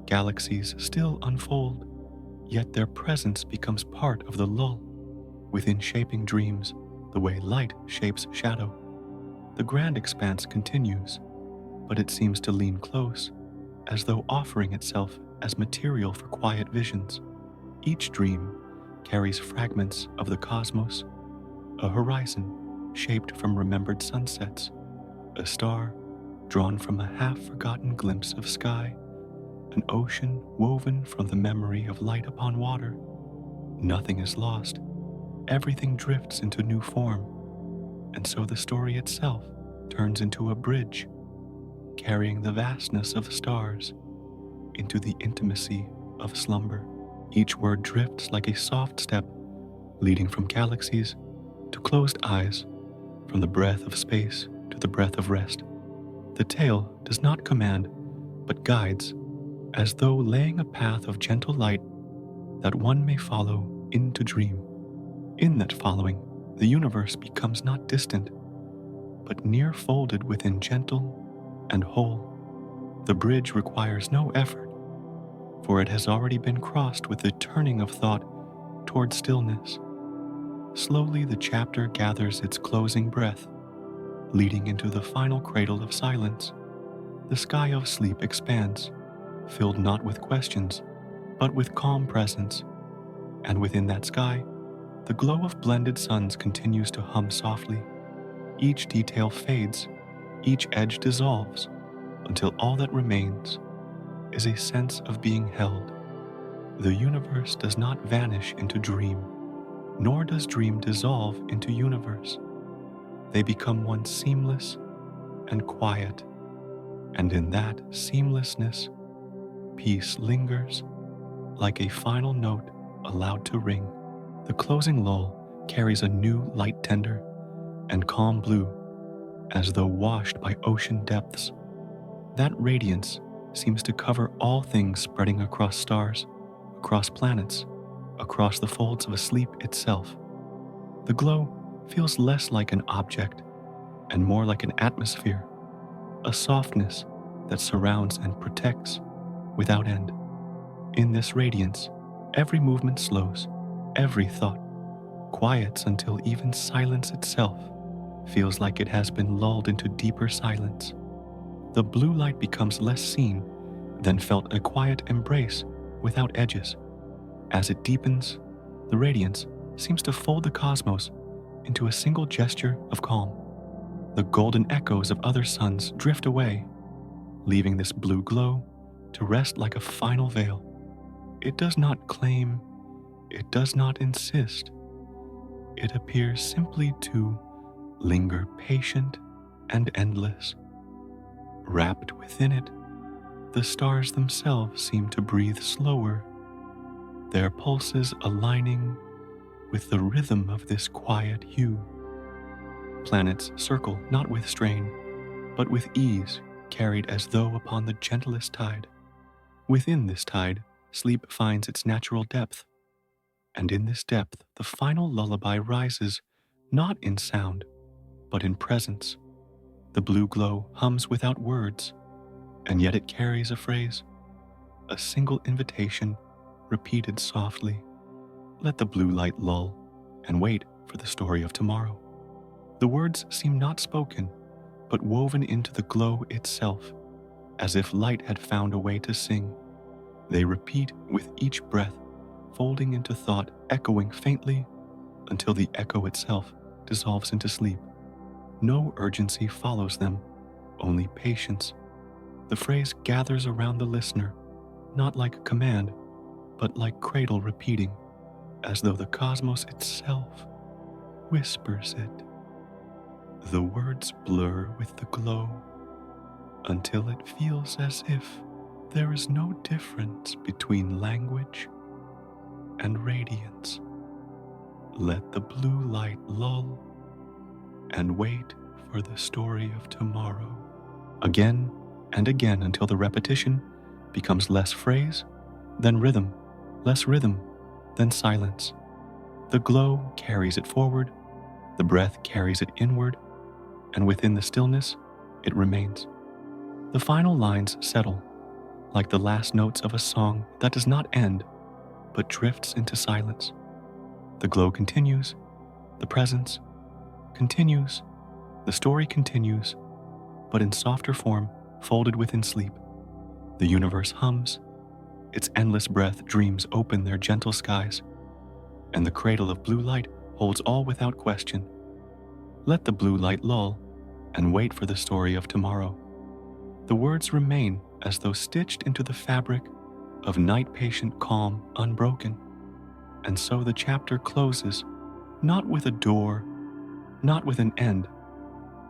Speaker 1: galaxies still unfold, yet their presence becomes part of the lull, within shaping dreams the way light shapes shadow. The grand expanse continues, but it seems to lean close, as though offering itself as material for quiet visions. Each dream carries fragments of the cosmos, a horizon shaped from remembered sunsets, a star drawn from a half-forgotten glimpse of sky, an ocean woven from the memory of light upon water. Nothing is lost. Everything drifts into new form, and so the story itself turns into a bridge, carrying the vastness of stars into the intimacy of slumber. Each word drifts like a soft step, leading from galaxies to closed eyes, from the breath of space to the breath of rest. The tale does not command, but guides, as though laying a path of gentle light that one may follow into dream. In that following, the universe becomes not distant, but near folded within gentle and whole. The bridge requires no effort, for it has already been crossed with the turning of thought toward stillness. Slowly the chapter gathers its closing breath, leading into the final cradle of silence. The sky of sleep expands, filled not with questions, but with calm presence. And within that sky, the glow of blended suns continues to hum softly. Each detail fades, each edge dissolves, until all that remains is a sense of being held. The universe does not vanish into dream, nor does dream dissolve into universe. They become one seamless and quiet, and in that seamlessness, peace lingers like a final note allowed to ring. The closing lull carries a new light tender and calm blue, as though washed by ocean depths. That radiance seems to cover all things, spreading across stars, across planets, across the folds of sleep itself. The glow feels less like an object and more like an atmosphere, a softness that surrounds and protects without end. In this radiance, every movement slows, every thought quiets until even silence itself feels like it has been lulled into deeper silence. The blue light becomes less seen than felt, a quiet embrace without edges. As it deepens, the radiance seems to fold the cosmos into a single gesture of calm. The golden echoes of other suns drift away, leaving this blue glow to rest like a final veil. It does not claim, it does not insist. It appears simply to linger patient and endless. Wrapped within it, the stars themselves seem to breathe slower, their pulses aligning with the rhythm of this quiet hue. Planets circle not with strain, but with ease, carried as though upon the gentlest tide. Within this tide, sleep finds its natural depth, and in this depth the final lullaby rises, not in sound, but in presence. The blue glow hums without words, and yet it carries a phrase, a single invitation repeated softly. Let the blue light lull and wait for the story of tomorrow. The words seem not spoken, but woven into the glow itself, as if light had found a way to sing. They repeat with each breath, folding into thought, echoing faintly until the echo itself dissolves into sleep. No urgency follows them, only patience. The phrase gathers around the listener, not like a command, but like cradle repeating, as though the cosmos itself whispers it. The words blur with the glow until it feels as if there is no difference between language and radiance. Let the blue light lull and wait for the story of tomorrow. Again and again until the repetition becomes less phrase than rhythm, less rhythm than silence. The glow carries it forward, the breath carries it inward, and within the stillness, it remains. The final lines settle, like the last notes of a song that does not end, but drifts into silence. The glow continues, the presence continues, the story continues, but in softer form, folded within sleep. The universe hums, its endless breath dreams open their gentle skies, and the cradle of blue light holds all without question. Let the blue light lull and wait for the story of tomorrow. The words remain as though stitched into the fabric of night-patient calm unbroken. And so the chapter closes, not with a door, not with an end,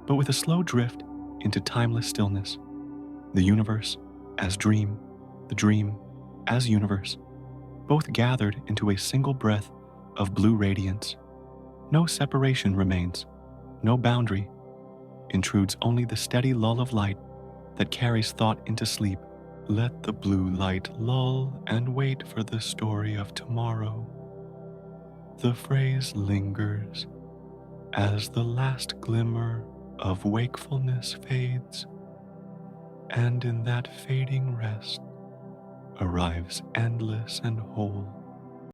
Speaker 1: but with a slow drift into timeless stillness. The universe as dream, the dream as universe, both gathered into a single breath of blue radiance. No separation remains, no boundary. Intrudes only the steady lull of light that carries thought into sleep. Let the blue light lull and wait for the story of tomorrow. The phrase lingers as the last glimmer of wakefulness fades, and in that fading rest arrives endless and whole